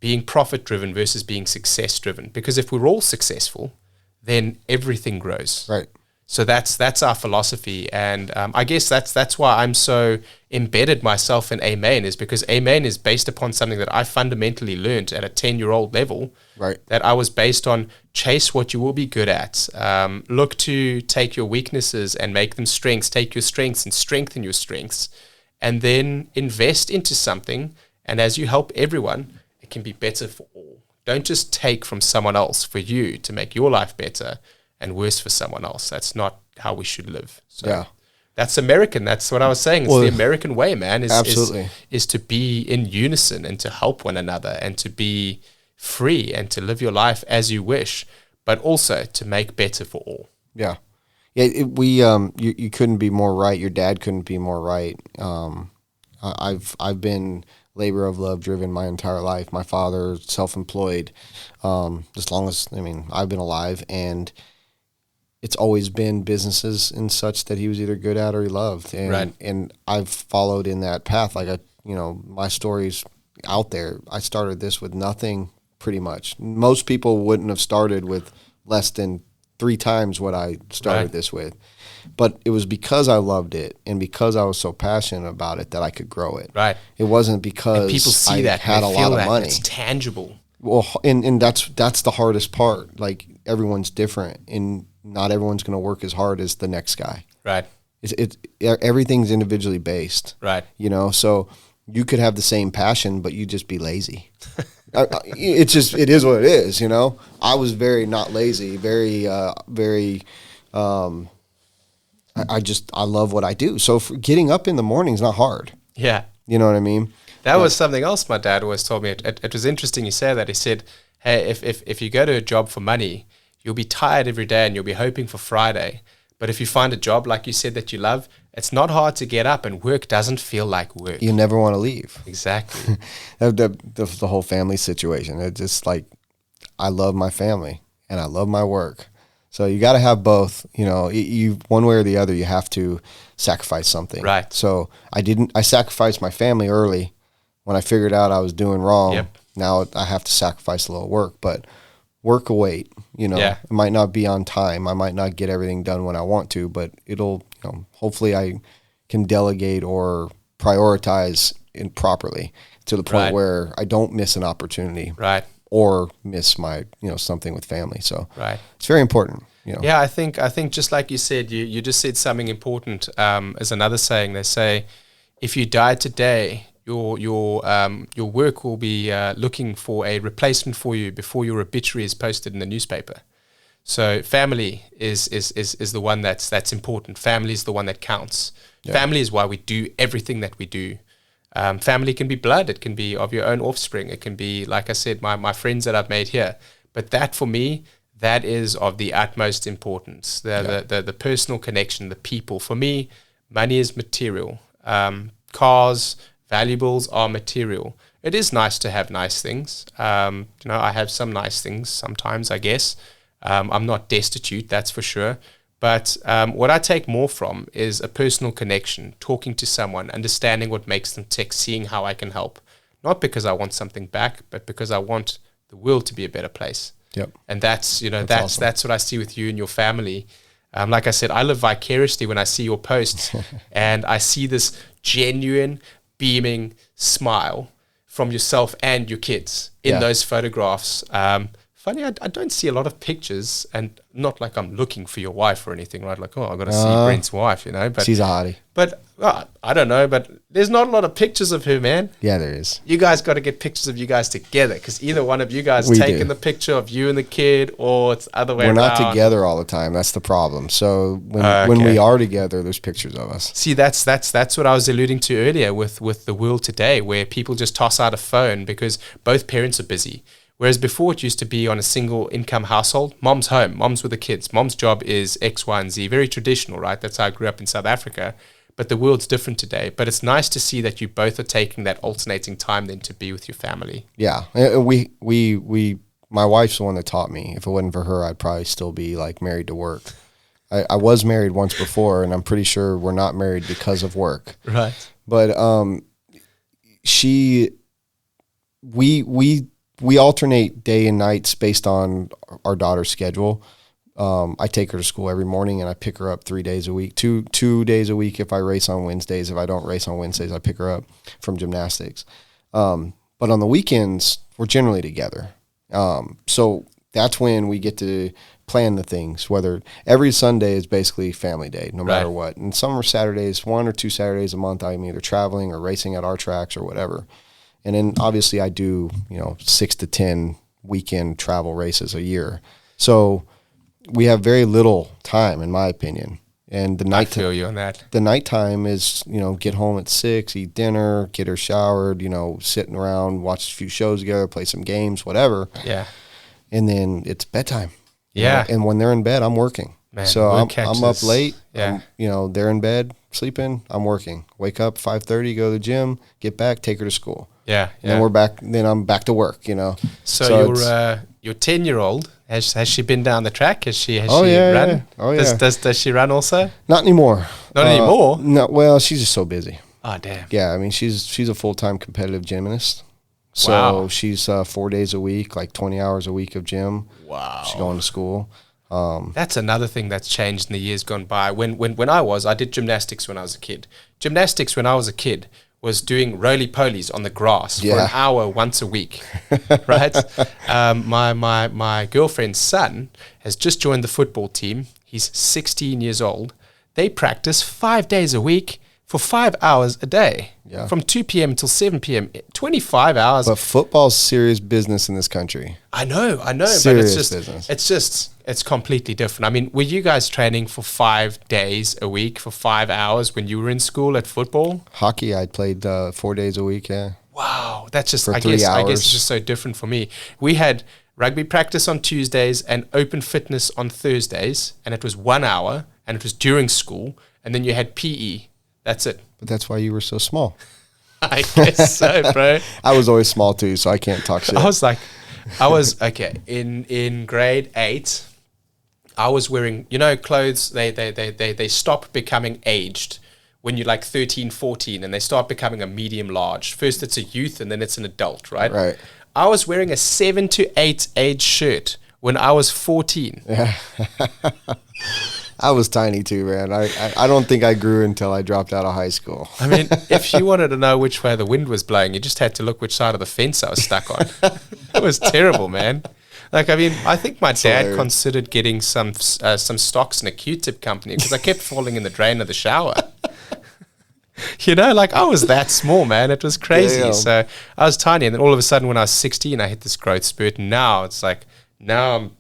being profit-driven versus being success-driven. Because if we're all successful, then everything grows. Right. So that's our philosophy, and I guess that's why I'm so embedded myself in Amain, is because Amain is based upon something that I fundamentally learned at a 10-year-old level. Right. That I was based on: chase what you will be good at. Look to take your weaknesses and make them strengths. Take your strengths and strengthen your strengths, and then invest into something. And as you help everyone, it can be better for all. Don't just take from someone else for you to make your life better and worse for someone else. That's not how we should live. So that's American. That's what I was saying. It's the American way, man, is to be in unison and to help one another and to be free and to live your life as you wish, but also to make better for all. Yeah. Yeah, you couldn't be more right. Your dad couldn't be more right. I've been labor of love driven my entire life. My father, self-employed, as long as, I've been alive, and it's always been businesses and such that he was either good at or he loved. And I've followed in that path. My story's out there. I started this with nothing, pretty much. Most people wouldn't have started with less than 3 times what I started this with. But it was because I loved it and because I was so passionate about it that I could grow it. Right. It wasn't because and people see I that, had a lot of money. It's tangible. Well, and that's the hardest part. Like, everyone's different, and not everyone's going to work as hard as the next guy. Right. Everything's individually based. Right. So you could have the same passion, but you just be lazy. It is what it is. I was very not lazy, very. I love what I do. So getting up in the morning is not hard. Yeah. You know what I mean? That was something else my dad always told me. It was interesting you say that. He said, hey, if you go to a job for money, you'll be tired every day and you'll be hoping for Friday. But if you find a job, like you said, that you love, it's not hard to get up, and work doesn't feel like work. You never want to leave. Exactly. the whole family situation. It's just like, I love my family and I love my work. So you got to have both. You one way or the other, you have to sacrifice something. Right. So I sacrificed my family early when I figured out I was doing wrong. Yep. Now I have to sacrifice a little work, but work will wait. It might not be on time. I might not get everything done when I want to, but it'll, hopefully I can delegate or prioritize properly to the point Right. where I don't miss an opportunity Right. or miss my, something with family. So Right. it's very important, Yeah, I think just like you said, you just said something important. As another saying, they say, if you die today, your work will be looking for a replacement for you before your obituary is posted in the newspaper. So family is the one that's important. Family is the one that counts. Yeah. Family is why we do everything that we do. Family can be blood. It can be of your own offspring. It can be, like I said, my friends that I've made here. But that, for me, that is of the utmost importance. The personal connection, the people. For me, money is material. Cars, valuables are material. It is nice to have nice things. I have some nice things sometimes, I guess. I'm not destitute, that's for sure. But what I take more from is a personal connection, talking to someone, understanding what makes them tick, seeing how I can help. Not because I want something back, but because I want the world to be a better place. Yep. And that's awesome. That's what I see with you and your family. Like I said, I live vicariously when I see your posts and I see this genuine, beaming smile from yourself and your kids in those photographs. Funny, I don't see a lot of pictures, and not like I'm looking for your wife or anything, right? Like, I've got to see Brent's wife, But she's a hottie. But I don't know, but there's not a lot of pictures of her, man. Yeah, there is. You guys got to get pictures of you guys together, because either one of you guys We taking do. the picture of you and the kid, or it's the other way We're around. not together all the time. That's the problem. So when Okay. we are together, there's pictures of us. See, that's what I was alluding to earlier with the world today, where people just toss out a phone because both parents are busy. Whereas before it used to be on a single income household, mom's home, mom's with the kids, mom's job is X, Y, and Z. Very traditional, right? That's how I grew up in South Africa. But the world's different today. But it's nice to see that you both are taking that alternating time then to be with your family. Yeah, my wife's the one that taught me. If it wasn't for her, I'd probably still be like married to work. I was married once before, and I'm pretty sure we're not married because of work. Right. But we alternate day and nights based on our daughter's schedule. I take her to school every morning, and I pick her up 3 days a week, two days a week if I race on Wednesdays. If I don't race on Wednesdays, I pick her up from gymnastics. But on the weekends, we're generally together. So that's when we get to plan the things, whether every Sunday is basically family day, no matter what. And some are Saturdays, 1 or 2 Saturdays a month, I'm either traveling or racing at our tracks or whatever. And then obviously I do, 6 to 10 weekend travel races a year. So we have very little time, in my opinion. And I feel you on that. The nighttime is, get home at 6, eat dinner, get her showered, sitting around, watch a few shows together, play some games, whatever. Yeah. And then it's bedtime. Yeah. And when they're in bed, I'm working. Man, so work I'm up late. Yeah. They're in bed, sleeping, I'm working. Wake up 5:30, go to the gym, get back, take her to school. Yeah. And then we're back. Then I'm back to work. So your 10-year-old has she been down the track? Has she run? Yeah. Oh yeah. Does she run also? Not anymore. Not anymore. No. Well, she's just so busy. Oh damn. Yeah, I mean she's a full-time competitive gymnast. So Wow. she's 4 days a week, like 20 hours a week of gym. Wow. She's going to school. That's another thing that's changed in the years gone by. When I did gymnastics when I was a kid. Gymnastics when I was a kid was doing roly-polies on the grass for an hour once a week, right? My girlfriend's son has just joined the football team. He's 16 years old. They practice 5 days a week for 5 hours a day, from 2 p.m. till 7 p.m., 25 hours. But football's serious business in this country. I know, Serious but business. it's completely different. I mean, were you guys training for 5 days a week for 5 hours when you were in school at football? Hockey, I played 4 days a week, yeah. Wow, that's just, For I 3 guess hours. it's just so different for me. We had rugby practice on Tuesdays and open fitness on Thursdays, and it was 1 hour, and it was during school, and then you had PE. That's it. But that's why you were so small. I guess so, bro. I was always small too, so I can't talk shit. In grade 8, I was wearing, clothes, they stop becoming aged when you're like 13, 14, and they start becoming a medium large. First it's a youth, and then it's an adult, right? Right. I was wearing a 7 to 8 age shirt when I was 14. Yeah. I was tiny too, man. I don't think I grew until I dropped out of high school. I mean, if you wanted to know which way the wind was blowing, you just had to look which side of the fence I was stuck on. It was terrible, man. Like, I mean, I think my dad hilarious. considered getting some stocks in a Q-tip company because I kept falling in the drain of the shower. You know, like I was that small, man. It was crazy. Damn. So I was tiny. And then all of a sudden when I was 16, I hit this growth spurt. And now it's like, now I'm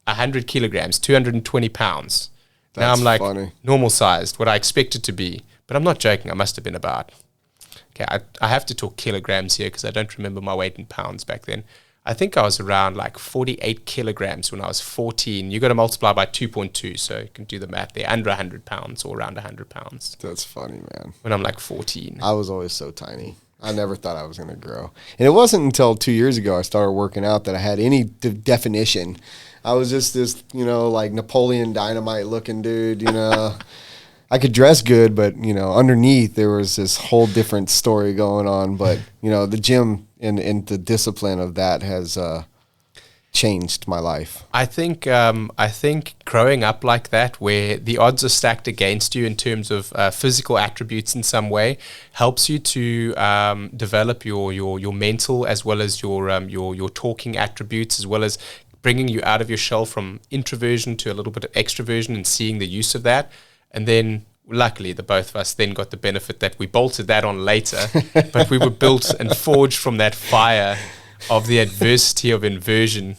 100 kilograms, 220 pounds. Now That's I'm like funny. normal sized, what I expected to be. But I'm not joking. I must have been about, okay, I have to talk kilograms here because I don't remember my weight in pounds back then. I think I was around like 48 kilograms when I was 14. You got to multiply by 2.2, so you can do the math there. Under 100 pounds or around 100 pounds. That's funny, man. When I'm like 14. I was always so tiny. I never thought I was going to grow. And it wasn't until 2 years ago I started working out that I had any definition. I was just this, you know, like Napoleon Dynamite looking dude, you know. I could dress good, but, you know, underneath there was this whole different story going on. But, you know, the gym and the discipline of that has changed my life. I think growing up like that, where the odds are stacked against you in terms of physical attributes in some way, helps you to develop your mental as well as your talking attributes, as well as bringing you out of your shell from introversion to a little bit of extroversion and seeing the use of that. And then luckily the both of us then got the benefit that we bolted that on later, but we were built and forged from that fire of the adversity of inversion.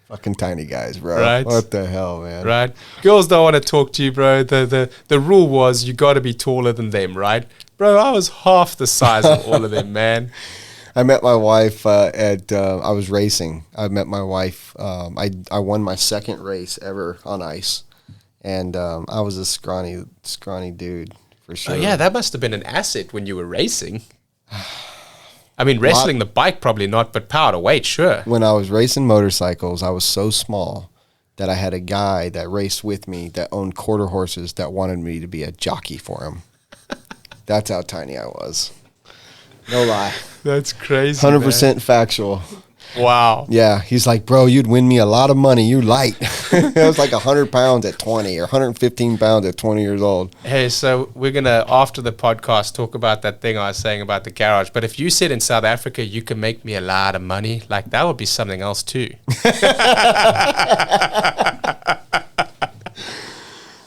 Fucking tiny guys, bro. Right. What the hell, man? Right. Girls don't want to talk to you, bro. The rule was you got to be taller than them, right? Bro, I was half the size of all of them, man. I met my wife I was racing. I met my wife. I won my second race ever on ice. And I was a scrawny dude for sure. Oh, yeah, that must have been an asset when you were racing. I mean, wrestling the bike, probably not, but power to weight, sure. When I was racing motorcycles, I was so small that I had a guy that raced with me that owned quarter horses that wanted me to be a jockey for him. That's how tiny I was. No lie. That's crazy, 100% factual. Wow. Yeah, he's like, bro, you'd win me a lot of money. You light. It was like 100 pounds at 20 or 115 pounds at 20 years old. Hey, so we're going to, after the podcast, talk about that thing I was saying about the garage. But if you said in South Africa, you can make me a lot of money, like that would be something else too.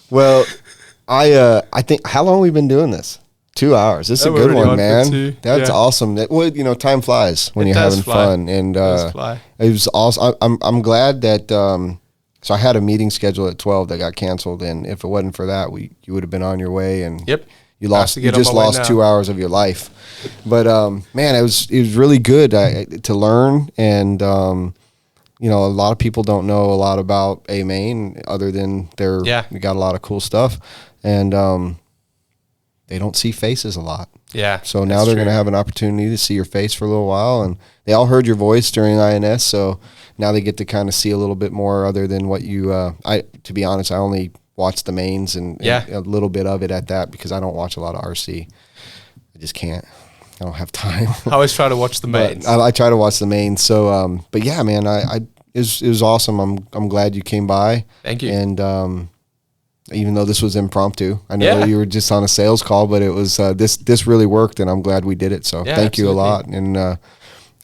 Well, I think, how long have we been doing this? 2 hours. This is a good one, man. That's awesome. Well, you know, time flies when you're having fun. And it was awesome. I'm glad that, so I had a meeting scheduled at 12 that got canceled. And if it wasn't for that, you would have been on your way. And you just lost 2 hours of your life. But, man, it was really good to learn. And, you know, a lot of people don't know a lot about Amain other than we got a lot of cool stuff. And, they don't see faces a lot. Yeah. So now they're going to have an opportunity to see your face for a little while. And they all heard your voice during INS. So now they get to kind of see a little bit more other than what you, to be honest, I only watch the mains and a little bit of it at that because I don't watch a lot of RC. I just can't. I don't have time. I always try to watch the mains. I try to watch the mains. So, but yeah, man, it was awesome. I'm glad you came by. Thank you. And, even though this was impromptu, I know you were just on a sales call, but it was this really worked, and I'm glad we did it. So thank you a lot, and I'm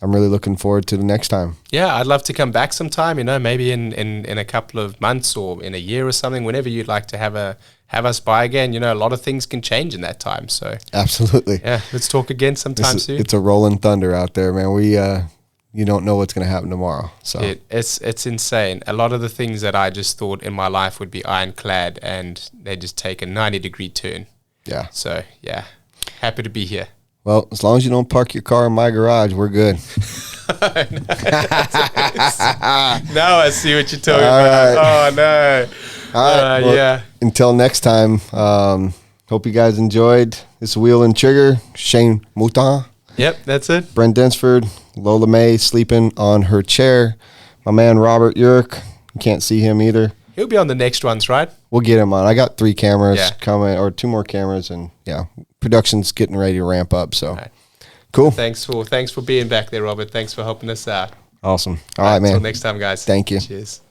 really looking forward to the next time. Yeah, I'd love to come back sometime. You know, maybe in a couple of months or in a year or something. Whenever you'd like to have us by again. You know, a lot of things can change in that time. So absolutely, yeah. Let's talk again sometime soon. It's a rolling thunder out there, man. You don't know what's going to happen tomorrow. So it's insane. A lot of the things that I just thought in my life would be ironclad, and they just take a 90-degree turn. Yeah. So, yeah, happy to be here. Well, as long as you don't park your car in my garage, we're good. Now I see what you're talking about. Oh, no. All right. Well, until next time, hope you guys enjoyed. This Wheel and Trigger, Shane Mouton. Yep, that's it. Brent Densford, Lola May sleeping on her chair. My man Robert Urich, you can't see him either. He'll be on the next ones, right? We'll get him on. I got 3 cameras coming, or 2 more cameras, and production's getting ready to ramp up. So cool. Thanks for being back there, Robert. Thanks for helping us out. Awesome. All right, man. Until next time, guys. Thank you. Cheers.